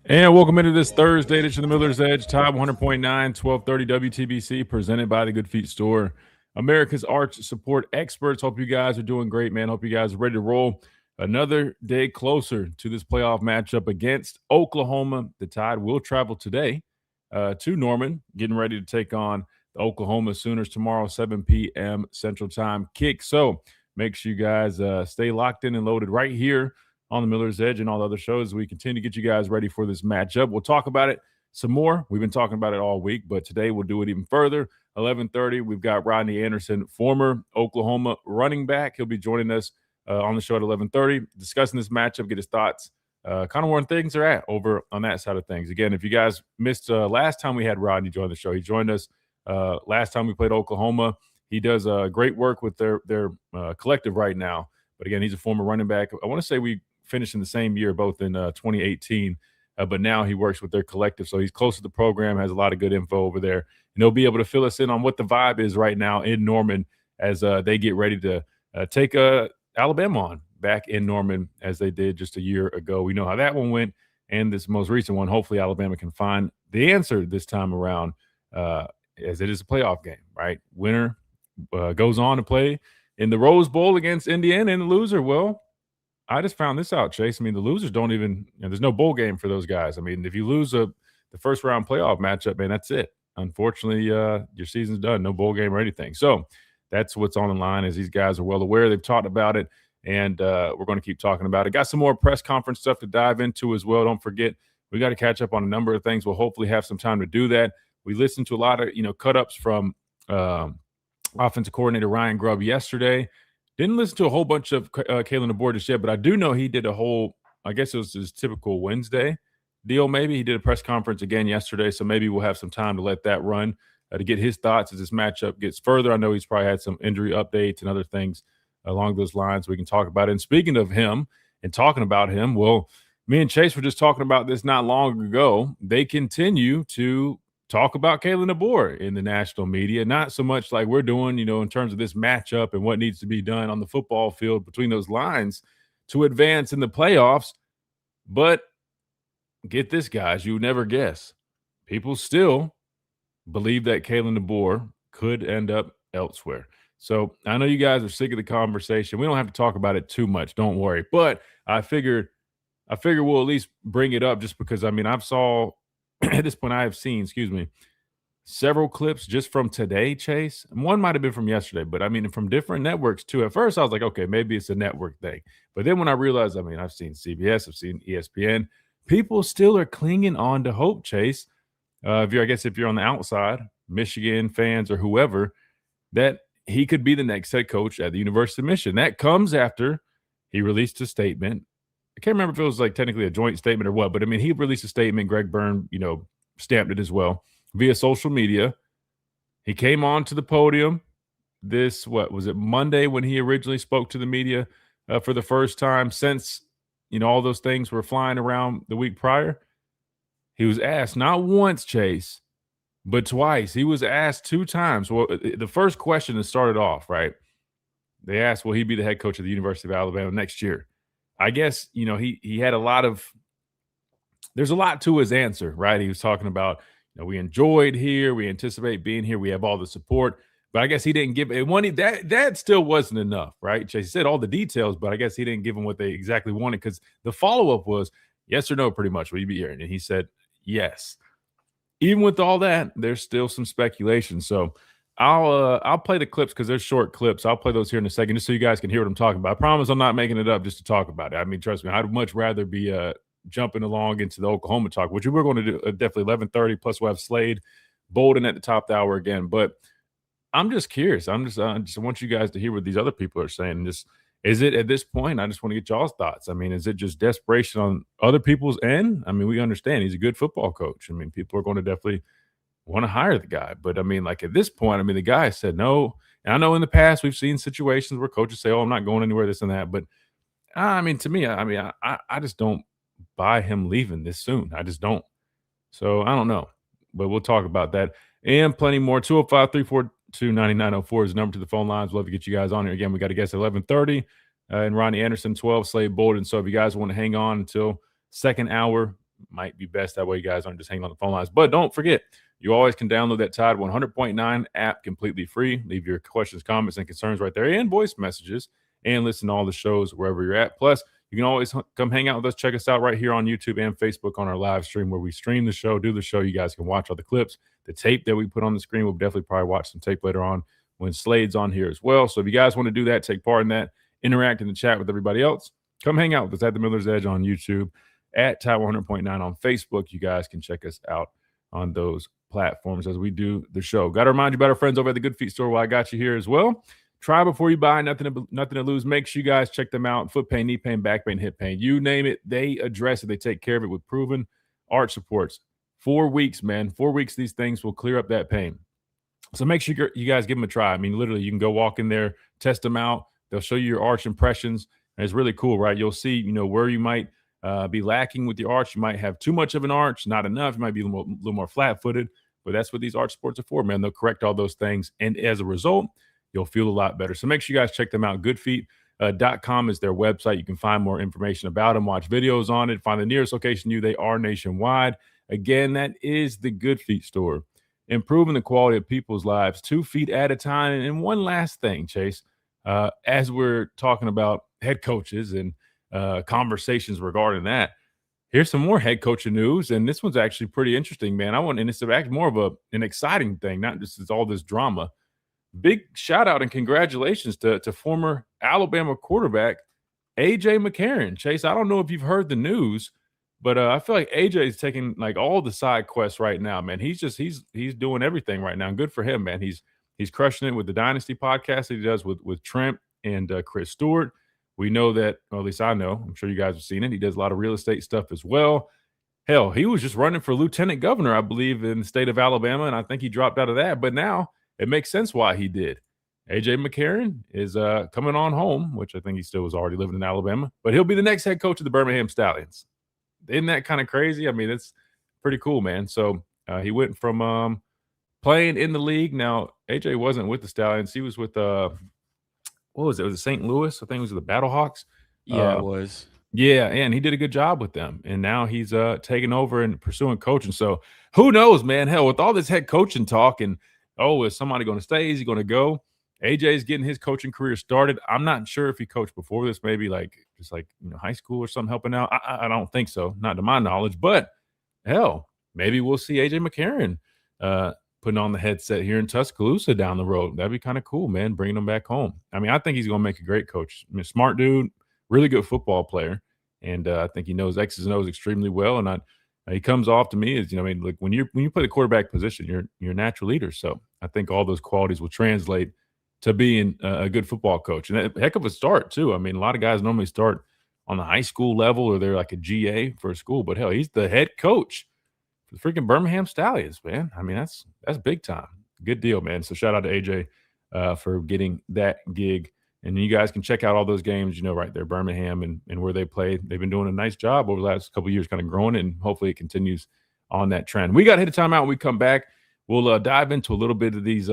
And welcome into this Thursday edition of the Miller's Edge, Time 100.9, 1230 WTBC, presented by the Good Feet Store, America's arch support experts. Hope you guys are doing great, man. Hope you guys are ready to roll. Another day closer to this playoff matchup against Oklahoma. The Tide will travel today to Norman, getting ready to take on the Oklahoma Sooners tomorrow, 7 p.m. Central Time kick. So make sure you guys stay locked in and loaded right here on the Miller's Edge and all the other shows. We continue to get you guys ready for this matchup. We'll talk about it some more. We've been talking about it all week, but today we'll do it even further. 11:30, we've got Rodney Anderson, former Oklahoma running back. He'll be joining us on the show at 11:30, discussing this matchup, get his thoughts, kind of where things are at over on that side of things. Again, if you guys missed last time we had Rodney join the show, he joined us last time we played Oklahoma. He does great work with their collective right now. But again, he's a former running back. I want to say we finished in the same year, both in 2018. But now he works with their collective. So he's close to the program, has a lot of good info over there. And he'll be able to fill us in on what the vibe is right now in Norman as they get ready to take Alabama on back in Norman as they did just a year ago. We know how that one went. And this most recent one, hopefully Alabama can find the answer this time around as it is a playoff game, right? Winner goes on to play in the Rose Bowl against Indiana, and the loser, well, I just found this out, Chase. I mean, the losers don't even, there's no bowl game for those guys. I mean, if you lose the first round playoff matchup, man, that's it. Unfortunately, your season's done. No bowl game or anything. So that's what's on the line, as these guys are well aware. They've talked about it, and we're going to keep talking about it. Got some more press conference stuff to dive into as well. Don't forget, we got to catch up on a number of things. We'll hopefully have some time to do that. We listened to a lot of, cut-ups from offensive coordinator Ryan Grubb yesterday. Didn't listen to a whole bunch of Kalen DeBoer just yet, but I do know he did a whole, I guess it was his typical Wednesday deal maybe. He did a press conference again yesterday, so maybe we'll have some time to let that run to get his thoughts as this matchup gets further. I know he's probably had some injury updates and other things along those lines we can talk about it. And speaking of him and talking about him, well, me and Chase were just talking about this not long ago. They continue to talk about Kalen DeBoer in the national media, not so much like we're doing, in terms of this matchup and what needs to be done on the football field between those lines to advance in the playoffs. But get this, guys, you would never guess. People still believe that Kalen DeBoer could end up elsewhere. So I know you guys are sick of the conversation. We don't have to talk about it too much. Don't worry. But I figure we'll at least bring it up just because, I mean, at this point, I have seen, several clips just from today, Chase. And one might have been from yesterday, but I mean, from different networks too. At first, I was like, okay, maybe it's a network thing. But then when I realized, I mean, I've seen CBS, I've seen ESPN. People still are clinging on to hope, Chase. If you're on the outside, Michigan fans or whoever, that he could be the next head coach at the University of Michigan. That comes after he released a statement. I can't remember if it was like technically a joint statement or what, but I mean, he released a statement. Greg Byrne, stamped it as well via social media. He came on to the podium Monday when he originally spoke to the media for the first time since, all those things were flying around the week prior. He was asked not once, Chase, but twice. He was asked 2 times. Well, the first question that started off, right? They asked, will he be the head coach of the University of Alabama next year? I guess, he had there's a lot to his answer, right? He was talking about, we enjoyed here. We anticipate being here. We have all the support. But I guess he didn't give it. That still wasn't enough, right? He said all the details, but I guess he didn't give them what they exactly wanted because the follow-up was yes or no, pretty much. Will you be here? And he said yes. Even with all that, there's still some speculation. So I'll play the clips because they're short clips. I'll play those here in a second just so you guys can hear what I'm talking about. I promise I'm not making it up just to talk about it. I mean, trust me, I'd much rather be jumping along into the Oklahoma talk, which we're going to do definitely 11:30. Plus, we'll have Slade Bolden at the top of the hour again. But I'm just curious. I just want you guys to hear what these other people are saying. Is it at this point? I just want to get y'all's thoughts. I mean, is it just desperation on other people's end? I mean, we understand he's a good football coach. I mean, people are going to definitely want to hire the guy. But I mean, like at this point, I mean, the guy said no. And I know in the past we've seen situations where coaches say, oh, I'm not going anywhere, this and that. But I mean, to me, I just don't buy him leaving this soon. I just don't. So I don't know. But we'll talk about that and plenty more. 205-342-9904 is the number to the phone lines. Love to get you guys on here. Again, we got a guest at 11:30 and Ronnie Anderson, 12, Slade Bolden. So if you guys want to hang on until second hour, might be best. That way you guys aren't just hanging on the phone lines. But don't forget, you always can download that Tide 100.9 app completely free. Leave your questions, comments, and concerns right there and voice messages and listen to all the shows wherever you're at. Plus, you can always come hang out with us. Check us out right here on YouTube and Facebook on our live stream where we stream the show, do the show. You guys can watch all the clips, the tape that we put on the screen. We'll definitely probably watch some tape later on when Slade's on here as well. So if you guys want to do that, take part in that, interact in the chat with everybody else, come hang out with us at the Miller's Edge on YouTube, at Tide 100.9 on Facebook. You guys can check us out on those platforms as we do the show. Got to remind you about our friends over at the Good Feet store while I got you here as well. Try before you buy, nothing to lose. Make sure you guys check them out. Foot pain, knee pain, back pain, hip pain, you name it, they address it. They take care of it with proven arch supports. 4 weeks, man. 4 weeks, these things will clear up that pain. So make sure you guys give them a try. I mean, literally, you can go walk in there, test them out. They'll show you your arch impressions. And it's really cool, right? You'll see, where you might be lacking with your arch. You might have too much of an arch, not enough. You might be a little more flat-footed. But that's what these arch supports are for, man. They'll correct all those things. And as a result, you'll feel a lot better. So make sure you guys check them out. Goodfeet.com is their website. You can find more information about them, watch videos on it, find the nearest location to you. They are nationwide. Again, that is the Good Feet store. Improving the quality of people's lives 2 feet at a time. And one last thing, Chase, as we're talking about head coaches and conversations regarding that, here's some more head coaching news. And this one's actually pretty interesting, man. And it's actually more of an exciting thing, not just it's all this drama. Big shout out and congratulations to former Alabama quarterback A.J. McCarron. Chase, I don't know if you've heard the news, but I feel like AJ is taking like all the side quests right now, man. He's doing everything right now. Good for him, man. He's crushing it with the Dynasty podcast that he does with Trent and Chris Stewart. We know that, or at least I know. I'm sure you guys have seen it. He does a lot of real estate stuff as well. Hell, he was just running for lieutenant governor, I believe, in the state of Alabama, and I think he dropped out of that. But now it makes sense why he did. A.J. McCarron is coming on home, which I think he still was already living in Alabama, but he'll be the next head coach of the Birmingham Stallions. Isn't that kind of crazy? I mean, it's pretty cool, man. So he went from playing in the league. Now, AJ wasn't with the Stallions. He was with, what was it? Was it St. Louis? I think it was the Battlehawks. Yeah, it was. Yeah, and he did a good job with them. And now he's taking over and pursuing coaching. So who knows, man? Hell, with all this head coaching talk and, is somebody going to stay? Is he going to go? AJ is getting his coaching career started. I'm not sure if he coached before this, maybe just high school or something helping out. I don't think so, not to my knowledge. But hell, maybe we'll see AJ McCarron putting on the headset here in Tuscaloosa down the road. That'd be kind of cool, man. Bringing him back home. I mean, I think he's going to make a great coach. I mean, smart dude, really good football player, and I think he knows X's and O's extremely well. And he comes off to me as like when you play the quarterback position, you're a natural leader. So I think all those qualities will translate to being a good football coach. And a heck of a start, too. I mean, a lot of guys normally start on the high school level or they're like a GA for a school. But, hell, he's the head coach for the freaking Birmingham Stallions, man. I mean, that's big time. Good deal, man. So shout out to AJ for getting that gig. And you guys can check out all those games, right there, Birmingham and where they play. They've been doing a nice job over the last couple of years kind of growing it, and hopefully it continues on that trend. We got to hit a timeout when we come back. We'll dive into a little bit of these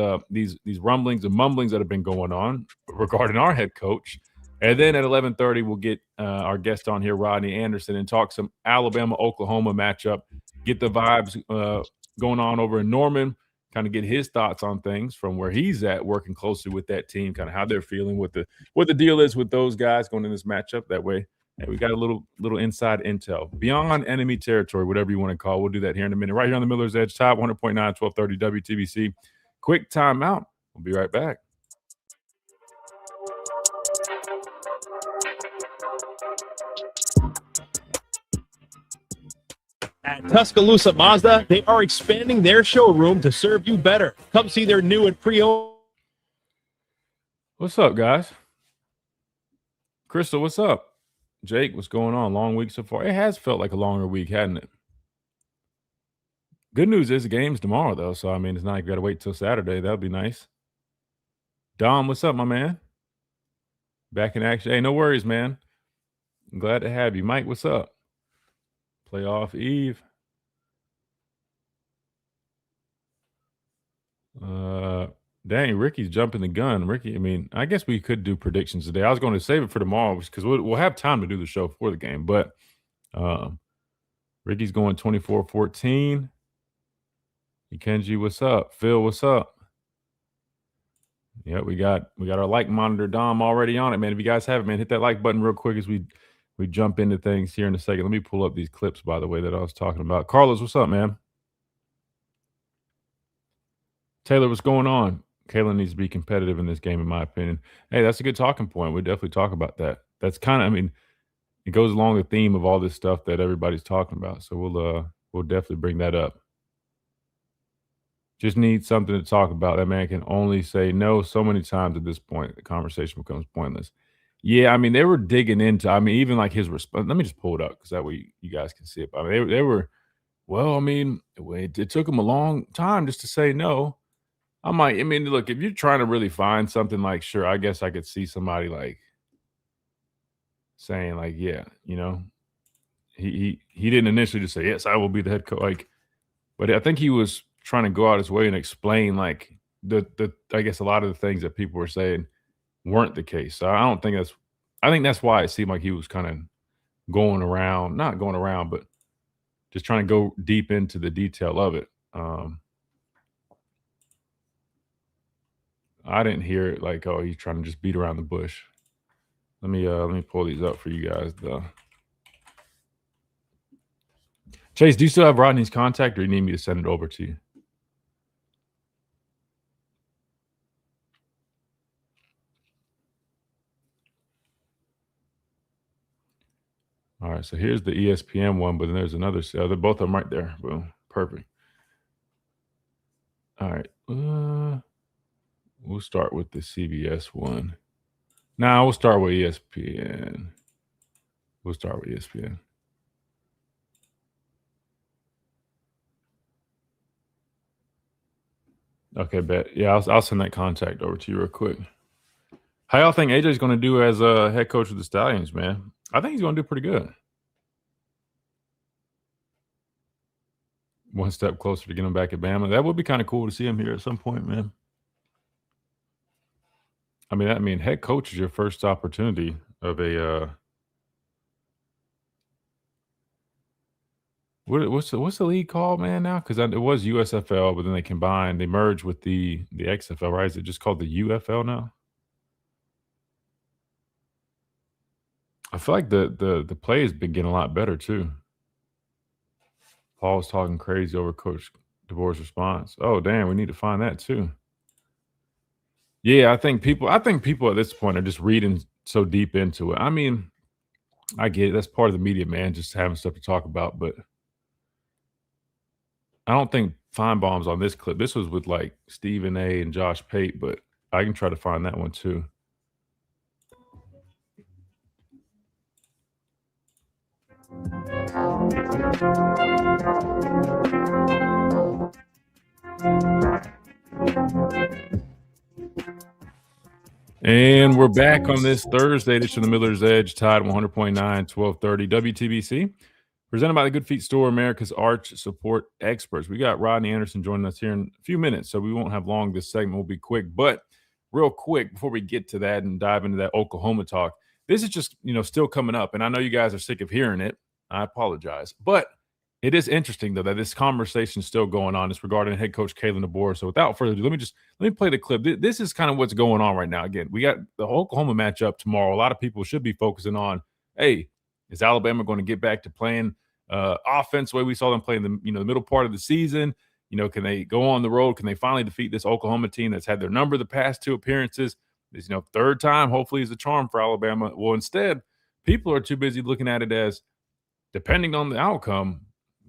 rumblings and mumblings that have been going on regarding our head coach. And then at 11:30, we'll get our guest on here, Rodney Anderson, and talk some Alabama-Oklahoma matchup, get the vibes going on over in Norman, kind of get his thoughts on things from where he's at, working closely with that team, kind of how they're feeling, what the deal is with those guys going in this matchup. That way, we got a little inside intel beyond enemy territory, whatever you want to call. We'll do that here in a minute, right here on the Miller's Edge, Top 100.9, 1230 WTBC. Quick timeout. We'll be right back. At Tuscaloosa Mazda, they are expanding their showroom to serve you better. Come see their new and pre-owned. What's up, guys? Crystal, what's up? Jake, what's going on? Long week so far. It has felt like a longer week, hasn't it? Good news is the game's tomorrow, though. So, I mean, it's not like you got to wait till Saturday. That would be nice. Dom, what's up, my man? Back in action. Hey, no worries, man. I'm glad to have you. Mike, what's up? Playoff Eve. Dang, Ricky's jumping the gun. Ricky, I mean, I guess we could do predictions today. I was going to save it for tomorrow because we'll have time to do the show before the game. But Ricky's going 24-14. Kenji, what's up? Phil, what's up? Yeah, we got our like monitor Dom already on it, man. If you guys have it, man, hit that like button real quick as we jump into things here in a second. Let me pull up these clips, by the way, that I was talking about. Carlos, what's up, man? Taylor, what's going on? Kalen needs to be competitive in this game, in my opinion. Hey, that's a good talking point. We definitely talk about that. That's kind of, I mean, it goes along the theme of all this stuff that everybody's talking about. So we'll definitely bring that up. Just need something to talk about. That man can only say no so many times at this point. The conversation becomes pointless. Yeah, I mean, they were digging into, I mean, even like his response. Let me just pull it up because that way you guys can see it. I mean, they were, well, I mean, it took him a long time just to say no. I mean, look, if you're trying to really find something, like, sure, I guess I could see somebody like saying, like, yeah, you know, he didn't initially just say, yes, I will be the head coach. Like, but I think he was trying to go out his way and explain, like, the I guess a lot of the things that people were saying weren't the case. So I think that's why it seemed like he was kind of not going around, but just trying to go deep into the detail of it. I didn't hear it like, oh, he's trying to just beat around the bush. Let me pull these up for you guys, though. Chase, do you still have Rodney's contact, or you need me to send it over to you? All right, so here's the ESPN one, but then there's another. They're both of them right there. Boom, perfect. All right, we'll start with the CBS one. Nah, we'll start with ESPN. Okay, bet. Yeah, I'll send that contact over to you real quick. How y'all think AJ's going to do as a head coach of the Stallions, man? I think he's going to do pretty good. One step closer to getting back at Bama. That would be kind of cool to see him here at some point, man. I mean, head coach is your first opportunity of a what's the league called, man, now? Because it was USFL, but then they merged with the XFL, right? Is it just called the UFL now? I feel like the play has been getting a lot better too. Paul's talking crazy over Coach DeBoer's response. Oh, damn, we need to find that too. Yeah, I think people at this point are just reading so deep into it. I mean, I get it. That's part of the media, man, just having stuff to talk about. But I don't think Feinbaum's on this clip. This was with like Stephen A. and Josh Pate, but I can try to find that one too. And we're back on this Thursday edition of the Miller's Edge, Tide 100.9, 1230 WTBC. Presented by the Good Feet Store, America's arch support experts. We got Rodney Anderson joining us here in a few minutes, so we won't have long. This segment will be quick. But real quick, before we get to that and dive into that Oklahoma talk, this is just, still coming up. And I know you guys are sick of hearing it. I apologize. But it is interesting, though, that this conversation is still going on. It's regarding head coach Kalen DeBoer. So without further ado, let me play the clip. This is kind of what's going on right now. Again, we got the Oklahoma matchup tomorrow. A lot of people should be focusing on, hey, is Alabama going to get back to playing offense the way we saw them play in the middle part of the season? Can they go on the road? Can they finally defeat this Oklahoma team that's had their number the past two appearances? This third time hopefully is a charm for Alabama. Well, instead, people are too busy looking at it as, depending on the outcome,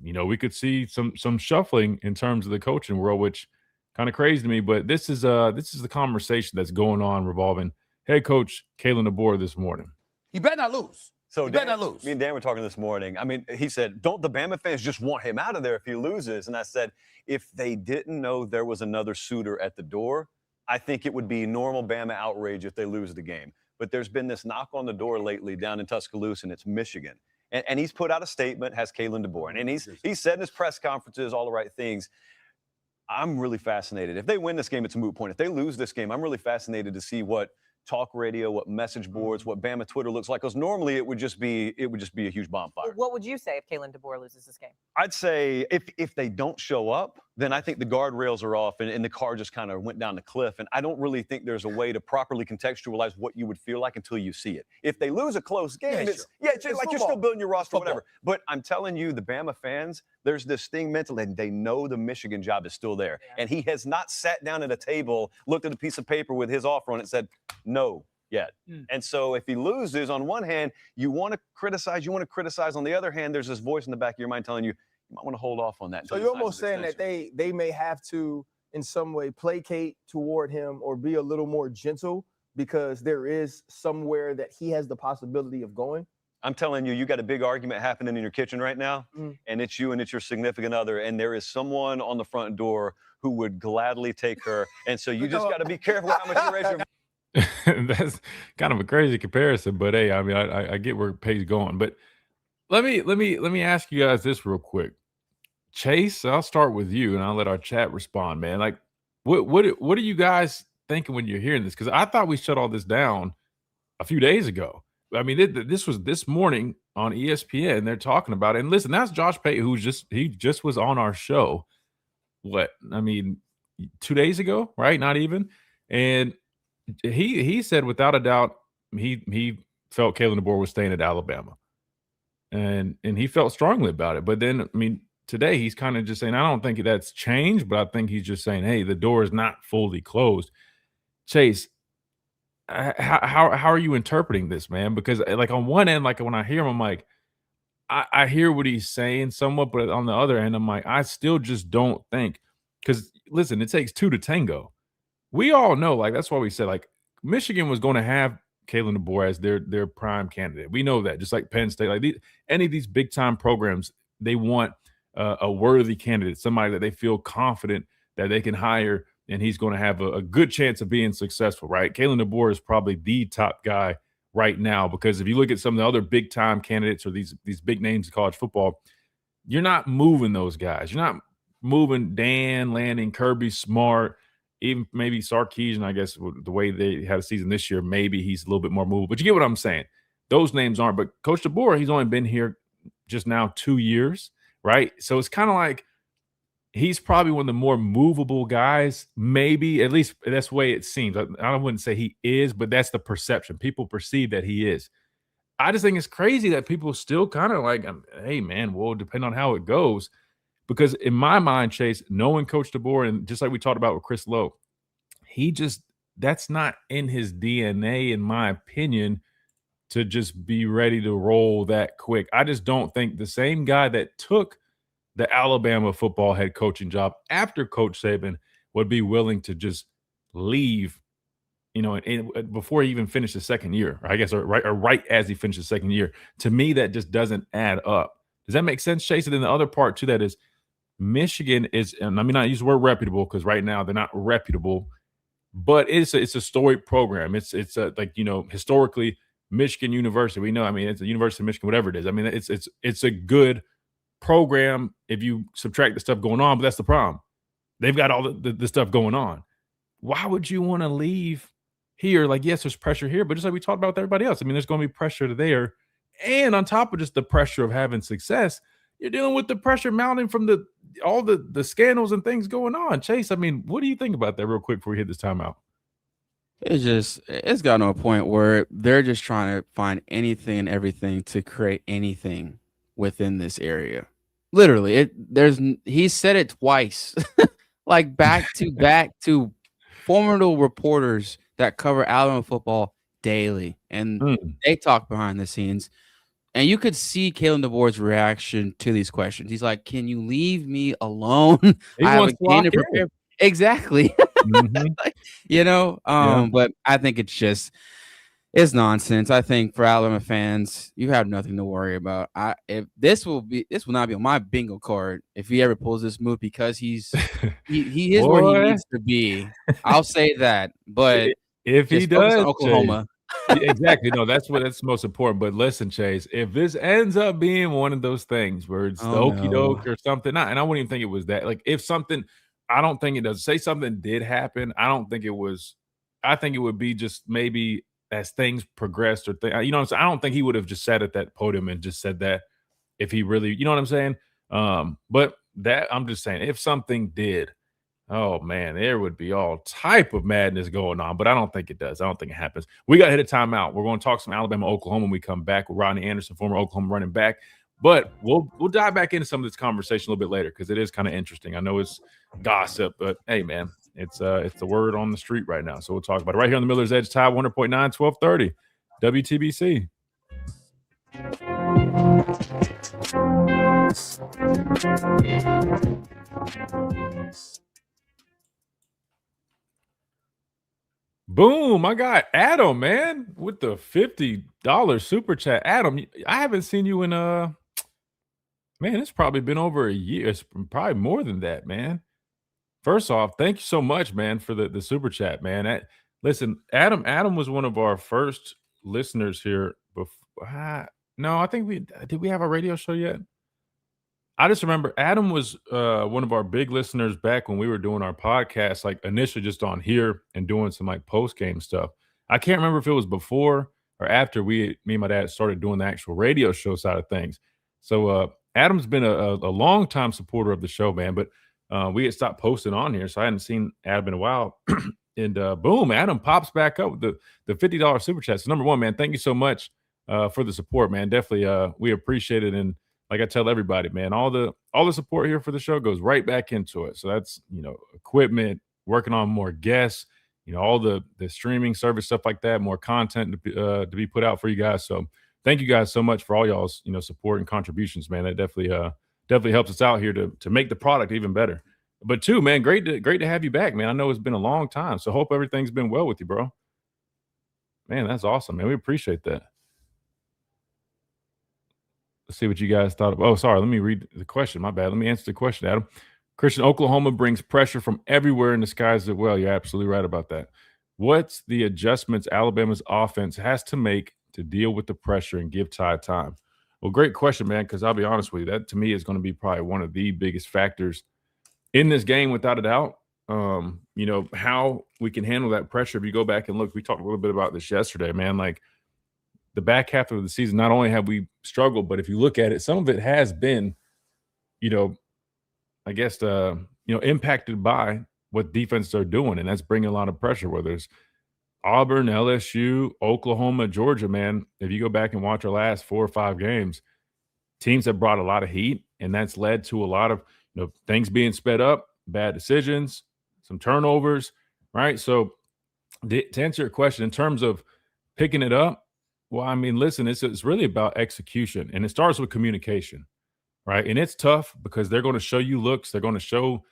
we could see some shuffling in terms of the coaching world, which kind of crazy to me. But this is the conversation that's going on revolving head coach Kalen DeBoer this morning. You better not lose. So you better not lose. Me and Dan were talking this morning. I mean, he said, don't the Bama fans just want him out of there if he loses? And I said, if they didn't know there was another suitor at the door, I think it would be normal Bama outrage if they lose the game. But there's been this knock on the door lately down in Tuscaloosa, and it's Michigan. And he's put out a statement, has Kalen DeBoer. And he's said in his press conferences all the right things. I'm really fascinated. If they win this game, it's a moot point. If they lose this game, I'm really fascinated to see what talk radio, what message boards, what Bama Twitter looks like. Because normally it would just be a huge bonfire. What would you say if Kalen DeBoer loses this game? I'd say if they don't show up, then I think the guardrails are off and the car just kind of went down the cliff. And I don't really think there's a way to properly contextualize what you would feel like until you see it. If they lose a close game, it's like you're still building your roster, whatever. But I'm telling you, the Bama fans, there's this thing mentally, and they know the Michigan job is still there. Yeah. And he has not sat down at a table, looked at a piece of paper with his offer on it and said, no. Yet. And so if he loses, on one hand, you want to criticize. On the other hand, there's this voice in the back of your mind telling you might want to hold off on that. So you're almost saying that they may have to, in some way, placate toward him or be a little more gentle because there is somewhere that he has the possibility of going? I'm telling you, you got a big argument happening in your kitchen right now, and it's you and it's your significant other, and there is someone on the front door who would gladly take her. And so you just got to be careful how much you raise your That's kind of a crazy comparison, but hey, I mean, I get where Pay's going. But let me ask you guys this real quick. Chase, I'll start with you, and I'll let our chat respond, man. Like, what are you guys thinking when you're hearing this? Because I thought we shut all this down a few days ago. I mean, this was this morning on ESPN. They're talking about it, and listen, that's Josh Pate, he just was on our show. What I mean, 2 days ago, right? Not even, and he said without a doubt he felt Kalen DeBoer was staying at Alabama, and he felt strongly about it. But then, I mean, today he's kind of just saying, I don't think that's changed, but I think he's just saying, hey, the door is not fully closed. Chase, how are you interpreting this, man? Because like on one end, like when I hear him, I'm like, I hear what he's saying somewhat, but on the other end, I'm like, I still just don't think, because listen, it takes two to tango. We all know, like, that's why we said, like, Michigan was going to have Kalen DeBoer as their prime candidate. We know that, just like Penn State. Like, any of these big-time programs, they want a worthy candidate, somebody that they feel confident that they can hire, and he's going to have a good chance of being successful, right? Kalen DeBoer is probably the top guy right now, because if you look at some of the other big-time candidates or these big names in college football, you're not moving those guys. You're not moving Dan, Lanning, Kirby Smart, even maybe Sarkisian. I guess the way they had a season this year, maybe he's a little bit more movable. But you get what I'm saying. Those names aren't. But Coach DeBoer, he's only been here just now 2 years, right? So it's kind of like he's probably one of the more movable guys, maybe. At least that's the way it seems. I wouldn't say he is, but that's the perception. People perceive that he is. I just think it's crazy that people still kind of like, hey, man, well, depending on how it goes. Because in my mind, Chase, knowing Coach DeBoer, and just like we talked about with Chris Lowe, that's not in his DNA, in my opinion, to just be ready to roll that quick. I just don't think the same guy that took the Alabama football head coaching job after Coach Saban would be willing to just leave, before he even finished his second year, I guess, or right as he finished his second year. To me, that just doesn't add up. Does that make sense, Chase? And then the other part to that is Michigan is, and I mean, I use the word reputable because right now they're not reputable, but it's a storied program. It's historically Michigan University. We know, I mean, it's a University of Michigan, whatever it is. I mean, it's a good program if you subtract the stuff going on, but that's the problem. They've got all the stuff going on. Why would you want to leave here? Like, yes, there's pressure here, but just like we talked about with everybody else, I mean, there's going to be pressure there. And on top of just the pressure of having success, you're dealing with the pressure mounting from all the scandals and things going on. Chase, I mean, what do you think about that real quick before we hit this timeout? It's gotten to a point where they're just trying to find anything and everything to create anything within this area. Literally, he said it twice, like back to back to formidable reporters that cover Alabama football daily, and they talk behind the scenes. And you could see Kalen DeBoer's reaction to these questions. He's like, "Can you leave me alone? I have a game to prepare." Exactly. But I think it's nonsense. I think for Alabama fans, you have nothing to worry about. This will not be on my bingo card if he ever pulls this move, because he is where he needs to be. I'll say that. But if he does, Oklahoma. Exactly. No, that's most important. But listen, Chase, if this ends up being one of those things where it's the okie doke or something, and I wouldn't even think it was that. Like, if something, I don't think it does. Say something did happen, I don't think it was I think it would be just maybe as things progressed or you know what I'm saying? I don't think he would have just sat at that podium and just said that if he really, you know what I'm saying? But that I'm just saying, if something did, oh man, there would be all type of madness going on, but I don't think it does. I don't think it happens. We got to hit a timeout. We're going to talk some Alabama, Oklahoma when we come back with Rodney Anderson, former Oklahoma running back. But we'll dive back into some of this conversation a little bit later because it is kind of interesting. I know it's gossip, but hey, man, it's the word on the street right now. So we'll talk about it right here on the Miller's Edge, Tide 100.9, 1230, WTBC. Boom, I got Adam, man, with the $50 super chat. Adam, I haven't seen you in man, it's probably been over a year. It's probably more than that, man. First off, thank you so much, man, for the super chat, man. Listen, Adam was one of our first listeners here before. No, I think did we have a radio show yet? I just remember Adam was one of our big listeners back when we were doing our podcast, like initially just on here and doing some like post game stuff. I can't remember if it was before or after me and my dad started doing the actual radio show side of things. So Adam's been a long time supporter of the show, man. But we had stopped posting on here, so I hadn't seen Adam in a while. And boom, Adam pops back up with the $50 super chat. So number one, man, thank you so much for the support, man. Definitely, we appreciate it. And like I tell everybody, man, all the support here for the show goes right back into it. So that's, equipment, working on more guests, all the streaming service stuff like that, more content to be put out for you guys. So thank you guys so much for all y'all's, support and contributions, man. That definitely helps us out here to make the product even better. But too, man, great to have you back, man. I know it's been a long time, so hope everything's been well with you, bro. Man, that's awesome, man. We appreciate that. Let's see what you guys thought of. Oh, sorry. Let me read the question. My bad. Let me answer the question, Adam. Christian, Oklahoma brings pressure from everywhere and disguises it well. You're absolutely right about that. What's the adjustments Alabama's offense has to make to deal with the pressure and give Tide time? Well, great question, man, because I'll be honest with you. That, to me, is going to be probably one of the biggest factors in this game, without a doubt. How we can handle that pressure. If you go back and look, we talked a little bit about this yesterday, man. Like, the back half of the season, not only have we struggled, but if you look at it, some of it has been, impacted by what defenses are doing, and that's bringing a lot of pressure, whether it's Auburn, LSU, Oklahoma, Georgia, man. If you go back and watch our last 4 or 5 games, teams have brought a lot of heat, and that's led to a lot of things being sped up, bad decisions, some turnovers, right? So to answer your question, in terms of picking it up, well, I mean, listen, it's really about execution, and it starts with communication, right? And it's tough because they're going to show you looks. They're going to show,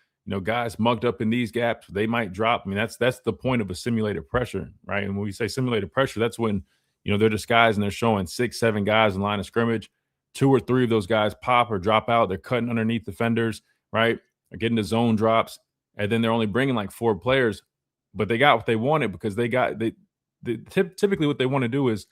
guys mugged up in these gaps. They might drop. I mean, that's the point of a simulated pressure, right? And when we say simulated pressure, that's when, they're disguised and they're showing 6, 7 guys in line of scrimmage. 2 or 3 of those guys pop or drop out. They're cutting underneath defenders, right? They're getting the zone drops, and then they're only bringing like 4 players, but they got what they wanted because typically what they want to do is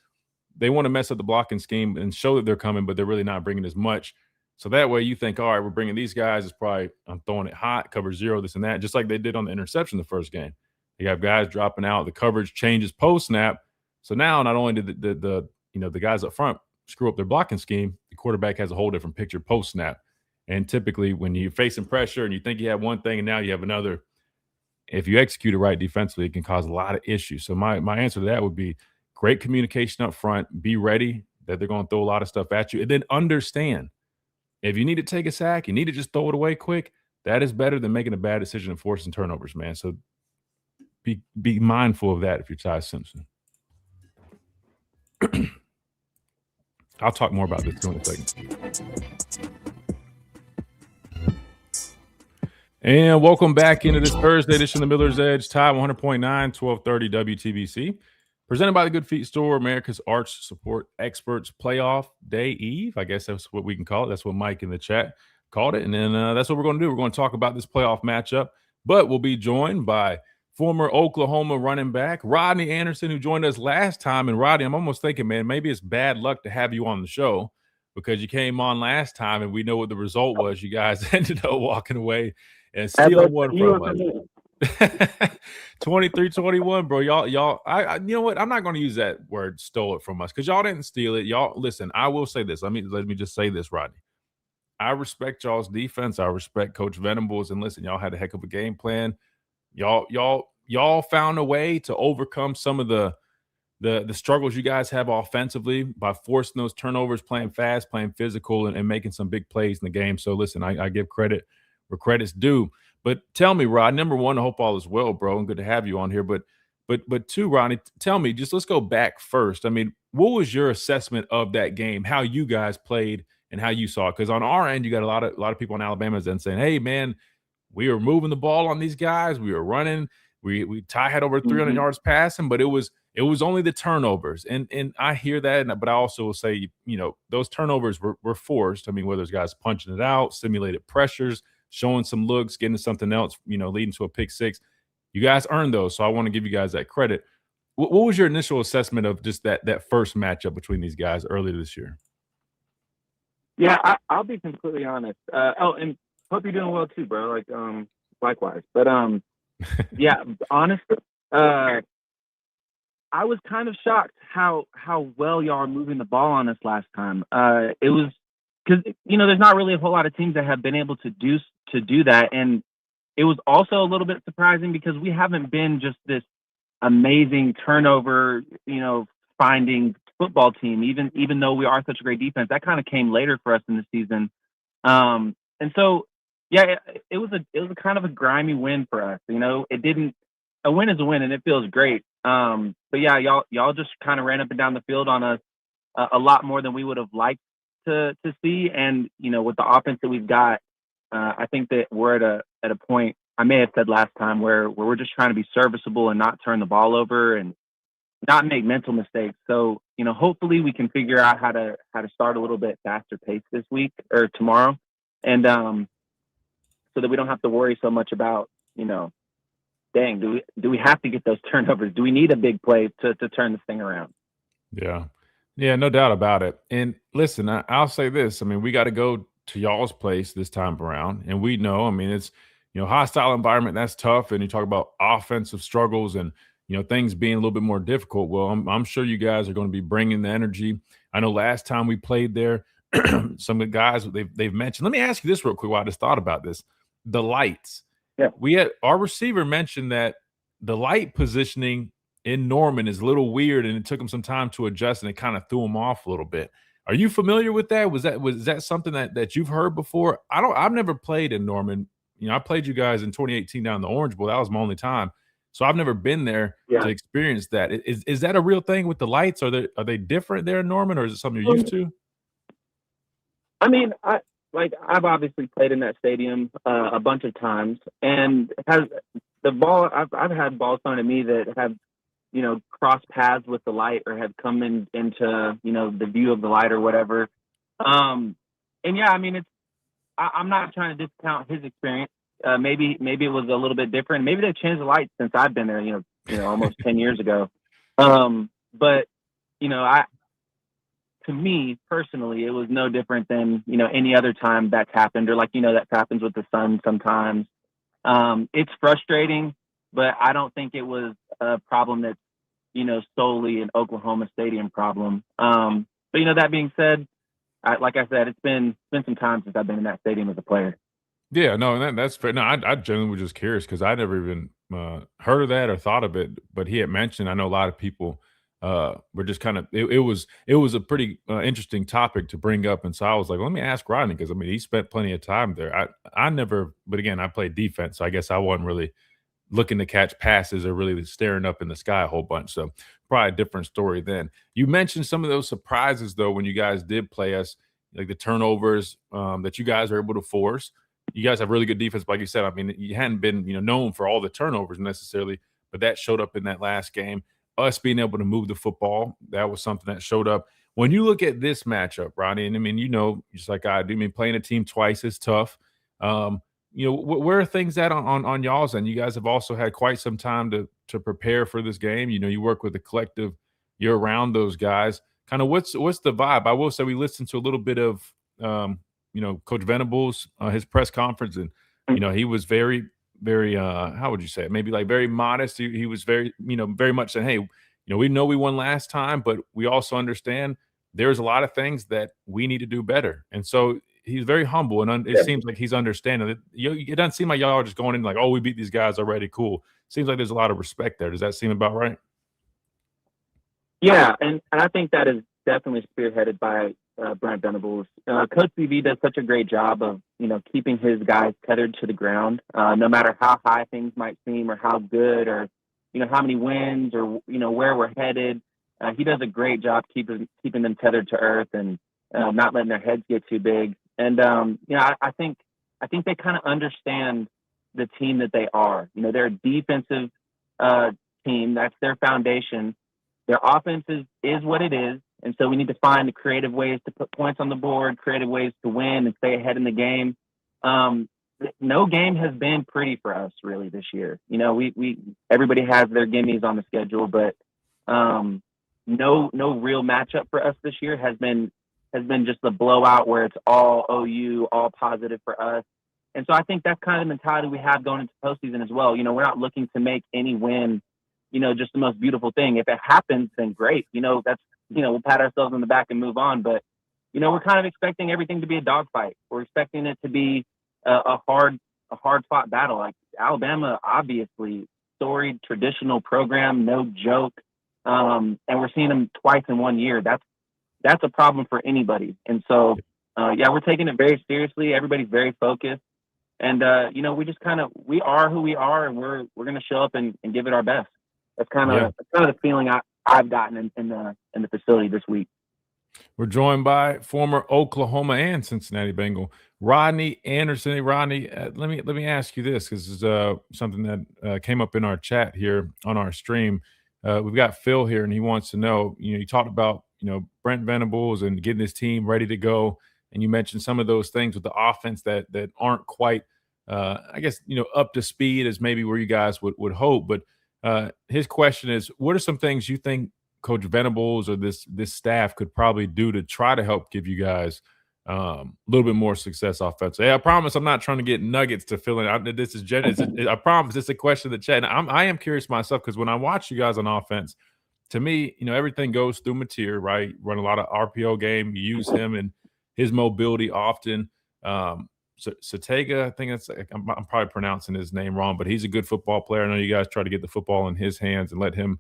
they want to mess up the blocking scheme and show that they're coming, but they're really not bringing as much. So that way you think, all right, we're bringing these guys. It's probably I'm throwing it hot, cover 0, this and that, just like they did on the interception the first game. You have guys dropping out. The coverage changes post-snap. So now not only did the guys up front screw up their blocking scheme, the quarterback has a whole different picture post-snap. And typically when you're facing pressure and you think you have one thing and now you have another, if you execute it right defensively, it can cause a lot of issues. So my answer to that would be great communication up front. Be ready that they're going to throw a lot of stuff at you. And then understand, if you need to take a sack, you need to just throw it away quick. That is better than making a bad decision and forcing turnovers, man. So be mindful of that if you're Ty Simpson. I'll talk more about this too in a second. And welcome back into this Thursday edition of the Miller's Edge, Tide 100.9, 1230 WTBC. Presented by the Good Feet Store, America's Arch Support Experts Playoff Day Eve. I guess that's what we can call it. That's what Mike in the chat called it. And then that's what we're going to do. We're going to talk about this playoff matchup. But we'll be joined by former Oklahoma running back Rodney Anderson, who joined us last time. And Rodney, I'm almost thinking, man, maybe it's bad luck to have you on the show because you came on last time and we know what the result was. You guys ended up walking away and stealing one from us. 23-21, bro. Y'all, you know what? I'm not going to use that word stole it from us because y'all didn't steal it. Y'all, listen, I will say this. Let me just say this, Rodney. I respect y'all's defense. I respect Coach Venables. And listen, y'all had a heck of a game plan. Y'all found a way to overcome some of the struggles you guys have offensively by forcing those turnovers, playing fast, playing physical, and making some big plays in the game. So listen, I give credit where credit's due. But tell me, Rod, number one, I hope all is well, bro, and good to have you on here. But two, Ronnie, tell me, just let's go back first. I mean, what was your assessment of that game, how you guys played and how you saw it? Because on our end, you got a lot of people in Alabama then saying, hey, man, we were moving the ball on these guys. We were running. Ty had over 300 yards passing, but it was only the turnovers. And I hear that, but I also will say, those turnovers were forced. I mean, whether those guys punching it out, simulated pressures, showing some looks, getting to something else, leading to a pick six. You guys earned those, so I want to give you guys that credit. What was your initial assessment of just that first matchup between these guys earlier this year? Yeah, I'll be completely honest. And hope you're doing well too, bro. Like, likewise. But yeah, honestly, I was kind of shocked how well y'all are moving the ball on us last time. It was because there's not really a whole lot of teams that have been able to do that, and it was also a little bit surprising because we haven't been just this amazing turnover, finding football team. Even though we are such a great defense, that kind of came later for us in the season. And so, yeah, it was a kind of a grimy win for us. It didn't. A win is a win, and it feels great. But yeah, y'all just kind of ran up and down the field on us a lot more than we would have liked to see. And with the offense that we've got, I think that we're at a point I may have said last time where we're just trying to be serviceable and not turn the ball over and not make mental mistakes. So hopefully we can figure out how to start a little bit faster pace this week or tomorrow, and so that we don't have to worry so much about dang, do we have to get those turnovers? Do we need a big play to turn this thing around? Yeah, no doubt about it. And listen, I'll say this. I mean, we got to go to y'all's place this time around. And we know, I mean, it's, hostile environment, that's tough. And you talk about offensive struggles and, things being a little bit more difficult. Well, I'm sure you guys are going to be bringing the energy. I know last time we played there, some of the guys they've mentioned. Let me ask you this real quick while I just thought about this. The lights. Yeah. We had our receiver mentioned that the light positioning in Norman is a little weird, and it took him some time to adjust, and it kind of threw him off a little bit. Are you familiar with that? Was that something that you've heard before? I've never played in Norman. I played you guys in 2018 down in the Orange Bowl. That was my only time. So I've never been there to experience that. Is that a real thing with the lights? Are they different there in Norman, or is it something you're used to? I mean, I've obviously played in that stadium a bunch of times, and has the ball. I've had balls thrown at me that have crossed paths with the light or have come into the view of the light or whatever. And yeah, I mean, I'm not trying to discount his experience. Maybe it was a little bit different. Maybe they've changed the lights since I've been there. Almost 10 years ago. But to me personally, it was no different than any other time that's happened, or that happens with the sun sometimes. It's frustrating, but I don't think it was a problem that's solely an Oklahoma Stadium problem. But that being said, like I said, it's been some time since I've been in that stadium as a player. Yeah, no, and that's fair. No, I genuinely was just curious because I never even heard of that or thought of it. But he had mentioned. I know a lot of people were just kind of. It was a pretty interesting topic to bring up, and so I was like, let me ask Rodney because I mean he spent plenty of time there. I never, but again, I played defense, so I guess I wasn't really looking to catch passes or really staring up in the sky a whole bunch. So probably a different story then. You mentioned some of those surprises though when you guys did play us, like the turnovers that you guys are able to force. You guys have really good defense, like you said. I mean, you hadn't been, known for all the turnovers necessarily, but that showed up in that last game. Us being able to move the football, that was something that showed up. When you look at this matchup, Ronnie, and I mean, just like I do, I mean, playing a team twice is tough. Where are things at on y'all's end? You guys have also had quite some time to prepare for this game. You work with the collective. You're around those guys. Kind of what's the vibe? I will say we listened to a little bit of Coach Venables, his press conference, and he was very very how would you say it? Maybe like very modest. He was very, very much saying, hey, we know we won last time, but we also understand there's a lot of things that we need to do better. And so he's very humble, and it seems like he's understanding it. It doesn't seem like y'all are just going in like, oh, we beat these guys already. Cool. Seems like there's a lot of respect there. Does that seem about right? Yeah, and I think that is definitely spearheaded by Brent Venables. Coach BV does such a great job of, keeping his guys tethered to the ground, no matter how high things might seem or how good or, how many wins or, where we're headed. He does a great job keeping them tethered to earth and not letting their heads get too big. And, I think they kind of understand the team that they are. They're a defensive team. That's their foundation. Their offense is what it is. And so we need to find the creative ways to put points on the board, creative ways to win and stay ahead in the game. No game has been pretty for us really this year. We everybody has their gimmies on the schedule, but no real matchup for us this year has been just a blowout where it's all OU, all positive for us. And so I think that's kind of the mentality we have going into postseason as well. We're not looking to make any win, just the most beautiful thing. If it happens, then great. That's, we'll pat ourselves on the back and move on. But, we're kind of expecting everything to be a dogfight. We're expecting it to be a hard fought battle. Like Alabama, obviously storied traditional program, no joke. And we're seeing them twice in 1 year. That's a problem for anybody. And so, we're taking it very seriously. Everybody's very focused. And, we are who we are, and we're going to show up and give it our best. That's kind of the feeling I've gotten in the facility this week. We're joined by former Oklahoma and Cincinnati Bengal Rodney Anderson. Hey, Rodney, let me ask you this, because this is something that came up in our chat here on our stream. We've got Phil here, and he wants to know. You talked about Brent Venables and getting his team ready to go, and you mentioned some of those things with the offense that aren't quite, I guess, up to speed as maybe where you guys would hope. But his question is, what are some things you think Coach Venables or this staff could probably do to try to help give you guys a little bit more success offensively? Hey, I promise I'm not trying to get nuggets to fill in. This is I promise it's a question of the chat. And I am curious myself, because when I watch you guys on offense, to me, everything goes through Mateer, right? Run a lot of RPO game. You use him and his mobility often. Satega, I think I'm probably pronouncing his name wrong, but he's a good football player. I know you guys try to get the football in his hands and let him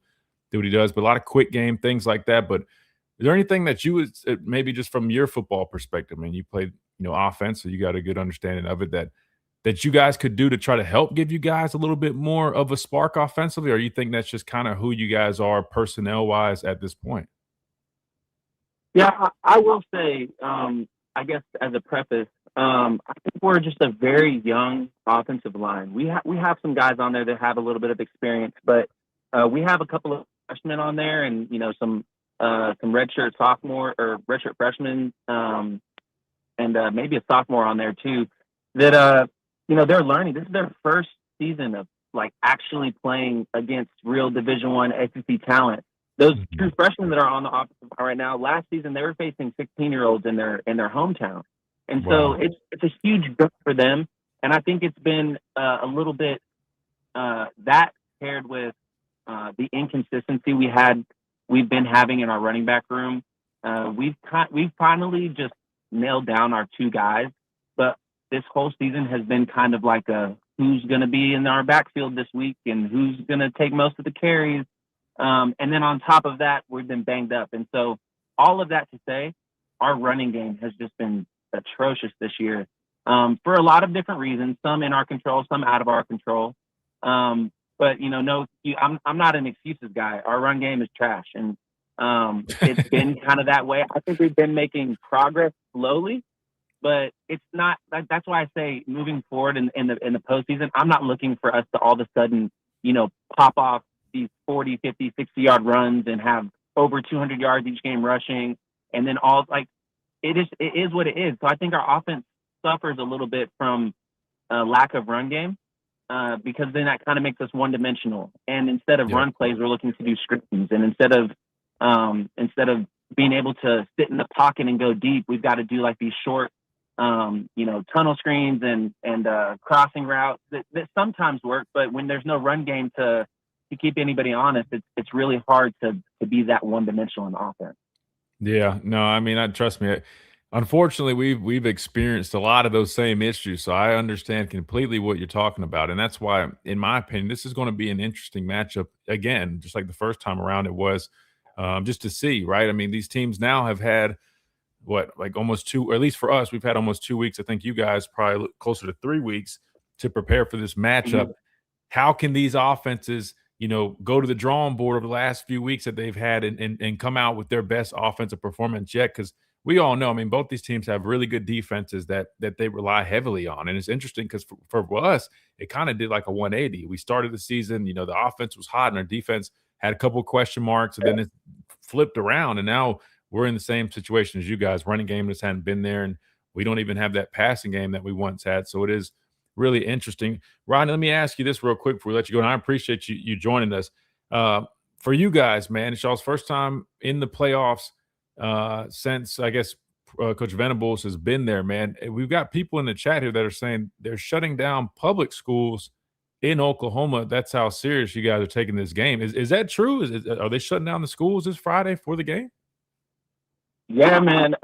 do what he does, but a lot of quick game, things like that. But is there anything that you would, maybe just from your football perspective, I mean, you played, offense, so you got a good understanding of it, that you guys could do to try to help give you guys a little bit more of a spark offensively, or you think that's just kind of who you guys are personnel-wise at this point? Yeah, I will say, I guess as a preface, I think we're just a very young offensive line. We have some guys on there that have a little bit of experience, but we have a couple of freshmen on there, and some redshirt sophomore or redshirt freshmen, and maybe a sophomore on there too. That they're learning. This is their first season of actually playing against real Division I SEC talent. Those true freshmen that are on the offensive line right now, last season they were facing 16-year-olds in their hometown. And so it's a huge growth for them. And I think it's been a little bit that paired with the inconsistency we've been having in our running back room. We've finally just nailed down our two guys, but this whole season has been kind of like who's going to be in our backfield this week and who's going to take most of the carries. And then on top of that, we've been banged up. And so all of that to say, our running game has just been atrocious this year for a lot of different reasons, some in our control, some out of our control. But I'm not an excuses guy. Our run game is trash, and it's been kind of that way. I think we've been making progress slowly, but it's not. That's why I say moving forward in the postseason, I'm not looking for us to all of a sudden, pop off these 40, 50, 60-yard runs and have over 200 yards each game rushing, and then it is what it is. So I think our offense suffers a little bit from lack of run game. Because then that kind of makes us one-dimensional. And instead of run plays, we're looking to do scriptings. And instead of being able to sit in the pocket and go deep, we've got to do these short tunnel screens and crossing routes that sometimes work, but when there's no run game to keep anybody honest, it's really hard to be that one-dimensional in offense. Yeah, no, I mean, trust me. Unfortunately, we've experienced a lot of those same issues, so I understand completely what you're talking about, and that's why, in my opinion, this is going to be an interesting matchup again, just like the first time around it was, just to see, right? I mean, these teams now have had what, like almost 2, or at least for us, we've had almost 2 weeks. I think you guys probably closer to 3 weeks to prepare for this matchup. How can these offenses, go to the drawing board over the last few weeks that they've had and come out with their best offensive performance yet? Because we all know, I mean, both these teams have really good defenses that they rely heavily on. And it's interesting because for us, it kind of did like a 180. We started the season, the offense was hot and our defense had a couple of question marks, and then it flipped around. And now we're in the same situation as you guys. Running game just hadn't been there, and we don't even have that passing game that we once had. So it is really interesting. Ryan, let me ask you this real quick before we let you go, and I appreciate you joining us. For you guys, man, it's y'all's first time in the playoffs since, I guess, Coach Venables has been there, man. We've got people in the chat here that are saying they're shutting down public schools in Oklahoma. That's how serious you guys are taking this game. Is that true? Are they shutting down the schools this Friday for the game? Yeah, man.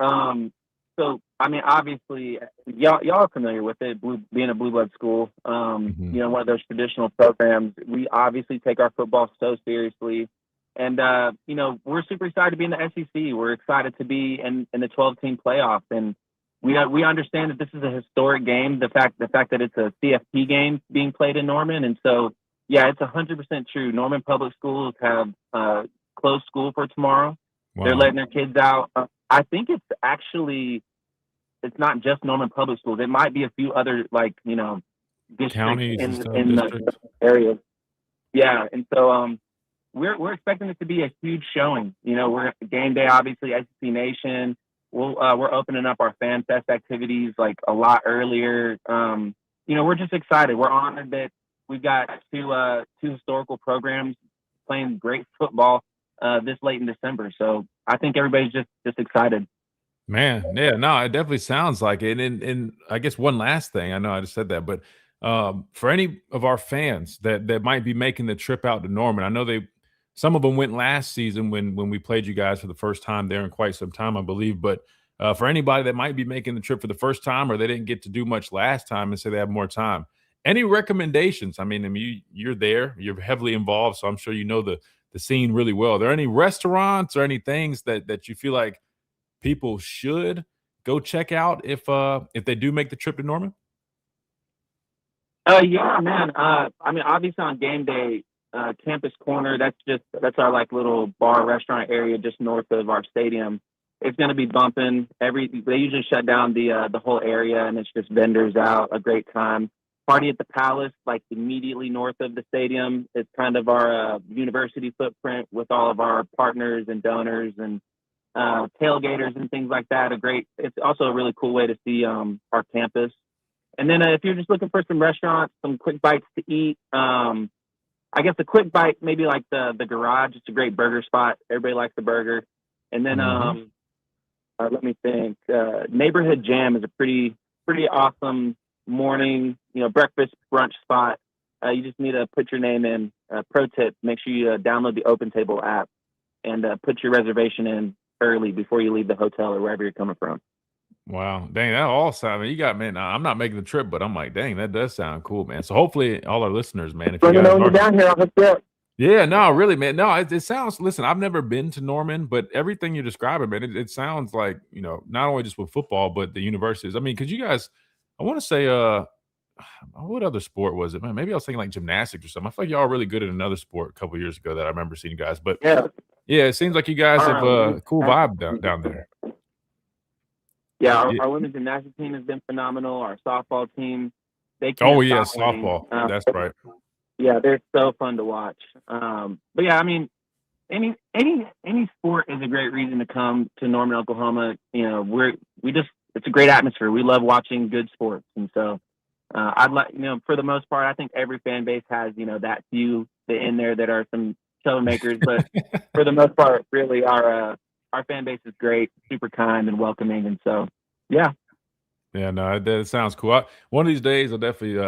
So I mean, obviously, y'all are familiar with it, being a blue blood school. One of those traditional programs. We obviously take our football so seriously, and we're super excited to be in the SEC. We're excited to be in the 12-team playoff, and we understand that this is a historic game. The fact that it's a CFP game being played in Norman, and so yeah, it's 100% true. Norman Public Schools have closed school for tomorrow. Wow. They're letting their kids out. I think it's not just Norman Public Schools. It might be a few other districts counties in the area. Yeah, and so we're expecting it to be a huge showing. We're game day, obviously, SEC Nation. We're opening up our Fan Fest activities like a lot earlier. We're just excited. We're honored that we've got two historical programs playing great football this late in December. So I think everybody's just excited. Man, yeah, no, it definitely sounds like it. And I guess one last thing, I know I just said that, but for any of our fans that might be making the trip out to Norman, I know some of them went last season when we played you guys for the first time there in quite some time, I believe. But for anybody that might be making the trip for the first time, or they didn't get to do much last time and say they have more time, any recommendations? I mean, you're there, you're heavily involved, so I'm sure you know the scene really well. Are there any restaurants or any things that you feel like people should go check out if they do make the trip to Norman? Yeah, man. I mean, obviously on game day, Campus Corner, that's our like little bar restaurant area just north of our stadium. It's going to be bumping. They usually shut down the whole area, and it's just vendors out, a great time. Party at the Palace, like immediately north of the stadium. It's kind of our university footprint with all of our partners and donors and tailgaters and things like that. It's also a really cool way to see our campus. And then if you're just looking for some restaurants, some quick bites to eat, I guess a quick bite, maybe like the Garage. It's a great burger spot. Everybody likes the burger. And then let me think. Neighborhood Jam is a pretty awesome morning, breakfast brunch spot. You just need to put your name in. Pro tip: make sure you download the Open Table app and put your reservation in early before you leave the hotel or wherever you're coming from. Wow, dang, that all sounds. You got, man. I'm not making the trip, but I'm like, dang, that does sound cool, man. So hopefully, all our listeners, man, if you guys are down here, I'll hook you up. Yeah, no, really, man. No, it sounds. Listen, I've never been to Norman, but everything you're describing, man, it sounds like not only just with football, but the universities. I mean, because you guys, I want to say, what other sport was it, man? Maybe I was thinking like gymnastics or something. I feel like y'all were really good at another sport a couple years ago that I remember seeing you guys. But yeah, it seems like you guys have a cool vibe down there. Yeah, our women's gymnastics team has been phenomenal. Our softball team, softball. That's right. Yeah, they're so fun to watch. But yeah, I mean, any sport is a great reason to come to Norman, Oklahoma. It's a great atmosphere. We love watching good sports, and so I'd like for the most part, I think every fan base has that few in there that are some troublemakers, but for the most part, really our fan base is great, super kind and welcoming, and so yeah. Yeah, no, that sounds cool. One of these days, I'll definitely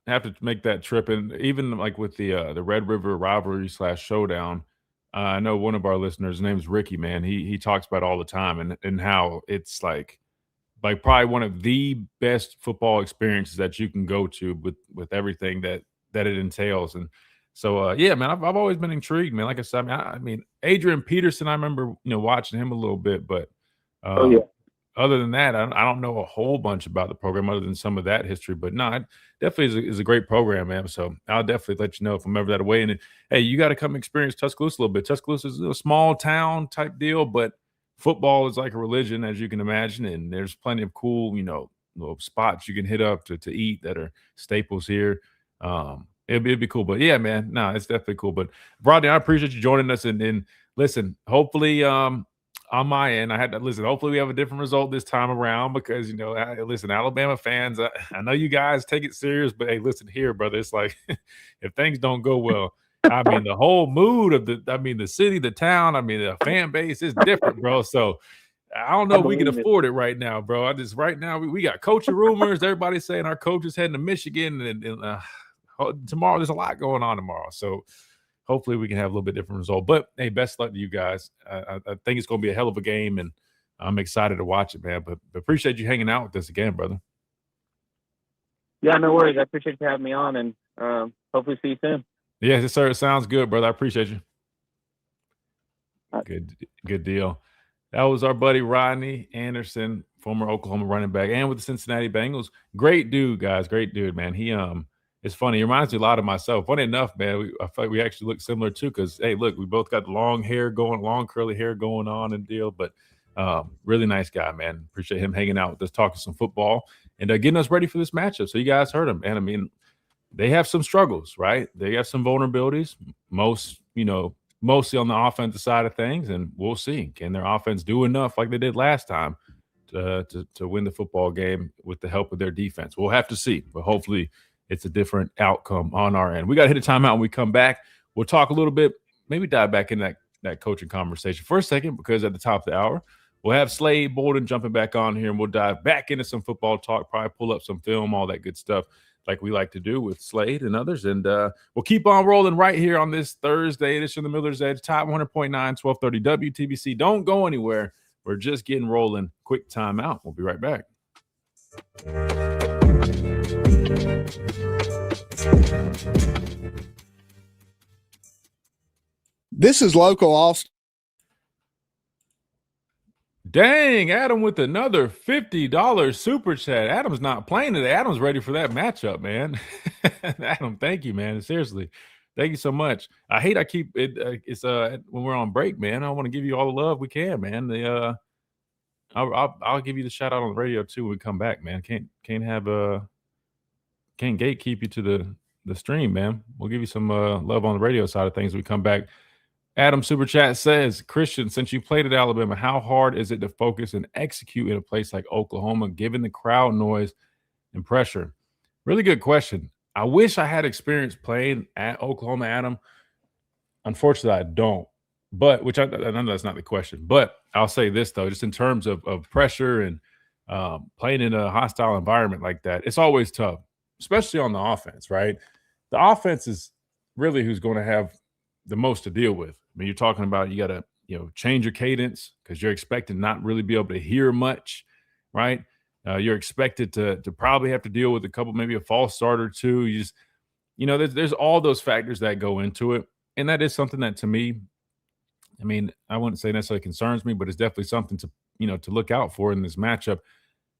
have to make that trip. And even like with the Red River rivalry / showdown, I know one of our listeners, his name's Ricky, man. He talks about it all the time, and how it's like probably one of the best football experiences that you can go to with everything that it entails. And so yeah, man, I've always been intrigued, man. Like I said, I mean Adrian Peterson, I remember watching him a little bit, but Oh yeah. other than that, I don't know a whole bunch about the program other than some of that history. But no, it definitely is a great program, man. So I'll definitely let you know if I'm ever that away. And hey, you got to come experience Tuscaloosa a little bit. Tuscaloosa is a small town type deal, but football is like a religion, as you can imagine. And there's plenty of cool, little spots you can hit up to eat that are staples here. It'd be cool. But yeah, man, no, it's definitely cool. But Rodney, I appreciate you joining us. And listen, hopefully, on my end, I had to listen. Hopefully, we have a different result this time around because listen, Alabama fans. I know you guys take it serious, but hey, listen here, brother. It's like if things don't go well, I mean, the whole mood of the city, the town. I mean, the fan base is different, bro. So I don't know if we can afford it right now, bro. Right now we got coaching rumors. Everybody's saying our coach is heading to Michigan, and tomorrow there's a lot going on tomorrow. So hopefully we can have a little bit different result. But hey, best luck to you guys. I think it's going to be a hell of a game, and I'm excited to watch it, man. But appreciate you hanging out with us again, brother. Yeah, no worries. I appreciate you having me on, and hopefully see you soon. Yes, sir. It sounds good, brother. I appreciate you. Good deal. That was our buddy Rodney Anderson, former Oklahoma running back, and with the Cincinnati Bengals. Great dude, guys. Great dude, man. It's funny. He reminds me a lot of myself. Funny enough, man, I feel like we actually look similar too. Because hey, look, we both got long curly hair going on and deal. But really nice guy, man. Appreciate him hanging out with us, talking some football, and getting us ready for this matchup. So you guys heard him, man. I mean, they have some struggles, right? They have some vulnerabilities. Mostly on the offensive side of things, and we'll see. Can their offense do enough like they did last time to win the football game with the help of their defense? We'll have to see, but hopefully it's a different outcome on our end. We got to hit a timeout when we come back. We'll talk a little bit, maybe dive back in that coaching conversation for a second, because at the top of the hour, we'll have Slade Bolden jumping back on here, and we'll dive back into some football talk, probably pull up some film, all that good stuff like we like to do with Slade and others. And we'll keep on rolling right here on this Thursday edition of the Miller's Edge, Top 100.9, 1230 WTBC. Don't go anywhere. We're just getting rolling. Quick timeout. We'll be right back. This is Local Austin. Dang, Adam with another $50 super chat. Adam's not playing today. Adam's ready for that matchup, man. Adam, thank you, man. Seriously, thank you so much. I keep it. It's when we're on break, man. I want to give you all the love we can, man. I'll give you the shout out on the radio too when we come back, man. Can't gatekeep you to the stream, man. We'll give you some love on the radio side of things when we come back. Adam Super Chat says, Christian, since you played at Alabama, how hard is it to focus and execute in a place like Oklahoma, given the crowd noise and pressure? Really good question. I wish I had experience playing at Oklahoma, Adam. Unfortunately, I don't. But I know that's not the question. But I'll say this, though, just in terms of pressure and playing in a hostile environment like that, it's always tough, especially on the offense, right? The offense is really who's going to have the most to deal with. I mean, you're talking about you got to change your cadence because you're expected to not really be able to hear much, right? You're expected to probably have to deal with maybe a false start or two. You just, there's all those factors that go into it, and that is something that to me, I mean, I wouldn't say necessarily concerns me, but it's definitely something to look out for in this matchup.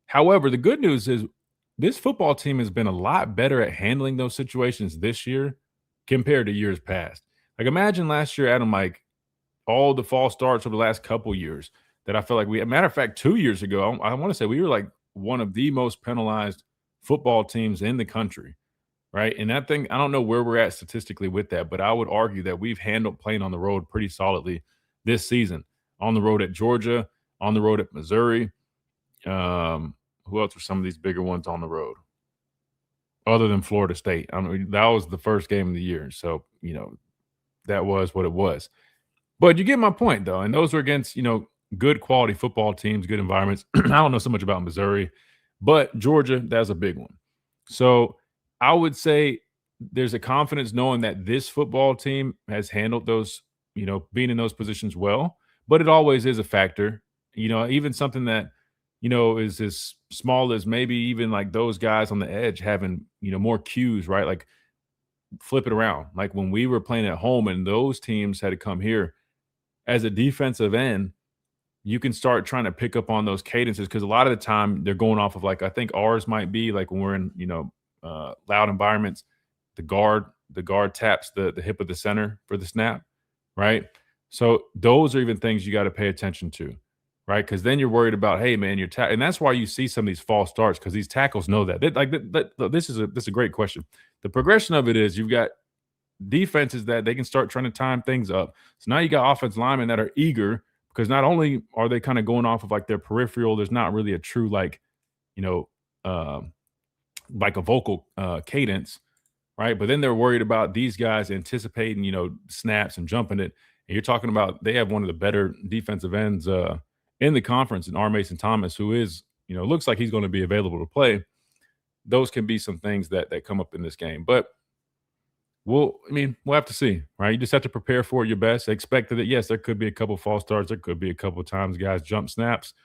However, the good news is this football team has been a lot better at handling those situations this year compared to years past. Like imagine last year, Adam, like all the false starts over the last couple years that I feel like matter of fact, 2 years ago, I want to say we were like one of the most penalized football teams in the country, right? And that thing, I don't know where we're at statistically with that, but I would argue that we've handled playing on the road pretty solidly this season. On the road at Georgia, on the road at Missouri. Who else were some of these bigger ones on the road? Other than Florida State. I mean, that was the first game of the year. So, that was what it was. But you get my point, though. And those were against, good quality football teams, good environments. I don't know so much about Missouri. But Georgia, that's a big one. So I would say there's a confidence knowing that this football team has handled those, being in those positions well, but it always is a factor. Even something that, is as small as maybe even like those guys on the edge having, more cues, right? Like flip it around. Like when we were playing at home and those teams had to come here as a defensive end, you can start trying to pick up on those cadences because a lot of the time they're going off of like I think ours might be like when we're in loud environments, the guard taps the hip of the center for the snap, right? So those are even things you got to pay attention to, right? Because then you're worried about, hey man, and that's why you see some of these false starts because these tackles know that. This is a great question. The progression of it is you've got defenses that they can start trying to time things up. So now you got offensive linemen that are eager because not only are they kind of going off of like their peripheral, there's not really a true like a vocal cadence, right? But then they're worried about these guys anticipating, snaps and jumping it. And you're talking about they have one of the better defensive ends in the conference in R. Mason Thomas, who is, looks like he's going to be available to play. Those can be some things that come up in this game. But we'll have to see, right? You just have to prepare for it your best. Expect that, yes, there could be a couple false starts. There could be a couple of times guys jump snaps.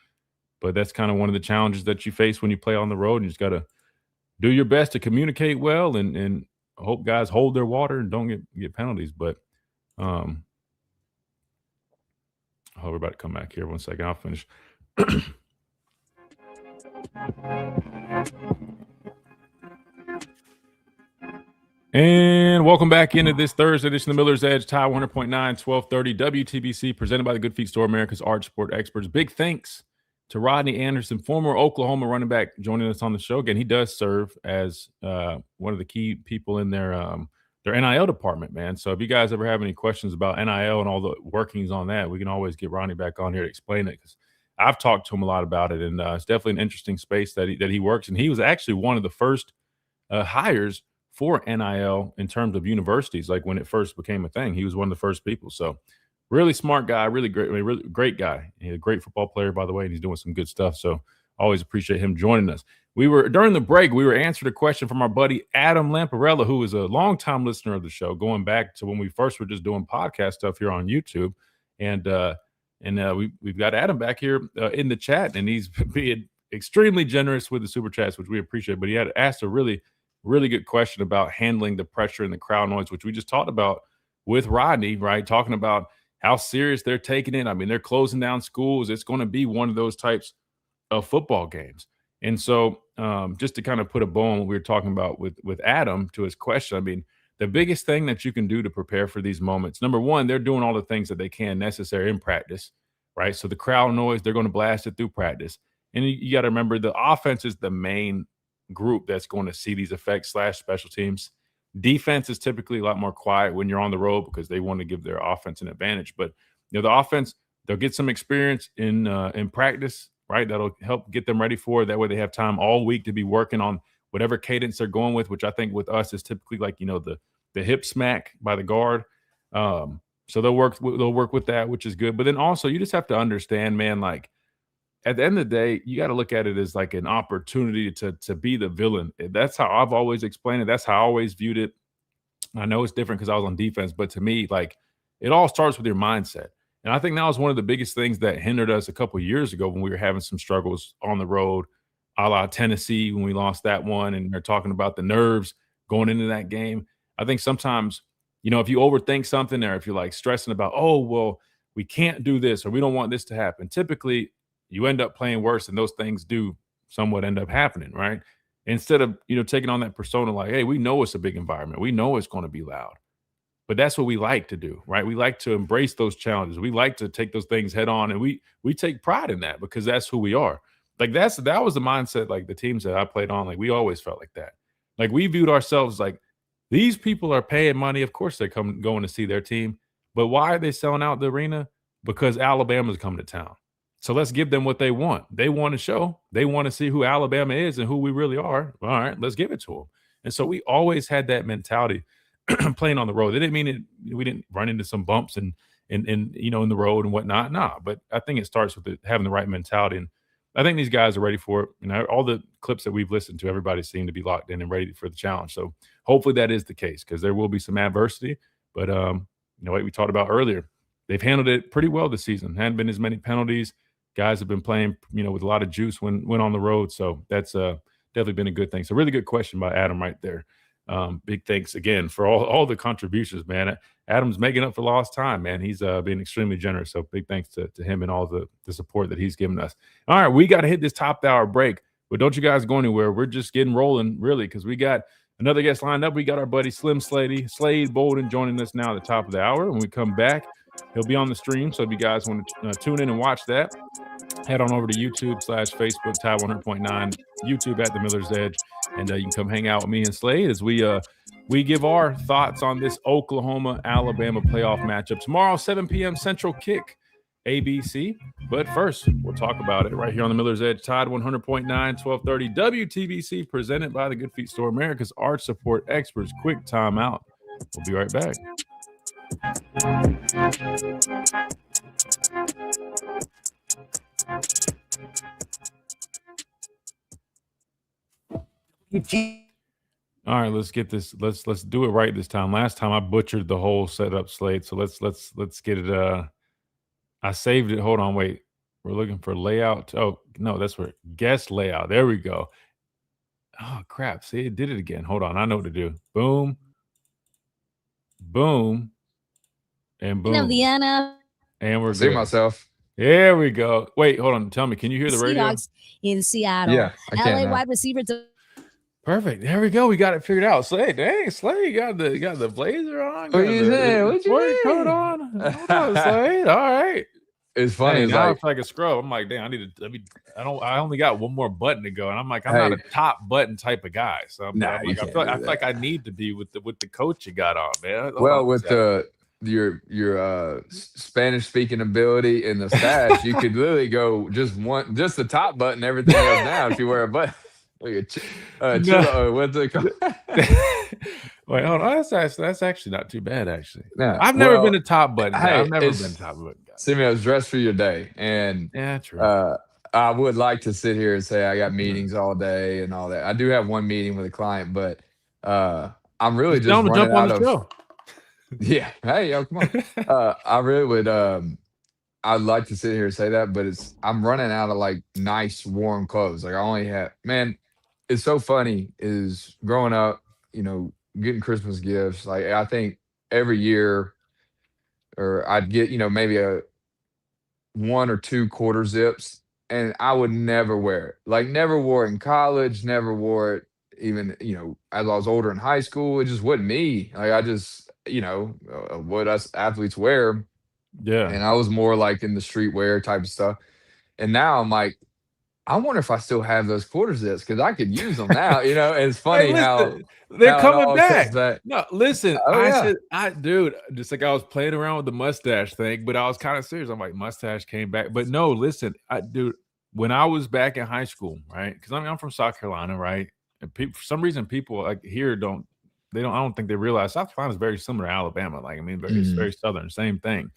But that's kind of one of the challenges that you face when you play on the road. And you just got to do your best to communicate well and hope guys hold their water and don't get penalties. But oh, we're about to come back here. 1 second. I'll finish. And welcome back into this Thursday edition of the Miller's Edge, Tide 100.9, 1230 WTBC, presented by the Good Feet Store, America's Arch Sport Experts. Big thanks to Rodney Anderson, former Oklahoma running back, joining us on the show. Again, he does serve as one of the key people in their NIL department, man. So if you guys ever have any questions about NIL and all the workings on that, we can always get Rodney back on here to explain it because I've talked to him a lot about it, and it's definitely an interesting space that he works in. He was actually one of the first hires for NIL in terms of universities, like when it first became a thing. He was one of the first people. So really smart guy, really great guy. He's a great football player, by the way, and he's doing some good stuff. So always appreciate him joining us. During the break, we were answered a question from our buddy Adam Lamparella, who is a longtime listener of the show, going back to when we first were just doing podcast stuff here on YouTube. And we've got Adam back here in the chat, and he's being extremely generous with the super chats, which we appreciate. But he had asked a really good question about handling the pressure and the crowd noise, which we just talked about with Rodney, right? Talking about how serious they're taking it. I mean, they're closing down schools. It's going to be one of those types of football games. And so just to kind of put a bow on what we were talking about with Adam to his question, I mean, the biggest thing that you can do to prepare for these moments, number one, they're doing all the things that they can necessary in practice, right? So the crowd noise, they're going to blast it through practice. And you got to remember the offense is the main group that's going to see these effects / special teams. Defense is typically a lot more quiet when you're on the road because they want to give their offense an advantage. But the offense, they'll get some experience in practice, right? That'll help get them ready for it. That way they have time all week to be working on whatever cadence they're going with, which I think with us is typically like, the hip smack by the guard. So they'll work with that, which is good. But then also you just have to understand, man, like at the end of the day, you got to look at it as like an opportunity to be the villain. That's how I've always explained it. That's how I always viewed it. I know it's different because I was on defense, but to me, like it all starts with your mindset. And I think that was one of the biggest things that hindered us a couple of years ago when we were having some struggles on the road, a la Tennessee when we lost that one. And they're talking about the nerves going into that game. I think sometimes, if you overthink something or if you're like stressing about, oh, well, we can't do this or we don't want this to happen, typically you end up playing worse and those things do somewhat end up happening, right? Instead of, taking on that persona like, hey, we know it's a big environment. We know it's going to be loud. But that's what we like to do, right? We like to embrace those challenges. We like to take those things head on, and we take pride in that because that's who we are. Like that was the mindset, like the teams that I played on, like we always felt like that. Like we viewed ourselves like these people are paying money. Of course they're going to see their team. But why are they selling out the arena? Because Alabama's coming to town. So let's give them what they want. They want to show. They want to see who Alabama is and who we really are. All right, let's give it to them. And so we always had that mentality playing on the road. It didn't mean we didn't run into some bumps and in the road and whatnot. Nah, but I think it starts with having the right mentality. And I think these guys are ready for it. You know, all the clips that we've listened to, everybody seemed to be locked in and ready for the challenge. So hopefully that is the case because there will be some adversity. But like we talked about earlier, they've handled it pretty well this season. Hadn't been as many penalties. Guys have been playing, with a lot of juice when on the road. So that's definitely been a good thing. So really good question by Adam right there. Big thanks again for all the contributions, man. Adam's making up for lost time, man. He's been extremely generous. So big thanks to him and all the support that he's given us. All right, we got to hit this top hour break, but don't you guys go anywhere. We're just getting rolling, really, because we got another guest lined up. We got our buddy Slim Slade Bolden joining us now at the top of the hour. When we come back, he'll be on the stream. So if you guys want to tune in and watch that, head on over to YouTube/Facebook, Tide 100.9, YouTube at the Miller's Edge, and you can come hang out with me and Slade as we give our thoughts on this Oklahoma-Alabama playoff matchup tomorrow, 7 p.m. Central Kick, ABC. But first, we'll talk about it right here on the Miller's Edge, Tide 100.9, 1230 WTBC, presented by the Good Feet Store, America's arch support experts. Quick timeout. We'll be right back. All right, let's get this. Let's do it right this time. Last time I butchered the whole setup, Slate. So let's get it. I saved it. Hold on, wait. We're looking for layout. Oh no, that's where guest layout. There we go. Oh crap! See, it did it again. Hold on, I know what to do. Boom, boom, and boom. And we're see good. myself. There we go. Wait, hold on. Tell me, can you hear the radio? Seahawks in Seattle. Yeah, I can LA wide receiver. Perfect. There we go. We got it figured out. Slade, dang, Slade, you got the blazer on. What you saying? What you mean? Coat on. Hold on, Slade. All right. It's funny. Dang, now it's like a scrub. I'm like, damn, I only got one more button to go, and I'm like, I'm not a top button type of guy. So I'm like, I feel like I need to be with the coat you got on, man. Well, with your Spanish speaking ability and the stash, you could literally go just the top button, everything else down if you wear a button. What's it called? Wait, hold on. That's actually not too bad, actually. No, I've never been a top button guy. I've never been a top button guy. Simeon, dressed for your day. And yeah, true. I would like to sit here and say I got meetings all day and all that. I do have one meeting with a client, but I'm really just running jump on out the show. Yeah. Hey, yo, come on. I really would I'd like to sit here and say that, but I'm running out of like nice warm clothes. Like I only have, man, it's so funny is growing up, getting Christmas gifts. Like I think every year or I'd get, maybe a 1 or 2 quarter zips and I would never wear it. Like never wore it in college, never wore it even, as I was older in high school. It just wasn't me. Like I just, what us athletes wear. Yeah. And I was more like in the streetwear type of stuff. And now I'm like, I wonder if I still have those quarter zips because I could use them now. And it's funny how they're coming back. No, listen, Oh, dude, just like I was playing around with the mustache thing, but I was kind of serious. I'm like, mustache came back. But no, listen, dude, when I was back in high school, right? Because I'm from South Carolina, right? And for some reason, people like here I don't think they realize South Carolina is very similar to Alabama. Like, I mean, it's very southern, same thing.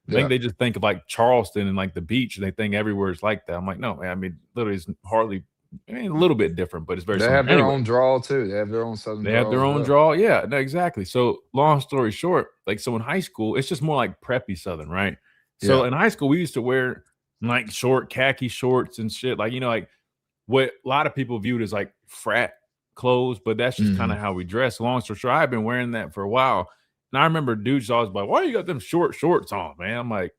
I think they just think of like Charleston and like the beach. And they think everywhere is like that. I'm like, no, man. I mean, literally, it's hardly. A little bit different, but it's very. They have their own draw too. They have their own southern. They have their own draw. Yeah, no, exactly. So, long story short, so in high school, it's just more like preppy southern, right? So in high school, we used to wear like short khaki shorts and shit, like like what a lot of people viewed as like frat clothes, but that's just kind of how we dress. Long story short, I've been wearing that for a while. And I remember dudes always like, why you got them short shorts on, man? I'm like,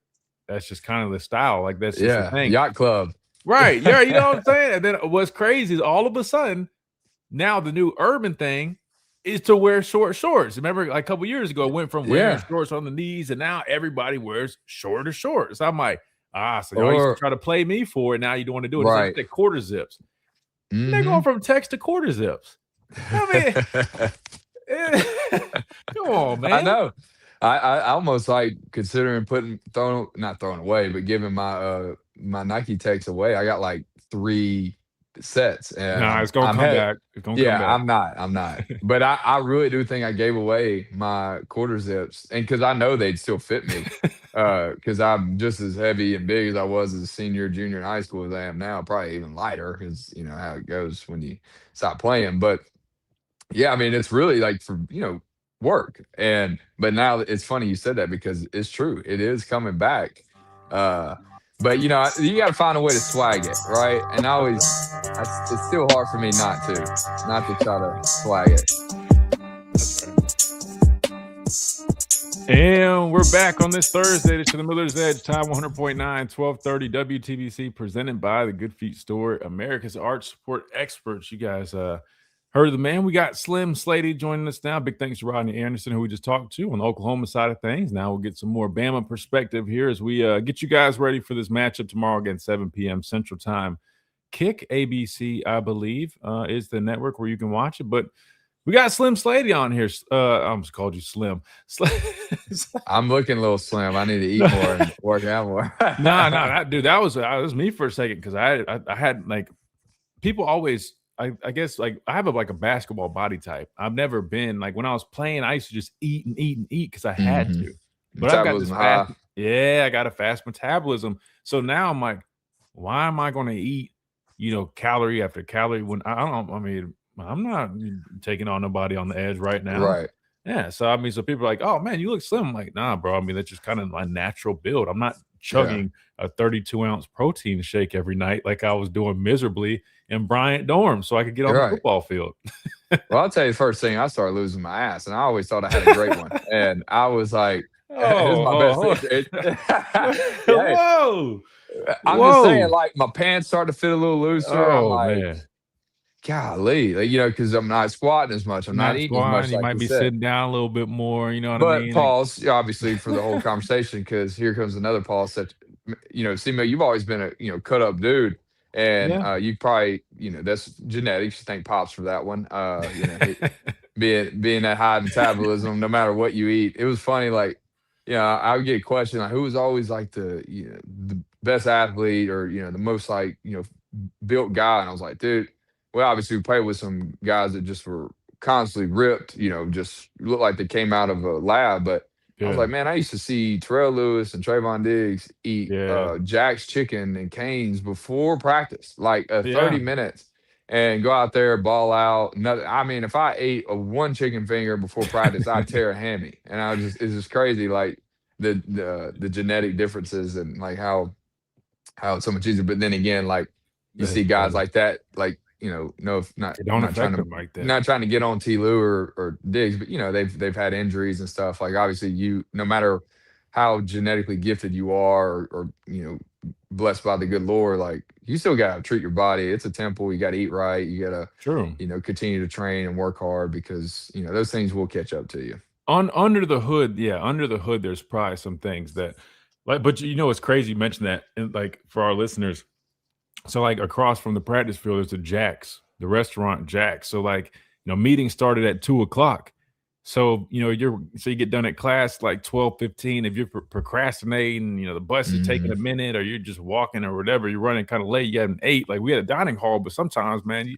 that's just kind of the style. Like, that's just the thing. Yacht club. Right. Yeah. You know what I'm saying? And then what's crazy is all of a sudden, now the new urban thing is to wear short shorts. Remember, like a couple years ago, it went from wearing shorts on the knees, and now everybody wears shorter shorts. I'm like, so y'all used to try to play me for it. Now you don't want to do it. Right. It's like quarter zips. They're going from text to quarter zips. I mean, come on, man. I know. I almost like considering not throwing away, but giving my my Nike Techs away. I got like 3 sets. And it's gonna come back. It's gonna come back. I'm not. But I really do think I gave away my quarter zips, and because I know they'd still fit me. because I'm just as heavy and big as I was as a senior, junior in high school as I am now, probably even lighter because you know how it goes when you stop playing. But yeah, I mean, it's really like for, work. But now it's funny you said that because it's true. It is coming back. Uh, but you got to find a way to swag it, right? And it's still hard for me not to try to swag it. And we're back on this Thursday to the Miller's Edge, time 100.9, 1230 WTBC, presented by the Good Feet Store, America's Arch Support Experts. You guys heard of the man. We got Slim Slady joining us now. Big thanks to Rodney Anderson, who we just talked to on the Oklahoma side of things. Now we'll get some more Bama perspective here as we get you guys ready for this matchup tomorrow again, 7 p.m. Central Time. Kick ABC, I believe, is the network where you can watch it. But we got Slim Slady on here. I almost called you Slim. I'm looking a little slim. I need to eat more and work out more. No, dude, that was me for a second because I had like people always. I guess like I have a basketball body type. I've never been like when I was playing. I used to just eat and eat and eat because I had to. But I've got this fast. Yeah, I got a fast metabolism. So now I'm like, why am I going to eat? Calorie after calorie when I don't. I mean, I'm not taking on nobody on the edge right now. Right. Yeah. So, I mean, so people are like, oh, man, you look slim. I'm like, nah, bro. I mean, that's just kind of my natural build. I'm not chugging a 32-ounce protein shake every night like I was doing miserably in Bryant Dorm so I could get on the football field. Well, I'll tell you the first thing, I started losing my ass, and I always thought I had a great one. And I was like, this is my best. Whoa. I'm just saying, like, my pants start to fit a little looser. Oh, I'm like, man. Golly, because I'm not squatting as much. I'm not eating as much. You might be sitting down a little bit more. You know what I mean? But pause, obviously, for the whole conversation, because here comes another pause. C-Mill, you've always been a cut up dude, and you probably, that's genetics. Thank Pops for that one. Being that high metabolism, no matter what you eat. It was funny, like, I would get a question like, who was always like the best athlete or the most like built guy, and I was like, dude. Well, obviously, we played with some guys that just were constantly ripped, just looked like they came out of a lab. But I was like, man, I used to see Terrell Lewis and Trayvon Diggs eat Jack's Chicken and Cane's before practice, like 30 minutes, and go out there, ball out. I mean, if I ate one chicken finger before practice, I'd tear a hammy. And it's just crazy, like the genetic differences and like how it's so much easier. But then again, like you see guys like that, like. Not trying to get on T. Lou or Diggs, but they've had injuries and stuff. Like obviously, no matter how genetically gifted you are, or blessed by the good Lord, like you still gotta treat your body. It's a temple. You gotta eat right. You gotta continue to train and work hard because those things will catch up to you. Under the hood, there's probably some things that like, but it's crazy you mentioned that, and like for our listeners. So like across from the practice field, there's the restaurant Jack's. So like, meeting started at 2:00. So, you get done at class like 12:15. If you're procrastinating, the bus is taking a minute or you're just walking or whatever, you're running kind of late, you have an 8. Like we had a dining hall, but sometimes, man,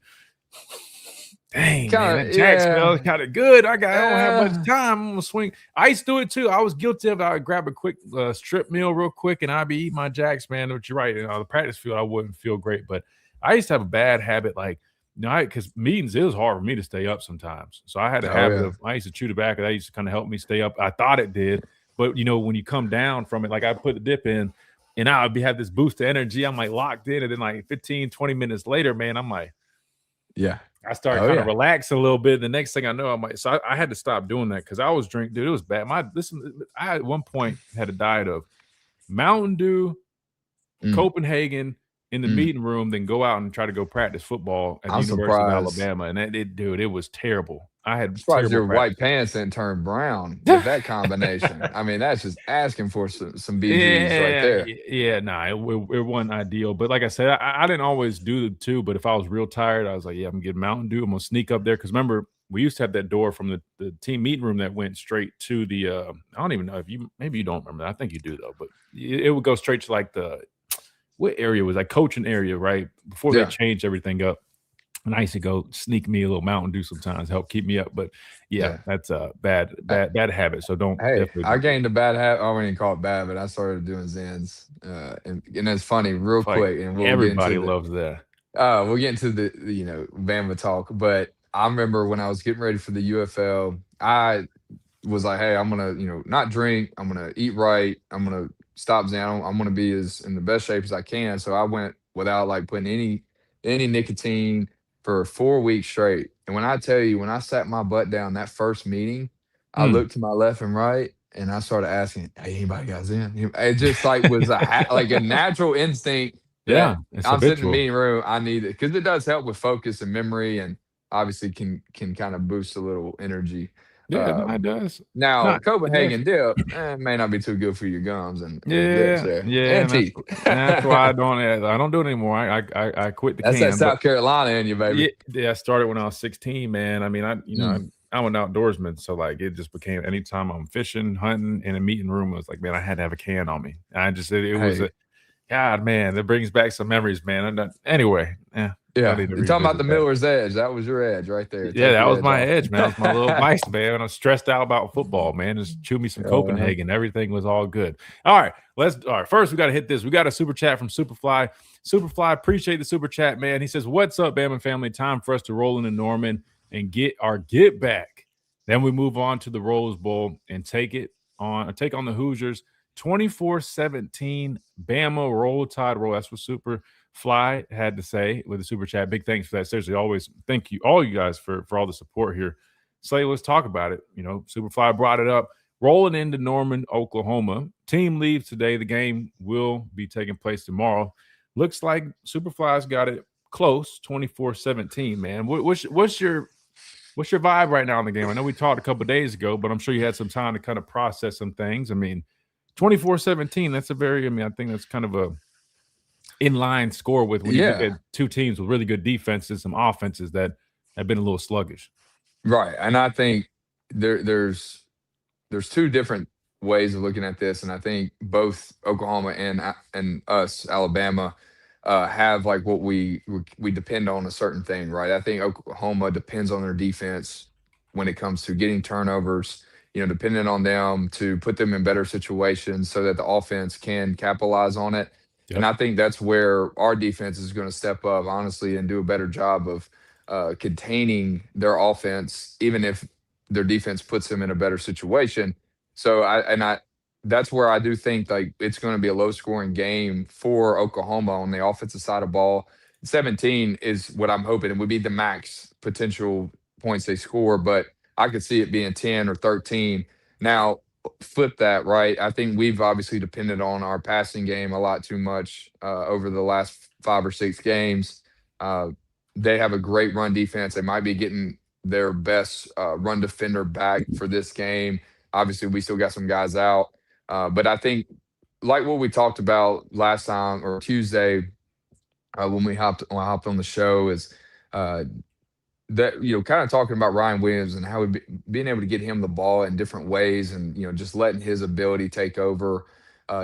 man, that Jack smells kind of good. I don't have much time. I'm gonna swing. I used to do it too. I was guilty of it. I would grab a quick strip meal real quick, and I'd be eating my Jacks, man. But you're right. On the practice field, I wouldn't feel great. But I used to have a bad habit, like because meetings, it was hard for me to stay up sometimes. So I had a habit of I used to chew tobacco. That used to kind of help me stay up. I thought it did, but when you come down from it, like I put the dip in, and I would have this boost of energy. I'm like locked in, and then like 15, 20 minutes later, man, I'm like, I started kind of relaxing a little bit. The next thing I know, I'm like, so I had to stop doing that because I was drinking, dude. It was bad. I at one point had a diet of Mountain Dew, Copenhagen in the meeting room, then go out and try to go practice football at the University of Alabama. And it was terrible. I had surprised your white pants didn't turn brown with that combination. I mean, that's just asking for some BGs right there. Yeah, it wasn't ideal. But like I said, I didn't always do the two. But if I was real tired, I was like, I'm getting Mountain Dew. I'm gonna sneak up there because remember we used to have that door from the team meeting room that went straight to the. I don't even know if maybe you don't remember that. I think you do though. But it would go straight to like what area was that coaching area right before they changed everything up. And I used to go sneak me a little Mountain Dew sometimes, help keep me up. But yeah, Yeah. that's a bad habit. So don't Hey, definitely I don't do it. gained a bad habit. I wouldn't even call it bad, but I started doing Zens. And it's funny, real Like quick, and everybody loves that. we'll get into the Bama talk. But I remember when I was getting ready for the UFL, I was like, hey, I'm gonna, not drink. I'm gonna eat right. I'm gonna stop down. I'm gonna be as in the best shape as I can. So I went without like putting any nicotine for 4 weeks straight. And when I tell you, when I sat my butt down that first meeting, I Mm. looked to my left and right, and I started asking, "Hey, anybody got Zen?" It just like was like a natural instinct Yeah, that it's I'm sitting in the habitual. meeting room. I need it because it does help with focus and memory, and obviously can kind of boost a little energy. Yeah, no, Uh, it does. Now, Not it does. Copenhagen dip may not be too good for your gums and lips Yeah, there yeah, and and teeth. that's why I don't do it anymore. I quit the That's that can, but South Carolina in you, baby. yeah, I started when I was 16, man. I mean, Mm. I'm an outdoorsman, so like it just became anytime I'm fishing, hunting, in a meeting room, it was like, man, I had to have a can on me. It was Hey, a God, man, that brings back some memories, man. I'm not anyway. Yeah, I yeah, need to you're talking about the revisit that. Miller's Edge. That was your edge right there. Yeah, Take that the was edge my off. edge, man. That was my little vice, man. When I was stressed out about football, man. Just chew me some Uh-huh. Copenhagen. Everything was all good. All right. First, we got to hit this. We got a super chat from Superfly. Superfly, appreciate the super chat, man. He says, "What's up, Bama family? Time for us to roll into Norman and get our get back. Then we move on to the Rose Bowl and take on the Hoosiers. 24-17 Bama roll tide roll." That's what Fly had to say with the super chat. Big thanks for that. Seriously, always thank you, all you guys, for all the support here. Slay, let's talk about it. Superfly brought it up. Rolling into Norman, Oklahoma. Team leaves today. The game will be taking place tomorrow. Looks like Superfly's got it close, 24-17, man. What's your vibe right now in the game? I know we talked a couple days ago, but I'm sure you had some time to kind of process some things. I mean, 24-17, I think that's kind of a in-line score with when you look at Yeah, two teams with really good defenses, some offenses that have been a little sluggish. right. And I think there's two different ways of looking at this, and I think both Oklahoma and us, Alabama, have like what we depend on a certain thing, right? I think Oklahoma depends on their defense when it comes to getting turnovers. Depending on them to put them in better situations so that the offense can capitalize on it. And Yep. I think that's where our defense is going to step up, honestly, and do a better job of containing their offense, even if their defense puts them in a better situation. So that's where I do think like it's going to be a low scoring game for Oklahoma on the offensive side of ball. 17 is what I'm hoping. It would be the max potential points they score, but I could see it being 10 or 13. Now, flip that, right? I think we've obviously depended on our passing game a lot too much over the last 5 or 6 games. Uh, they have a great run defense. They might be getting their best run defender back for this game. Obviously, we still got some guys out, but I think like what we talked about last time or Tuesday when I hopped on the show is uh, that kind of talking about Ryan Williams and how being able to get him the ball in different ways and just letting his ability take over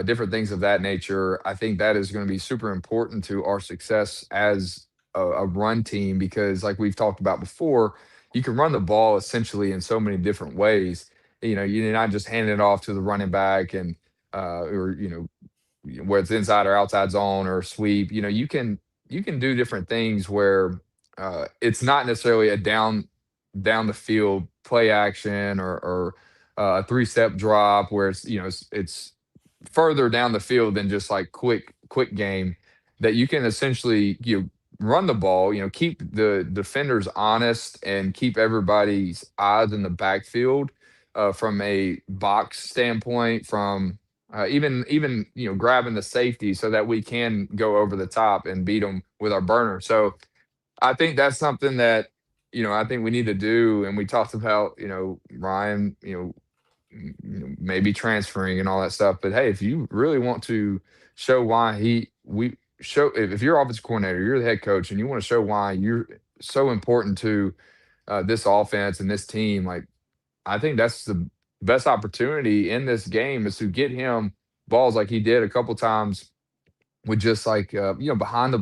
different things of that nature. I think that is going to be super important to our success as a run team because like we've talked about before, you can run the ball essentially in so many different ways. You're not just handing it off to the running back and or where it's inside or outside zone or sweep. You can do different things where it's not necessarily a down the field play action or a 3-step drop where it's further down the field than just like quick game that you can essentially run the ball, keep the defenders honest and keep everybody's eyes in the backfield from a box standpoint, from even grabbing the safety so that we can go over the top and beat them with our burner. So I think that's something that I think we need to do. And we talked about Ryan maybe transferring and all that stuff. But hey, if you really want to show why we show if you're offensive coordinator, you're the head coach, and you want to show why you're so important to this offense and this team, like I think that's the best opportunity in this game is to get him balls like he did a couple times with just like behind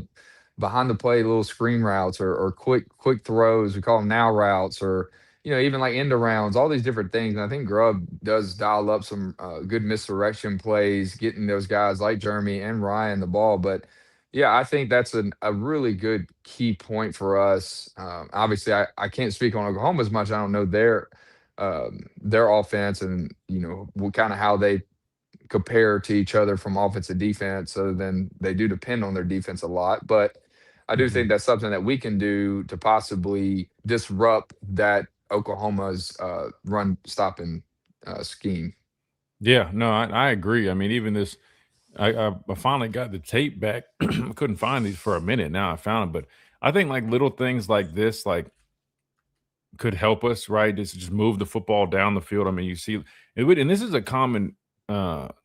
behind the play little screen routes or quick throws. We call them now routes, or even like end arounds, all these different things. And I think Grubb does dial up some good misdirection plays, getting those guys like Jeremy and Ryan the ball. But yeah, I think that's a really good key point for us. Obviously, I can't speak on Oklahoma as much. I don't know their offense and what kind of how they compare to each other from offense and defense, other than they do depend on their defense a lot. But I do think that's something that we can do to possibly disrupt that Oklahoma's run stopping scheme. Yeah, no, I agree. I mean, even this, I finally got the tape back. I couldn't find these for a minute. Now I found them, but I think like little things like this, like could help us, right? Just move the football down the field. I mean, you see, and this is a common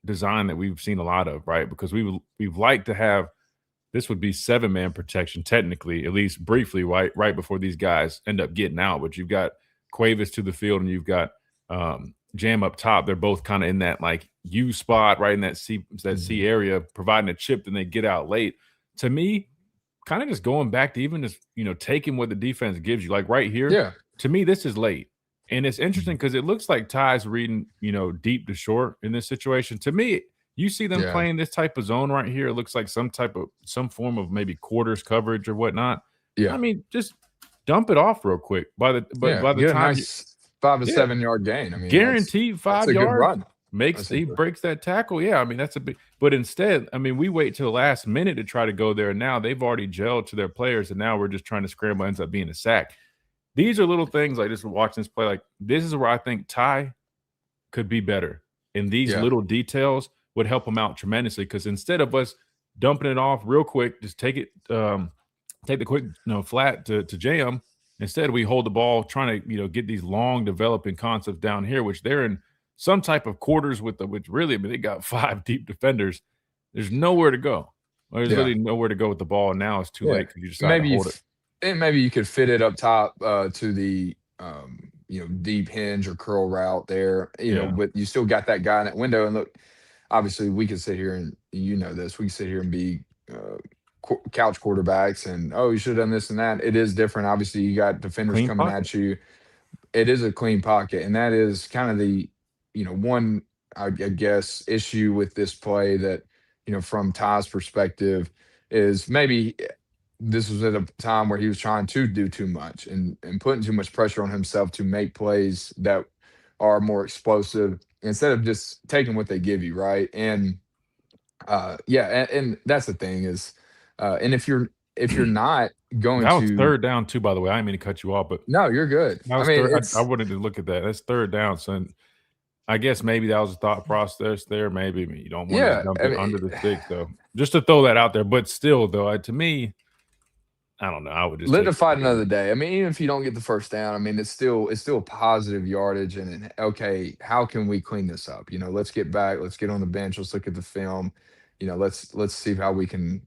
design that we've seen a lot of, right? Because we've liked to have this would be 7-man protection technically, at least briefly, right before these guys end up getting out. But you've got Cuevas to the field and you've got Jam up top. They're both kind of in that like U spot, right in that C area, providing a chip, and they get out late. To me, kind of just going back to even just taking what the defense gives you, like right here. Yeah. To me, this is late. And it's interesting because it looks like Ty's reading, deep to short in this situation. To me, you see them playing this type of zone right here. It looks like some form of maybe quarters coverage or whatnot. Yeah. I mean, just dump it off real quick. By the get time, a nice 5 to 7 yard gain. I mean, guaranteed 5 that's a yards. good run. He breaks that tackle. Yeah, I mean, that's a big. But instead, I mean, we wait till the last minute to try to go there. And now they've already gelled to their players, and now we're just trying to scramble. Ends up being a sack. These are little things like just watching this play. Like this is where I think Ty could be better. And these little details would help him out tremendously. Because instead of us dumping it off real quick, just take the quick flat to jam. Instead, we hold the ball, trying to get these long developing concepts down here, which they're in some type of quarters which really, I mean, they got 5 deep defenders. There's nowhere to go. There's really nowhere to go with the ball. And now it's too late because you decide to hold it. And maybe you could fit it up top to the deep hinge or curl route there. But you still got that guy in that window. And look, obviously, we could sit here and we can sit here and be couch quarterbacks and you should have done this and that. It is different. Obviously, you got defenders Clean coming pocket. at you. It is a clean pocket, and that is kind of the one I guess issue with this play that from Ty's perspective is maybe this was at a time where he was trying to do too much and putting too much pressure on himself to make plays that are more explosive instead of just taking what they give you, right? And and that's the thing is, and if you're not going that was to third down too, by the way. I didn't mean to cut you off, but no, you're good. I mean, I wanted to look at that. That's third down, son. I guess maybe that was a thought process there. Maybe you don't want to dump it under the stick, though. Just to throw that out there, but still, though, to me, I don't know. I would just let it fight another day. I mean, even if you don't get the first down, I mean, it's still positive yardage. And okay, how can we clean this up? Let's get back. Let's get on the bench. Let's look at the film. Let's see how we can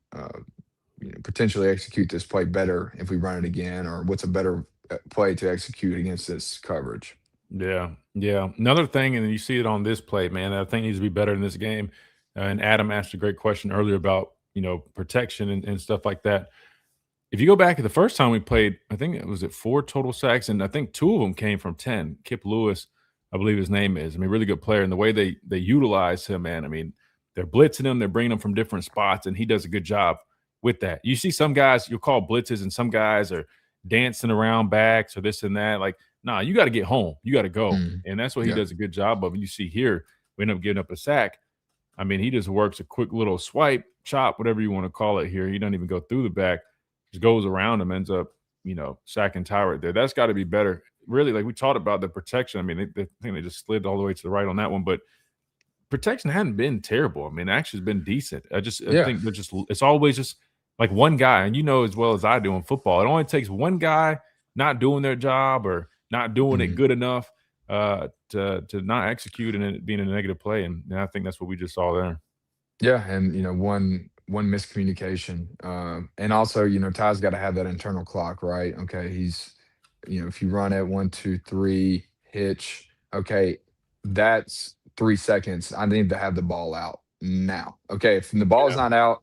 potentially execute this play better if we run it again, or what's a better play to execute against this coverage. Yeah. Another thing, and you see it on this play, man, that I think needs to be better in this game. And Adam asked a great question earlier about protection and stuff like that. If you go back to the first time we played, I think it was 4 total sacks, and I think 2 of them came from 10. Kip Lewis, I believe his name is. I mean, really good player. And the way they utilize him, man, I mean, they're blitzing him, they're bringing him from different spots, and he does a good job with that. You see some guys you'll call blitzes, and some guys are dancing around backs or this and that. Like, nah, you got to get home. You got to go. And that's what he does a good job of. And you see here, we end up giving up a sack. I mean, he just works a quick little swipe, chop, whatever you want to call it here. He doesn't even go through the back. Just goes around him, ends up, sacking Ty right there. That's got to be better. Really, like we talked about the protection. I mean, I think they just slid all the way to the right on that one, but protection hadn't been terrible. I mean, actually, it's been decent. I think it's always just like one guy, and as well as I do in football, it only takes one guy not doing their job or not doing it good enough to not execute and it being a negative play. And I think that's what we just saw there. Yeah, and one miscommunication. And also, Ty's got to have that internal clock, right? Okay, he's, if you run at 1, 2, 3, hitch, okay, that's 3 seconds. I need to have the ball out now. Okay, if the ball is not out,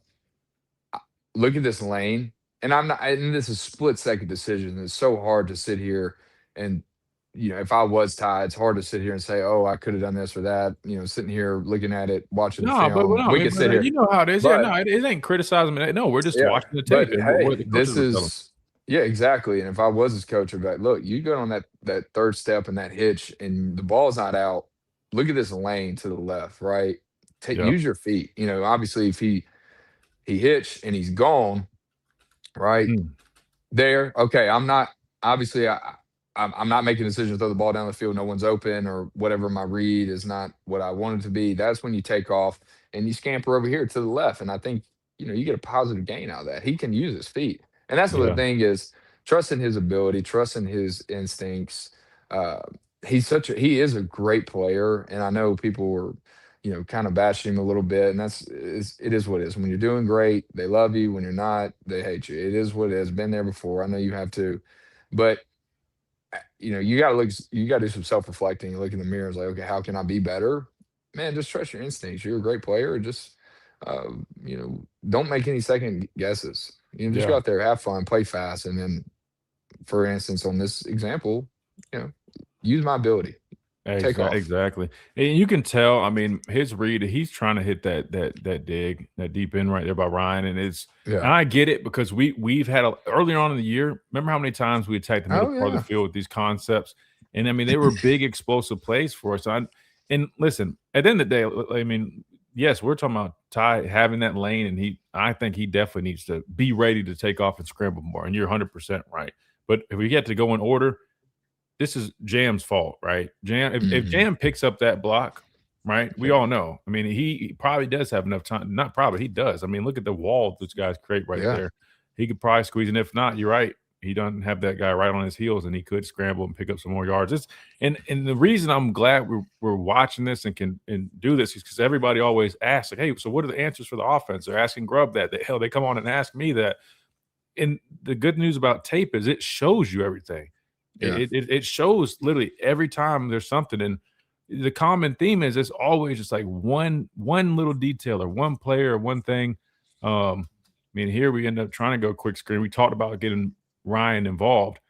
look at this lane. and I'm not, and this is split second decision. It's so hard to sit here and, if I was Ty, it's hard to sit here and say, oh, I could have done this or that. Sitting here looking at it, watching the No, but film, no, I we mean, could sit but here, you know how it is. Yeah, but no, it ain't criticizing. No, we're just yeah, watching the but tape and what hey, the coaches this are telling. is, yeah, exactly. And if I was his coach, I'd be like, look, you go on that third step and that hitch, and the ball's not out. Look at this lane to the left, right? Yeah. Use your feet. Obviously, if he hitched and he's gone, right Mm. there. Okay, I'm not obviously I'm not making a decision to throw the ball down the field. No one's open or whatever. My read is not what I want it to be. That's when you take off and you scamper over here to the left. And I think you get a positive gain out of that. He can use his feet, and that's what the Yeah. thing is. Trusting his ability, trusting his instincts. Uh, he is a great player, and I know people were kind of bashing him a little bit, and it is what it is. When you're doing great, they love you. When you're not, they hate you. It is what it is. Been there before. I know you have to, but you got to look. You got to do some self-reflecting. You look in the mirror. It's like, okay, how can I be better? Man, just trust your instincts. You're a great player. Just don't make any second guesses. Just go Yeah. out there, have fun, play fast, and then, for instance, on this example, use my ability. Take off. Exactly. And you can tell, I mean, his read, he's trying to hit that dig, that deep end right there by Ryan. And Yeah. I get it because we've had earlier on in the year, remember how many times we attacked the middle Oh, part of yeah. the field with these concepts? And I mean, they were big explosive plays for us. And listen, at the end of the day, I mean, yes, we're talking about Ty having that lane, and I think he definitely needs to be ready to take off and scramble more. And you're 100% right. But if we get to go in order, this is Jam's fault, right? If Mhm. Jam picks up that block, right? We all know. I mean, he probably does have enough time. Not probably, he does. I mean, look at the wall this guys create right Yeah. there. He could probably squeeze, and if not, you're right. He doesn't have that guy right on his heels, and he could scramble and pick up some more yards. And the reason I'm glad we're watching this and can do this is because everybody always asks, like, hey, so what are the answers for the offense? They're asking Grubb that. Hell, they come on and ask me that. And the good news about tape is it shows you everything. Yeah. It shows literally every time there's something, and the common theme is it's always just like one little detail or one player or one thing. I mean, here we end up trying to go quick screen. We talked about getting Ryan involved.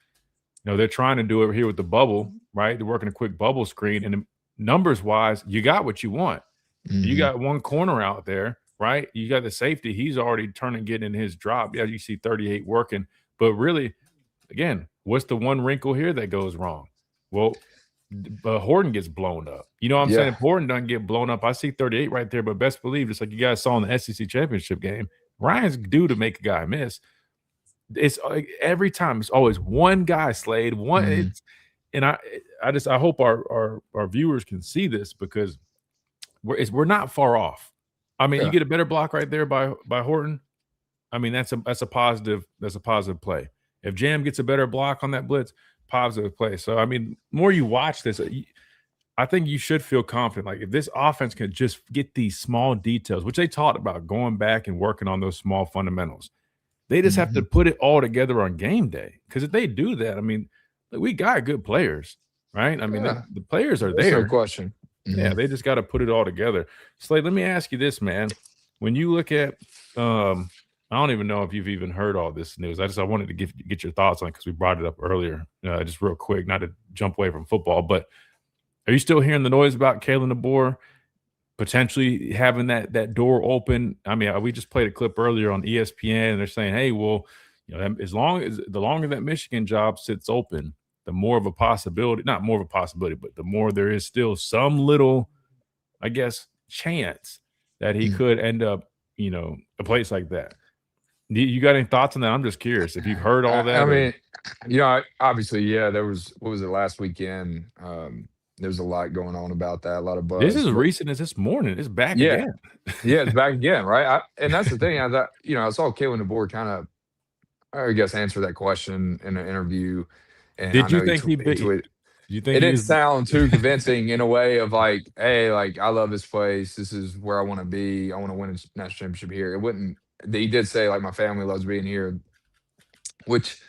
They're trying to do it here with the bubble, right? They're working a quick bubble screen, and numbers wise, you got what you want. You Mhm. got one corner out there, right? You got the safety. He's already turning, getting his drop. Yeah, you see 38 working, but really, again, what's the one wrinkle here that goes wrong? Well, Horton gets blown up. You know what I'm saying? Yeah. If Horton doesn't get blown up, I see 38 right there, but best believe, just like you guys saw in the SEC championship game, Ryan's due to make a guy miss. It's like every time it's always one guy, Slade. Mhm. And I hope our viewers can see this because we're not far off. I mean, you Yeah. get a better block right there by Horton. I mean, that's a positive play. If Jam gets a better block on that blitz, positive play. So I mean, more you watch this, I think you should feel confident. Like if this offense can just get these small details, which they talked about going back and working on those small fundamentals, they just have to Mhm. put it all together on game day. Because if they do that, I mean, we got good players, right? I mean, Yeah. the players are There's no there. question. Yeah, Mhm. they just got to put it all together. Slade, let me ask you this, man. When you look at, I don't even know if you've even heard all this news. I wanted to get your thoughts on it because we brought it up earlier, just real quick, not to jump away from football. But are you still hearing the noise about Kalen DeBoer potentially having that door open? I mean, we just played a clip earlier on ESPN, and they're saying, hey, well, as long as the longer that Michigan job sits open, the more of a possibility, not more of a possibility, but the more there is still some little, I guess, chance that he Mm. could end up, a place like that. You got any thoughts on that? I'm just curious if you've heard all that. I mean, obviously, yeah, there was, what was it, last weekend? There's a lot going on about that, a lot of buzz. This is as but- recent as this morning. It's back Yeah. again. Yeah, it's back again, right? And that's the thing. I thought, I saw Kalen DeBoer kind of, I guess, answer that question in an interview. And Did I you know think he tweeted. you think It he didn't was sound too convincing in a way of like, hey, like, I love this place. This is where I want to be. I want to win a national championship here. It wouldn't. He did say like my family loves being here, which,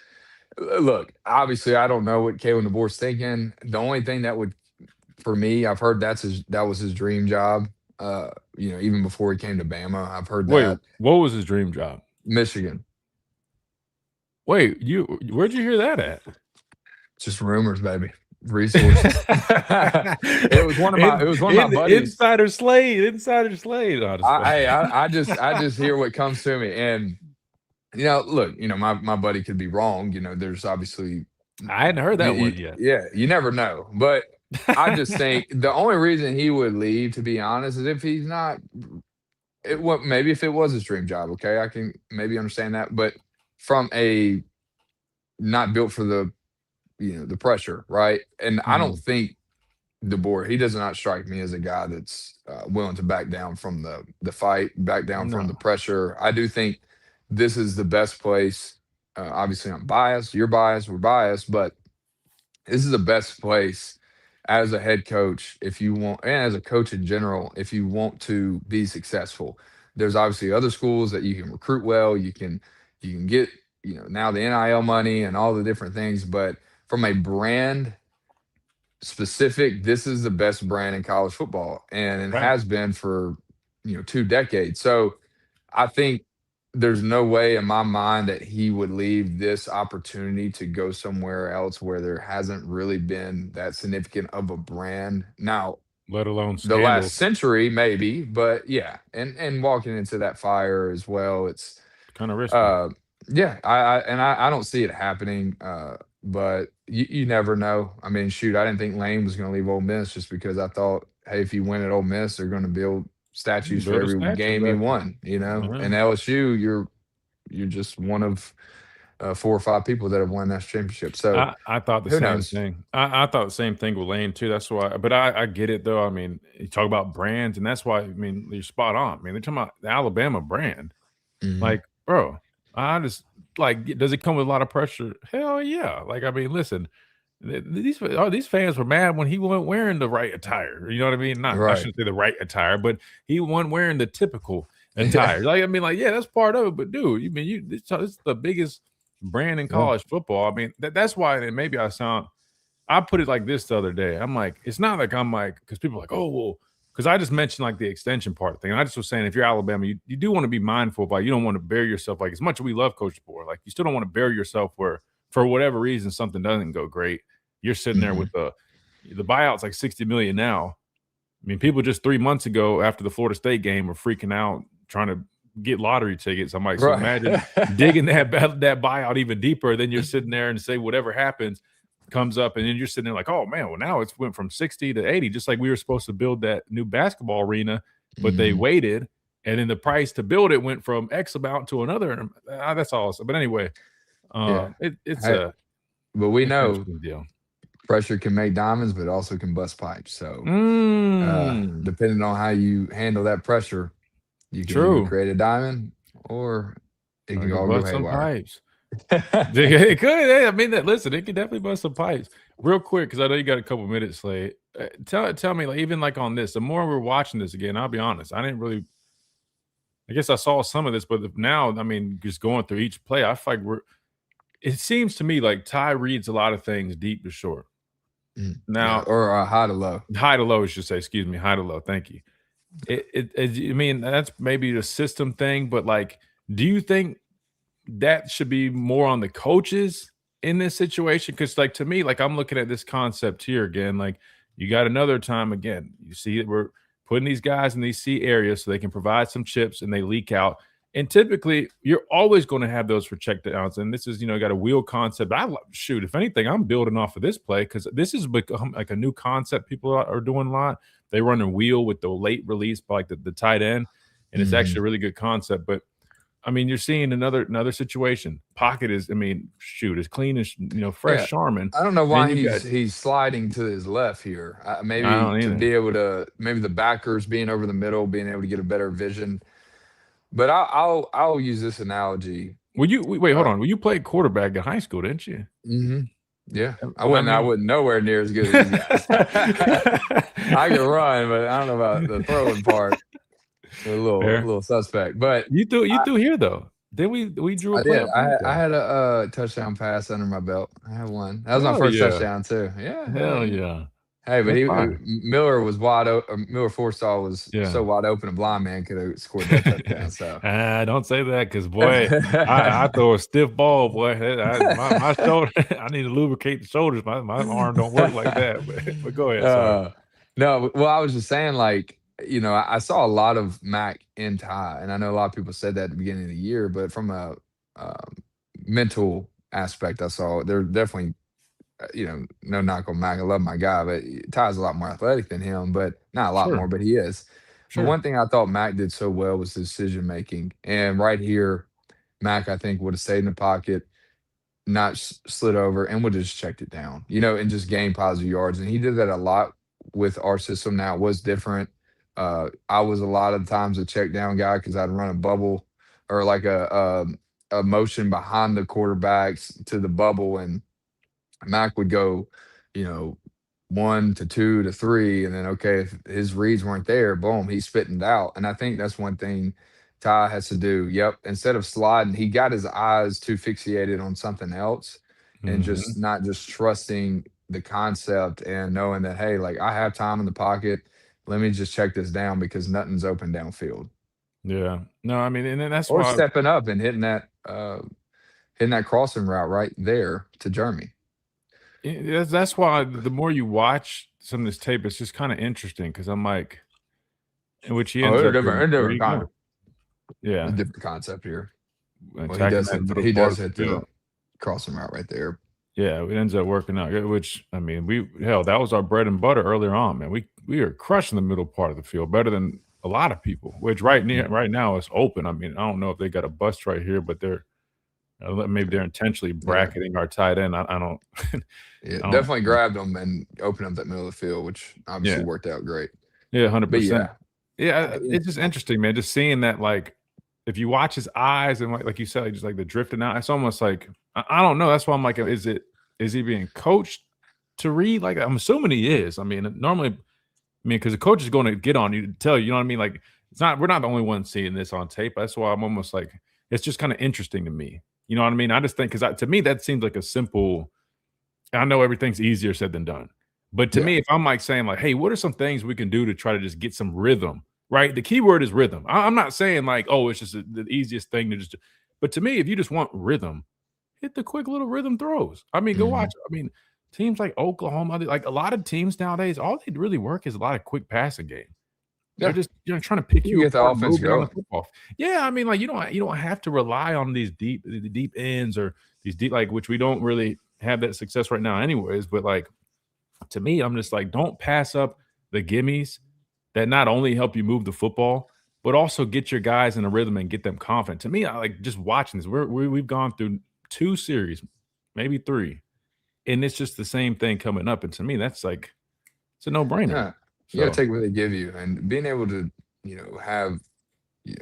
look, obviously I don't know what Kalen DeBoer's thinking. The only thing that would, for me, I've heard that was his dream job. Even before he came to Bama, I've heard Wait, that what was his dream job? Michigan. Wait, where'd you hear that at? Just rumors, baby. Resources. It was one of my buddies. Insider Slade. No, I just hear what comes to me, and look, my buddy could be wrong. There's obviously I hadn't heard that one yet. Yeah, you never know, but I just think the only reason he would leave, to be honest, is if he's not. Maybe if it was his dream job, okay, I can maybe understand that, but from a not built for the the pressure, right? And I don't think DeBoer, he does not strike me as a guy that's willing to back down from the fight, back down from the pressure. I do think this is the best place. Obviously, I'm biased. You're biased. We're biased, but this is the best place as a head coach if you want, and as a coach in general, if you want to be successful. There's obviously other schools that you can recruit well. You can get now the NIL money and all the different things, but from a brand specific, this is the best brand in college football, and it has been for 2 decades. So I think there's no way in my mind that he would leave this opportunity to go somewhere else where there hasn't really been that significant of a brand. Now, let alone the last century, maybe, but yeah, and walking into that fire as well, it's kind of risky. Yeah, I don't see it happening. But you never know. I mean, shoot, I didn't think Lane was going to leave Ole Miss just because I thought, hey, if you win at Ole Miss, they're going to build statues for every game you won. And LSU, you're just one of 4 or 5 people that have won that championship. So I thought the same thing. I thought the same thing with Lane too. That's why. But I get it though. I mean, you talk about brands, and that's why. I mean, you're spot on. I mean, they're talking about the Alabama brand. Like, bro, I just. Like, does it come with a lot of pressure? Hell yeah! Like, I mean, listen, these fans were mad when he wasn't wearing the right attire. You know what I mean? I shouldn't say the right attire, but he wasn't wearing the typical attire. Like, I mean, like, yeah, that's part of it. But dude, you mean it's the biggest brand in college football. I mean, that's why. And maybe I put it like this the other day. I'm like, it's not like I'm like, because people are like, oh well. Because I just mentioned like the extension part thing. And I just was saying, if you're Alabama, you do want to be mindful of, like, you don't want to bury yourself. Like, as much as we love Coach DeBoer, like, you still don't want to bury yourself where, for whatever reason, something doesn't go great. You're sitting there with the buyout's like $60 million now. I mean, people just 3 months ago after the Florida State game were freaking out trying to get lottery tickets. I'm like, so imagine digging that buyout even deeper. Then you're sitting there and say whatever happens comes up, and then you're sitting there like, oh man, well now it's went from 60 to 80, just like we were supposed to build that new basketball arena, but they waited, and then the price to build it went from X amount to another. That's awesome. But anyway, but we know pressure can make diamonds, but also can bust pipes. So depending on how you handle that pressure, you can either create a diamond or it can all go haywire. Pipes. It could. I mean, listen, it could definitely bust some pipes. Real quick, because I know you got a couple minutes, Slade. Tell me, like, even like on this, the more we're watching this again, I'll be honest, I guess I saw some of this, but now, I mean, just going through each play, I feel like it seems to me like Ty reads a lot of things deep to short. Now, or high to low. High to low, I should say. Excuse me, high to low. Thank you. I mean, that's maybe the system thing, but like, do you think that should be more on the coaches in this situation? Because, like, to me, like, I'm looking at this concept here again. Like, you got another time again. You see that we're putting these guys in these C areas so they can provide some chips and they leak out. And typically, you're always going to have those for check downs. And this is, got a wheel concept. Shoot, if anything, I'm building off of this play because this has become like a new concept people are doing a lot. They run a wheel with the late release by like the tight end, and it's actually a really good concept. But I mean, you're seeing another situation. Pocket is, I mean, shoot, as clean as fresh Charmin. I don't know why he's sliding to his left here. Maybe to be able to, maybe the backers being over the middle, being able to get a better vision. But I'll use this analogy. Wait, hold on. Well, you played quarterback in high school, didn't you? Mm-hmm. Yeah, I wasn't nowhere near as good as you guys. I can run, but I don't know about the throwing part. A little suspect, but you threw here though. Then we drew a play. I had a touchdown pass under my belt. I had one. That was my first touchdown too. Yeah, hell yeah. Hey, but That's he fine. Miller was wide open. Miller Forstall was Yeah. so wide open, a blind man could have scored that touchdown. So Don't say that because boy, I throw a stiff ball, boy. My shoulder, I need to lubricate the shoulders. My arm don't work like that. But go ahead. Sorry. No, well, I was just saying, like, I saw a lot of Mac in Ty, and I know a lot of people said that at the beginning of the year, but from a mental aspect, I saw they're definitely, no knock on Mac. I love my guy, but Ty's a lot more athletic than him, but not a lot Sure. more, but he is. But Sure. one thing I thought Mac did so well was decision making, and right here, Mac I think would have stayed in the pocket, not slid over, and would have just checked it down, and just gain positive yards. And he did that a lot with our system. Now it was different. I was a lot of times a check down guy because I'd run a bubble or like a motion behind the quarterbacks to the bubble, and Mac would go, you know, 1 to 2 to 3, and then okay, if his reads weren't there, boom, he's spitting it out. And I think that's one thing Ty has to do. Yep. Instead of sliding, he got his eyes too fixated on something else and Mhm. just not just trusting the concept and knowing that, hey, like I have time in the pocket. Let me just check this down because nothing's open downfield. Yeah. No, I mean, and then that's Or why. stepping up and hitting that crossing route right there to Jeremy. That's why the more you watch some of this tape, it's just kind of interesting because I'm like, in which he Oh, ends they're up different. doing. They're There different you go. concept. Yeah, Different concept here. Well, he attacking does that hit. middle He part does of the hit field. the crossing route right there. Yeah, it ends up working out. Which I mean, that was our bread and butter earlier on, man. We are crushing the middle part of the field better than a lot of people. Which right now is open. I mean, I don't know if they got a bust right here, but maybe they're intentionally Yeah. bracketing our tight end. I don't. Yeah, I don't. definitely grabbed him and opened up that middle of the field, which obviously Yeah, worked out great. yeah, But 100%. yeah, Yeah, it's just interesting, man. Just seeing that, like, if you watch his eyes and like you said, like, just like the drifting out, it's almost like I don't know. That's why I'm like, is he being coached to read? Like, I'm assuming he is. I mean, normally, because the coach is going to get on you to tell you, you know what I mean? Like, we're not the only ones seeing this on tape. That's why I'm almost like, it's just kind of interesting to me. You know what I mean? I just think because to me that seems like a simple. I know everything's easier said than done. But to yeah, me, if I'm like saying like, hey, what are some things we can do to try to just get some rhythm, right? The key word is rhythm. I'm not saying like, oh, it's just the easiest thing to just do. But to me, if you just want rhythm, hit the quick little rhythm throws. I mean, go watch. hmm I mean, teams like Oklahoma, like a lot of teams nowadays, all they really work is a lot of quick passing game. They're yeah. just trying to pick You you get the apart, offense moving on the going. football. Yeah, I mean, like you don't have to rely on the deep ends or these deep like which we don't really have that success right now, anyways. But like to me, I'm just like, don't pass up the gimmies that not only help you move the football, but also get your guys in a rhythm and get them confident. To me, I like just watching this. We've gone through 2 series, maybe 3, and it's just the same thing coming up. And to me, that's like it's a no-brainer. Yeah, you got So to take what they give you, and being able to, have, you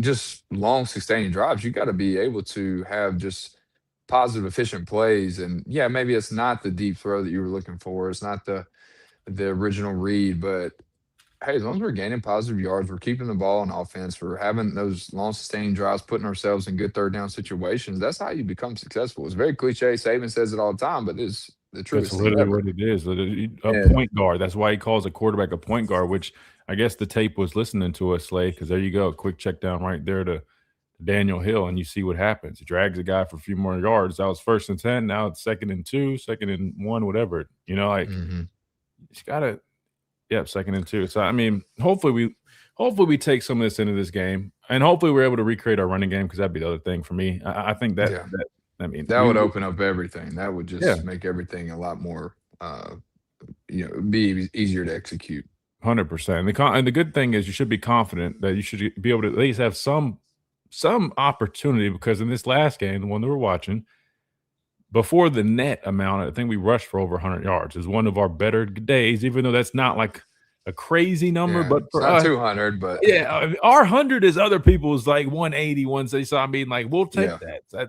just long sustaining drives. You got to be able to have just positive, efficient plays. And yeah, maybe it's not the deep throw that you were looking for. It's not the original read, but hey, as long as we're gaining positive yards, we're keeping the ball in offense, we're having those long sustaining drives, putting ourselves in good third down situations. That's how you become successful. It's very cliche. Saban says it all the time, but it's the that's truest thing literally what ever. it is. A And point guard. That's why he calls a quarterback a point guard, which I guess the tape was listening to us, Slay, because there you go. Quick check down right there to Daniel Hill, and you see what happens. He drags a guy for a few more yards. That was 1st and 10. Now it's 2nd and 2, 2nd and 1, whatever. Like mhm. you gotta, yep, 2nd and 2. So I mean, hopefully we take some of this into this game, and hopefully we're able to recreate our running game because that'd be the other thing for me. I think that Yeah, that I mean that would open up everything. That would yeah, just make everything a lot more, be easier to execute. 100%. And the good thing is you should be confident that you should be able to at least have some opportunity because in this last game, the one that we're watching, before the net amount, I think we rushed for over 100 yards. Is one of our better days, even though that's not like a crazy number, Yeah, but it's for not us, 200, but yeah, I mean, our 100 is other people's like 180, 160. So I mean, like we'll take yeah. that.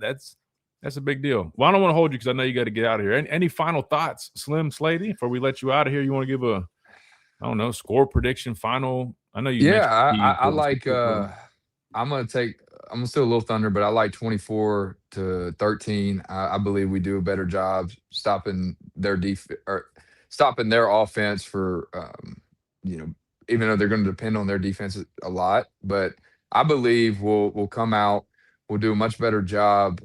That's a big deal. Well, I don't want to hold you because I know you got to get out of here. Any final thoughts, Slim Slady, before we let you out of here? You want to give I don't know, score prediction, final? I know you Yeah, mentioned I like. I'm gonna steal a little thunder, but I like 24 to 13. I believe we do a better job stopping their defense. stopping their offense for, even though they're going to depend on their defense a lot. But I believe we'll come out, we'll do a much better job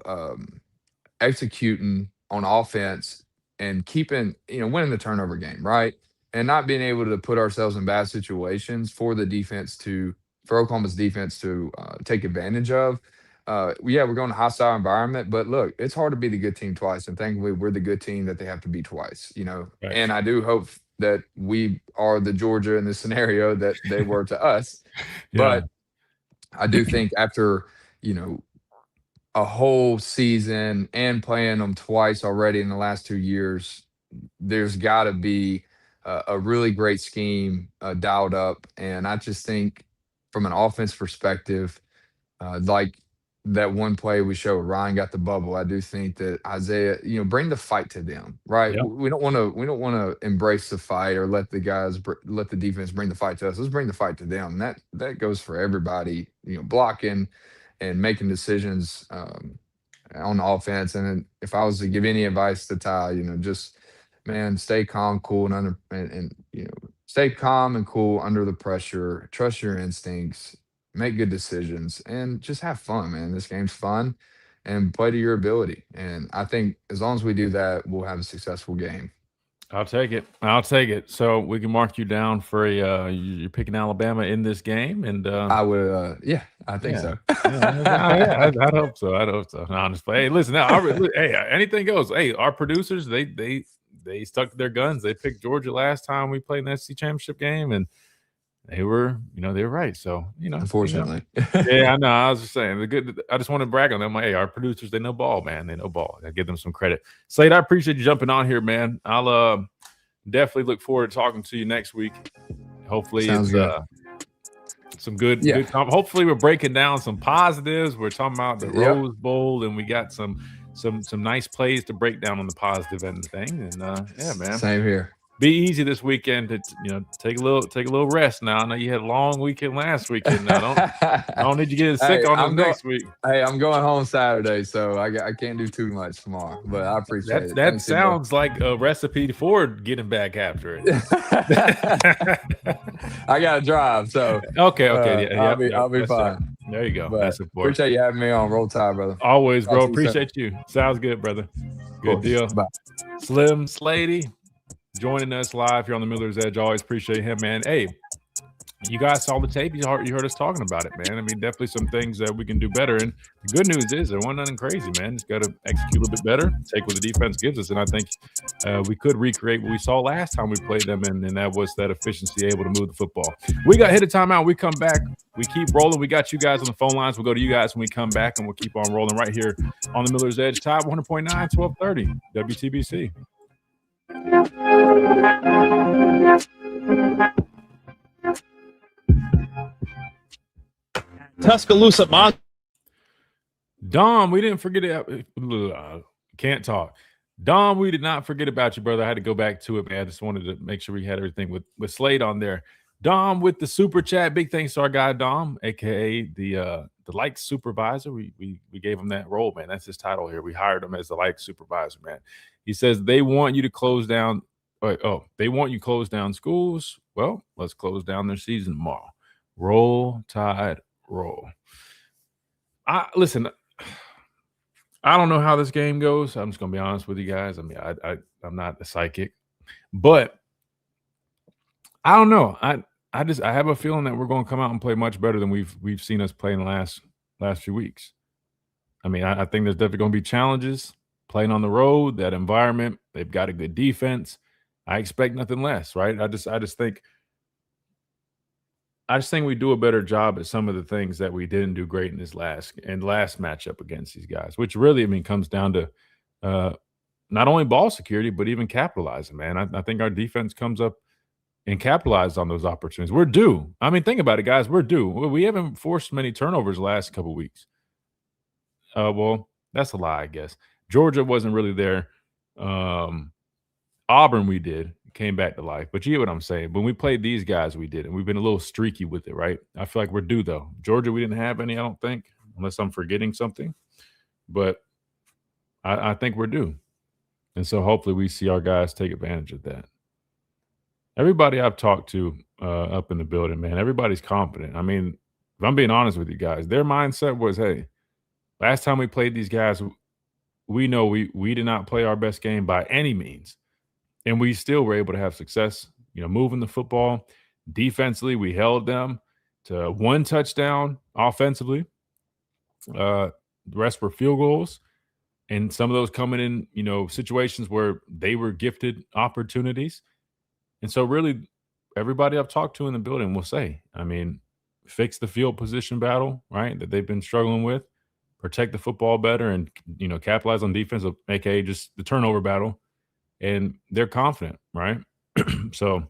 executing on offense and keeping, winning the turnover game, right? And not being able to put ourselves in bad situations for Oklahoma's defense to take advantage of. We're going to hostile environment, but look, it's hard to be the good team twice, and thankfully we're the good team that they have to be twice. Right. And I do hope that we are the Georgia in this scenario that they were to us. Yeah. But I do think after a whole season and playing them twice already in the last 2 years, there's got to be a really great scheme dialed up. And I just think from an offense perspective, like that one play we showed, Ryan got the bubble. I do think that Isaiah, bring the fight to them, right? Yeah. We don't want to embrace the fight or let the defense bring the fight to us. Let's bring the fight to them. And that goes for everybody, blocking and making decisions on the offense. And then if I was to give any advice to Ty, just stay calm, cool, and stay calm and cool under the pressure. Trust your instincts. Make good decisions and just have fun, man. This game's fun, and play to your ability. And I think as long as we do that, we'll have a successful game. I'll take it. So we can mark you down for you're picking Alabama in this game, and I would, I think so. I'd hope so. No, honestly, hey, listen, now, anything goes. Hey, our producers, they stuck to their guns. They picked Georgia last time we played an SEC championship game, and they were right. So, unfortunately. Yeah, I know. I was just saying I just want to brag on them. Hey, our producers, they know ball, man. They know ball. I give them some credit. Slade, I appreciate you jumping on here, man. I'll definitely look forward to talking to you next week. Hopefully Sounds good. Some good hopefully we're breaking down some positives. We're talking about the Rose Bowl, and we got some nice plays to break down on the positive end of the thing. And man. Same here. Be easy this weekend to take a little rest now. I know you had a long weekend last weekend. Now I don't need you getting sick on us next week. Hey, I'm going home Saturday, so I can't do too much tomorrow. But I appreciate it. That sounds like a recipe for getting back after it. I got to drive, so okay, I'll be fine. There you go. But That's important. Appreciate you having me on. Roll Tide, brother. Always, bro. Appreciate you. Sounds good, brother. Good deal. Bye. Slim Slady joining us live here on the Miller's Edge. Always appreciate him, man. Hey, you guys saw the tape. You heard us talking about it, man. I mean, definitely some things that we can do better. And the good news is there wasn't nothing crazy, man. Just got to execute a little bit better, take what the defense gives us. And I think we could recreate what we saw last time we played them, and that was that efficiency, able to move the football. We got hit a timeout. We come back. We keep rolling. We got you guys on the phone lines. We'll go to you guys when we come back, and we'll keep on rolling right here on the Miller's Edge. Tide 100.9, 1230, WTBC. Tuscaloosa Monster. Dom, we didn't forget it. Can't talk. Dom, we did not forget about you, brother. I had to go back to it, man. I just wanted to make sure we had everything with Slade on there. Dom with the super chat. Big thanks to our guy Dom, aka the like supervisor. We gave him that role, man. That's his title here. We hired him as the like supervisor, man. He says they want you to close down. They want you close down schools. Well, let's close down their season tomorrow. Roll Tide, roll. Listen. I don't know how this game goes. I'm just gonna be honest with you guys. I mean, I'm not a psychic, but I don't know. I have a feeling that we're going to come out and play much better than we've seen us play in the last few weeks. I mean, I think there's definitely going to be challenges playing on the road. That environment, they've got a good defense. I expect nothing less, right? I just think we do a better job at some of the things that we didn't do great in this last matchup against these guys, which really, I mean, comes down to not only ball security, but even capitalizing, man. I think our defense comes up and capitalized on those opportunities. We're due. I mean, think about it, guys. We're due. We haven't forced many turnovers the last couple of weeks. Well, that's a lie, I guess. Georgia wasn't really there. Auburn, we did. Came back to life. But you get what I'm saying. When we played these guys, we did. And we've been a little streaky with it, right? I feel like we're due, though. Georgia, we didn't have any, I don't think, unless I'm forgetting something. But I think we're due. And so hopefully we see our guys take advantage of that. Everybody I've talked to up in the building, man, everybody's confident. I mean, if I'm being honest with you guys, their mindset was, hey, last time we played these guys, we know we did not play our best game by any means, and we still were able to have success, moving the football. Defensively, we held them to 1 touchdown offensively. The rest were field goals, and some of those coming in, situations where they were gifted opportunities. And so really everybody I've talked to in the building will say, I mean, fix the field position battle, right, that they've been struggling with, protect the football better, and, capitalize on defense, aka just the turnover battle. And they're confident, right? So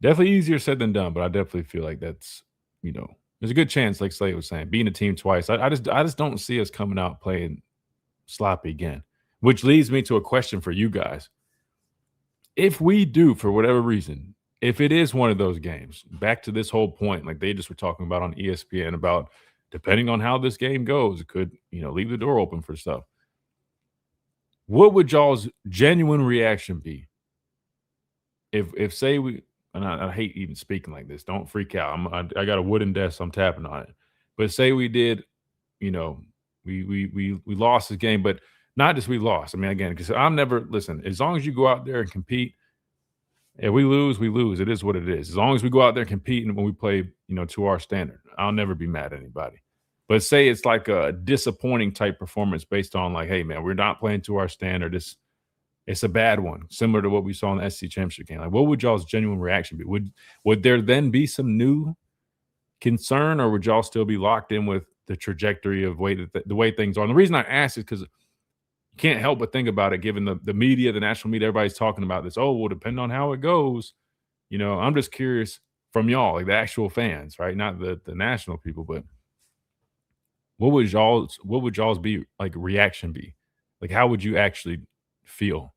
definitely easier said than done, but I definitely feel like that's, there's a good chance, like Slade was saying, beating a team twice. I just don't see us coming out playing sloppy again, which leads me to a question for you guys. If we do, for whatever reason, if it is one of those games, back to this whole point, like they just were talking about on ESPN about depending on how this game goes, it could, leave the door open for stuff. What would y'all's genuine reaction be? If say we, and I hate even speaking like this, don't freak out. I got a wooden desk, so I'm tapping on it. But say we did, we lost this game, but not just we lost. I mean, again, because I'm never, listen, as long as you go out there and compete, if we lose, we lose. It is what it is. As long as we go out there and compete and when we play, to our standard, I'll never be mad at anybody. But say it's like a disappointing type performance based on like, hey, man, we're not playing to our standard. It's a bad one, similar to what we saw in the SEC championship game. Like, what would y'all's genuine reaction be? Would there then be some new concern, or would y'all still be locked in with the trajectory of the way things are? And the reason I ask is because you can't help but think about it, given the media, the national media, everybody's talking about this. Oh, well, depending on how it goes, I'm just curious from y'all, like the actual fans, right? Not the national people, but what would y'all's be like reaction be? Like, how would you actually feel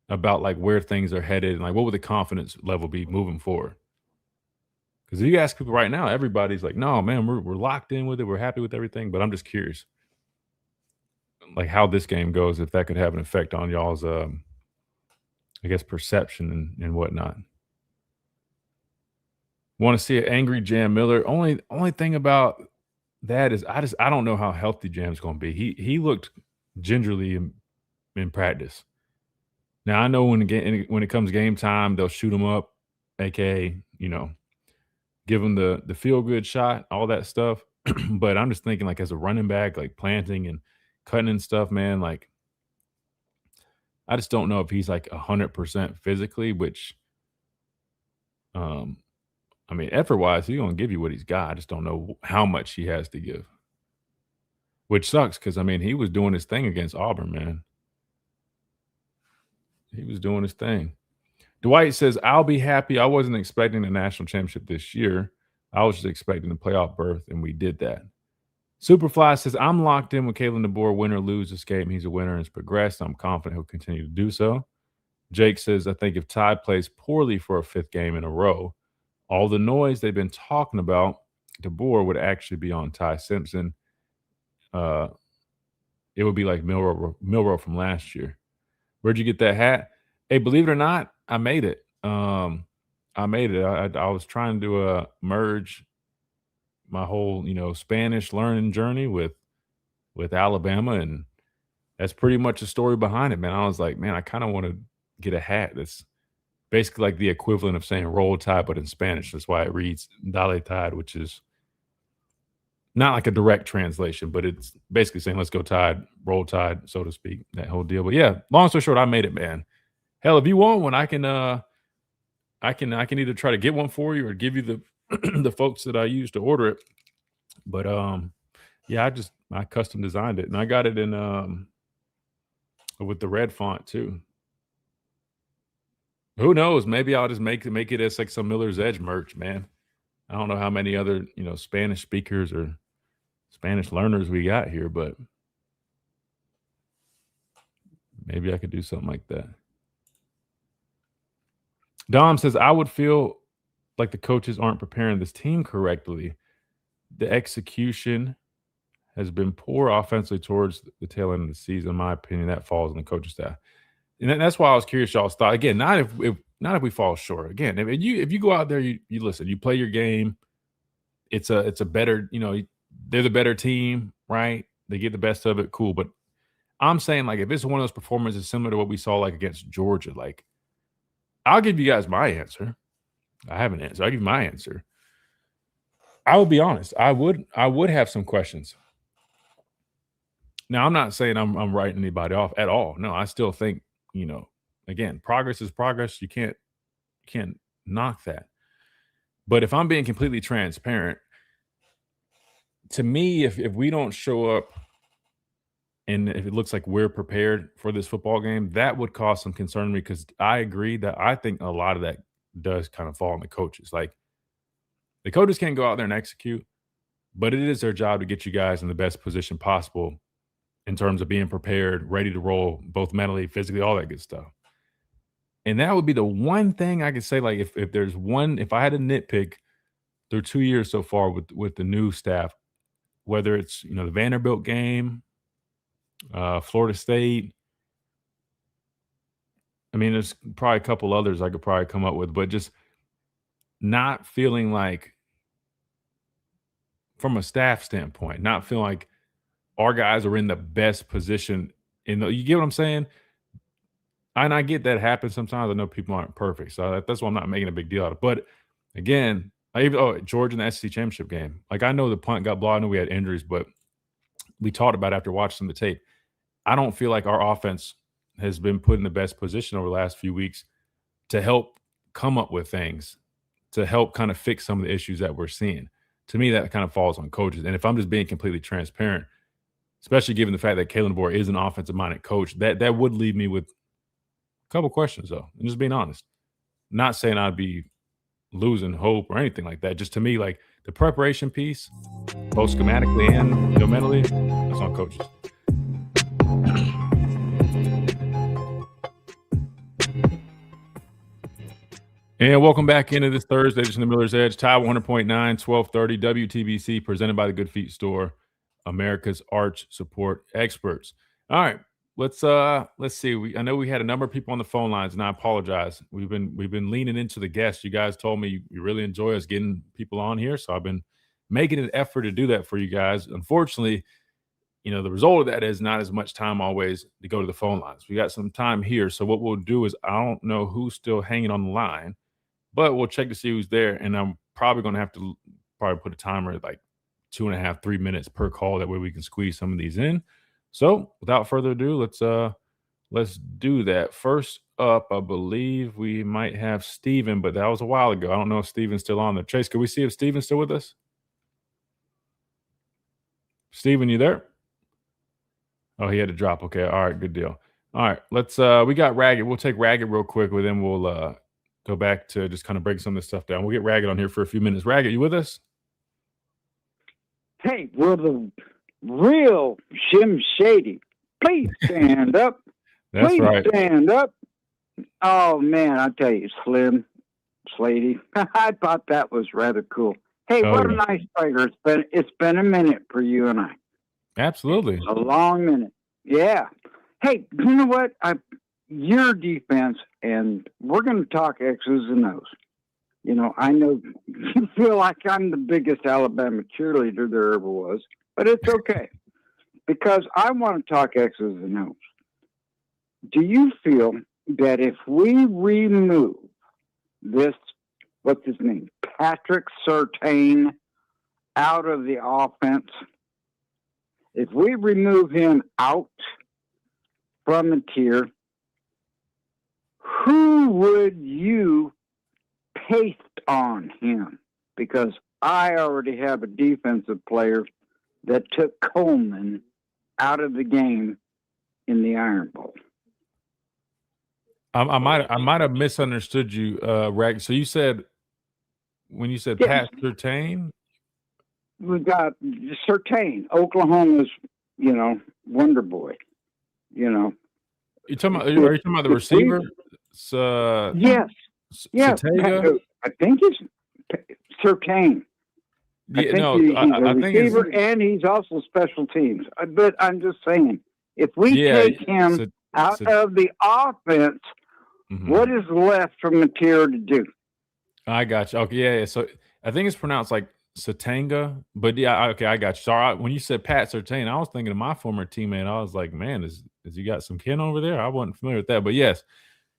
about like where things are headed, and like what would the confidence level be moving forward? Because if you ask people right now, everybody's like, no, man, we're locked in with it. We're happy with everything. But I'm just curious, like how this game goes, if that could have an effect on y'all's, I guess, perception and whatnot. Want to see an angry Jam Miller. Only thing about that is I don't know how healthy Jam's going to be. He looked gingerly in practice. Now I know when it comes game time, they'll shoot him up, aka give him the feel good shot, all that stuff. But I'm just thinking like as a running back, like planting and cutting and stuff, man. Like I just don't know if he's like 100% physically, which I mean, effort-wise, he's gonna give you what he's got. I just don't know how much he has to give. Which sucks because I mean he was doing his thing against Auburn, man. He was doing his thing. Dwight says, I'll be happy. I wasn't expecting the national championship this year. I was just expecting the playoff berth, and we did that. Superfly says, I'm locked in with Kalen DeBoer. Win or lose this game, he's a winner and has progressed. I'm confident he'll continue to do so. Jake says, I think if Ty plays poorly for a 5th game in a row, all the noise they've been talking about DeBoer would actually be on Ty Simpson. It would be like Milroe from last year. Where'd you get that hat? Hey, believe it or not, I made it. I was trying to merge my whole, Spanish learning journey with Alabama, and that's pretty much the story behind it, man. I was like, man, I kind of want to get a hat that's basically like the equivalent of saying roll tide, but in Spanish. That's why it reads Dale Tide, which is not like a direct translation, but it's basically saying let's go Tide, roll Tide, so to speak, that whole deal. But yeah, long story short, I made it, man. Hell, if you want one, I can either try to get one for you or give you the the folks that I use to order it. But yeah, I custom designed it, and I got it in with the red font too. Who knows? Maybe I'll just make it as like some Miller's Edge merch, man. I don't know how many other Spanish speakers or Spanish learners we got here, but maybe I could do something like that. Dom says, I would feel like the coaches aren't preparing this team correctly. The execution has been poor offensively towards the tail end of the season. In my opinion, that falls on the coaching staff. And that's why I was curious y'all's thought. Again, not if not if we fall short. Again, if you go out there, you listen, you play your game. It's a better, they're the better team, right? They get the best of it, cool. But I'm saying, like, if it's one of those performances similar to what we saw, like, against Georgia, like, I'll give you guys my answer. I have an answer. I'll give you my answer. I will be honest. I would have some questions. Now, I'm not saying I'm writing anybody off at all. No, I still think, again, progress is progress. You can't knock that. But if I'm being completely transparent, to me, if we don't show up and if it looks like we're prepared for this football game, that would cause some concern to me, because I agree that I think a lot of that does kind of fall on the coaches. Like, the coaches can't go out there and execute, but it is their job to get you guys in the best position possible in terms of being prepared, ready to roll, both mentally, physically, all that good stuff. And that would be the one thing I could say, like, if there's one, if I had to nitpick through 2 years so far with the new staff, whether it's, the Vanderbilt game, Florida State, I mean, there's probably a couple others I could probably come up with, but just not feeling like, from a staff standpoint, not feeling like our guys are in the best position. You get what I'm saying? And I get that happens sometimes. I know people aren't perfect, so that's why I'm not making a big deal out of it. But again, Georgia in the SEC championship game, like, I know the punt got blocked. I know we had injuries, but we talked about after watching the tape, I don't feel like our offense has been put in the best position over the last few weeks to help come up with things, to help kind of fix some of the issues that we're seeing. To me, that kind of falls on coaches. And if I'm just being completely transparent, especially given the fact that Kalen DeBoer is an offensive-minded coach, that would leave me with a couple questions, though. And just being honest. Not saying I'd be losing hope or anything like that. Just to me, like, the preparation piece, both schematically and mentally, that's on coaches. And welcome back into this Thursday edition of the Miller's Edge. Tide 100.9, 1230 WTBC, presented by the Good Feet Store, America's arch support experts. All right, let's see. I know we had a number of people on the phone lines, and I apologize. We've been leaning into the guests. You guys told me you really enjoy us getting people on here, so I've been making an effort to do that for you guys. Unfortunately, the result of that is not as much time always to go to the phone lines. We got some time here, so what we'll do is, I don't know who's still hanging on the line, but we'll check to see who's there, and I'm probably going to have to put a timer at like 2.5, 3 minutes per call. That way we can squeeze some of these in. So without further ado, let's do that. First up, I believe we might have Steven, but that was a while ago. I don't know if Steven's still on there. Chase, can we see if Steven's still with us? Steven, you there? Oh, he had to drop. Okay, all right, good deal. All right, let's we got Ragged. We'll take Ragged real quick, but then we'll go back to just kind of break some of this stuff down. We'll get Ragged on here for a few minutes. Ragged, you with us? Hey, we're the real Shim Shady. Please stand up. That's Please right. stand up. Oh, man, I tell you, Slim Slady. I thought that was rather cool. Hey, what a nice player. It's been a minute for you and I. Absolutely. A long minute. Yeah. Hey, you know what? Your defense, and we're going to talk X's and O's. I know you feel like I'm the biggest Alabama cheerleader there ever was, but it's okay because I want to talk X's and O's. Do you feel that if we remove this, what's his name, Patrick Surtain, out of the offense, if we remove him out from the tier, who would you paste on him? Because I already have a defensive player that took Coleman out of the game in the Iron Bowl. I might have misunderstood you, Rag. So you said, when you said Pat Surtain? We've got Surtain, Oklahoma's, wonder boy. Are you talking about the receiver? Yes. Satega? I think it's Surtain. Yeah, I think he's a receiver, and he's also special teams. But I'm just saying, if we take him out of the offense, What is left for Mateer to do? I got you. Okay, yeah. So I think it's pronounced like Satanga, but yeah, okay, I got you. Sorry, when you said Pat Surtain, I was thinking of my former teammate. I was like, man, is you got some kin over there? I wasn't familiar with that, but yes,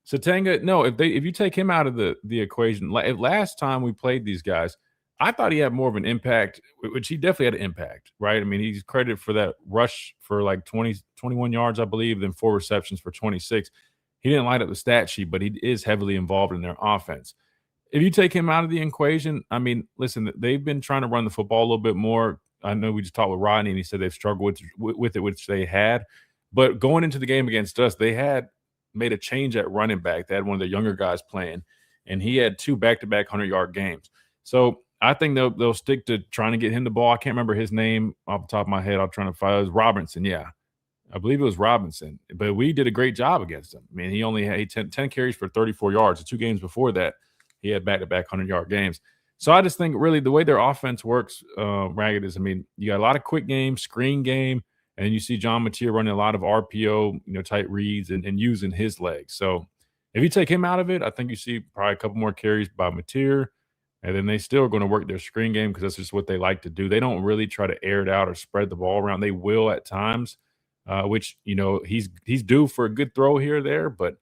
Satanga. No, if you take him out of the equation, last time we played these guys, I thought he had more of an impact, which he definitely had an impact, right? I mean, he's credited for that rush for like 21 yards, I believe, then 4 receptions for 26. He didn't light up the stat sheet, but he is heavily involved in their offense. If you take him out of the equation, I mean, listen, they've been trying to run the football a little bit more. I know we just talked with Rodney, and he said they've struggled with it, which they had. But going into the game against us, they had made a change at running back. They had one of the younger guys playing, and he had 2 back-to-back 100-yard games. So I think they'll stick to trying to get him the ball. I can't remember his name off the top of my head. I'm trying to find it. It was Robinson, yeah. I believe it was Robinson. But we did a great job against him. I mean, he only had 10 carries for 34 yards. The 2 games before that, he had back-to-back 100-yard games. So I just think really the way their offense works, Ragged, is, I mean, you got a lot of quick game, screen game, and you see John Mateer running a lot of RPO, tight reads and using his legs. So if you take him out of it, I think you see probably a couple more carries by Mateer, and then they still are going to work their screen game because that's just what they like to do. They don't really try to air it out or spread the ball around. They will at times, which, he's due for a good throw here or there, but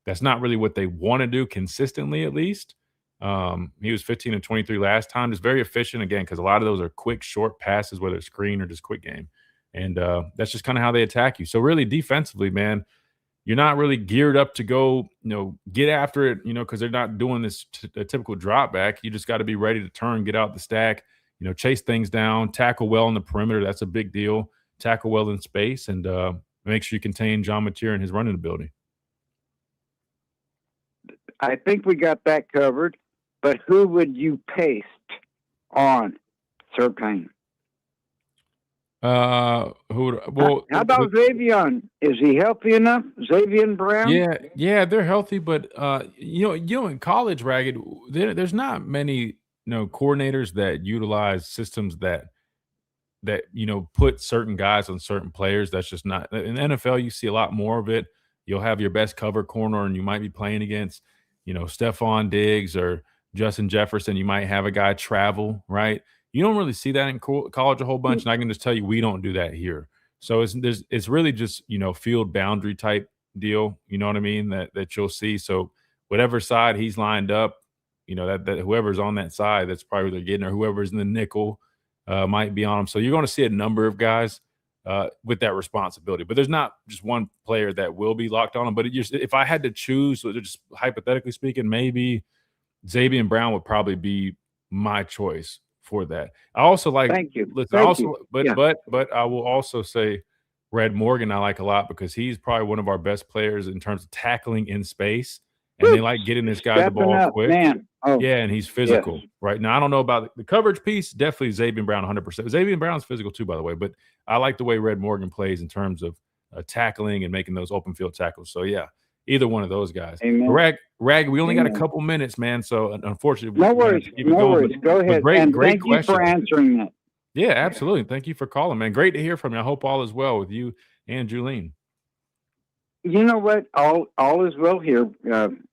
that's not really what they want to do consistently, at least. He was 15 and 23 last time. Just very efficient, again, because a lot of those are quick, short passes, whether it's screen or just quick game. And that's just kind of how they attack you. So really defensively, man, you're not really geared up to go, get after it, because they're not doing this a typical drop back. You just got to be ready to turn, get out the stack, chase things down, tackle well on the perimeter. That's a big deal. Tackle well in space, and make sure you contain John Mateer and his running ability. I think we got that covered. But who would you paste on Surtain? How about Xavier? Is he healthy enough? Xavier Brown? Yeah, they're healthy, but in college, Ragged, there's not many coordinators that utilize systems that put certain guys on certain players. That's just not in the NFL. You see a lot more of it. You'll have your best cover corner, and you might be playing against Stephon Diggs or Justin Jefferson. You might have a guy travel, right? You don't really see that in college a whole bunch, and I can just tell you we don't do that here. So it's really just field boundary type deal. You know what I mean? That you'll see. So whatever side he's lined up, that whoever's on that side, that's probably what they're getting, or whoever's in the nickel might be on them. So you're going to see a number of guys with that responsibility. But there's not just one player that will be locked on them. But if I had to choose, so just hypothetically speaking, maybe Xavier Brown would probably be my choice for that. I also like. Thank you. Listen, but I will also say Red Morgan I like a lot because he's probably one of our best players in terms of tackling in space, and they like getting this guy the ball quick. Man. Oh, yeah, and he's physical. Yes. Right now, I don't know about the coverage piece. Definitely Xavier Brown, 100%. Xavier Brown's physical too, by the way. But I like the way Red Morgan plays in terms of tackling and making those open field tackles. So yeah. Either one of those guys. Rag, we only got a couple minutes, man. So unfortunately, no worries. Go ahead. Great thank question. You for answering that. Yeah, absolutely. Thank you for calling, man. Great to hear from you. I hope all is well with you and Julene. You know what? All is well here.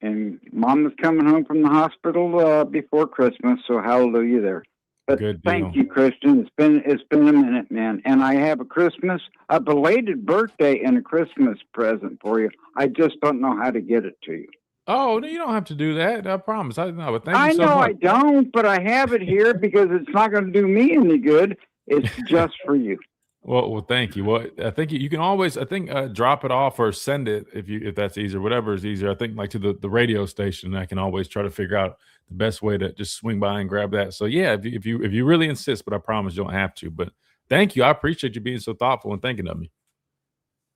And Mom was coming home from the hospital before Christmas, so hallelujah there. But thank you, Christian. It's been a minute, man. And I have a belated birthday and a Christmas present for you. I just don't know how to get it to you. Oh, no, you don't have to do that. I promise. I know, but thank you so much. I don't, but I have it here because it's not going to do me any good. It's just for you. Well, thank you. Well, I think you can always, drop it off or send it if that's easier. Whatever is easier. I think like to the radio station. I can always try to figure out the best way to just swing by and grab that. So yeah, if you really insist, but I promise you don't have to. But thank you. I appreciate you being so thoughtful and thinking of me.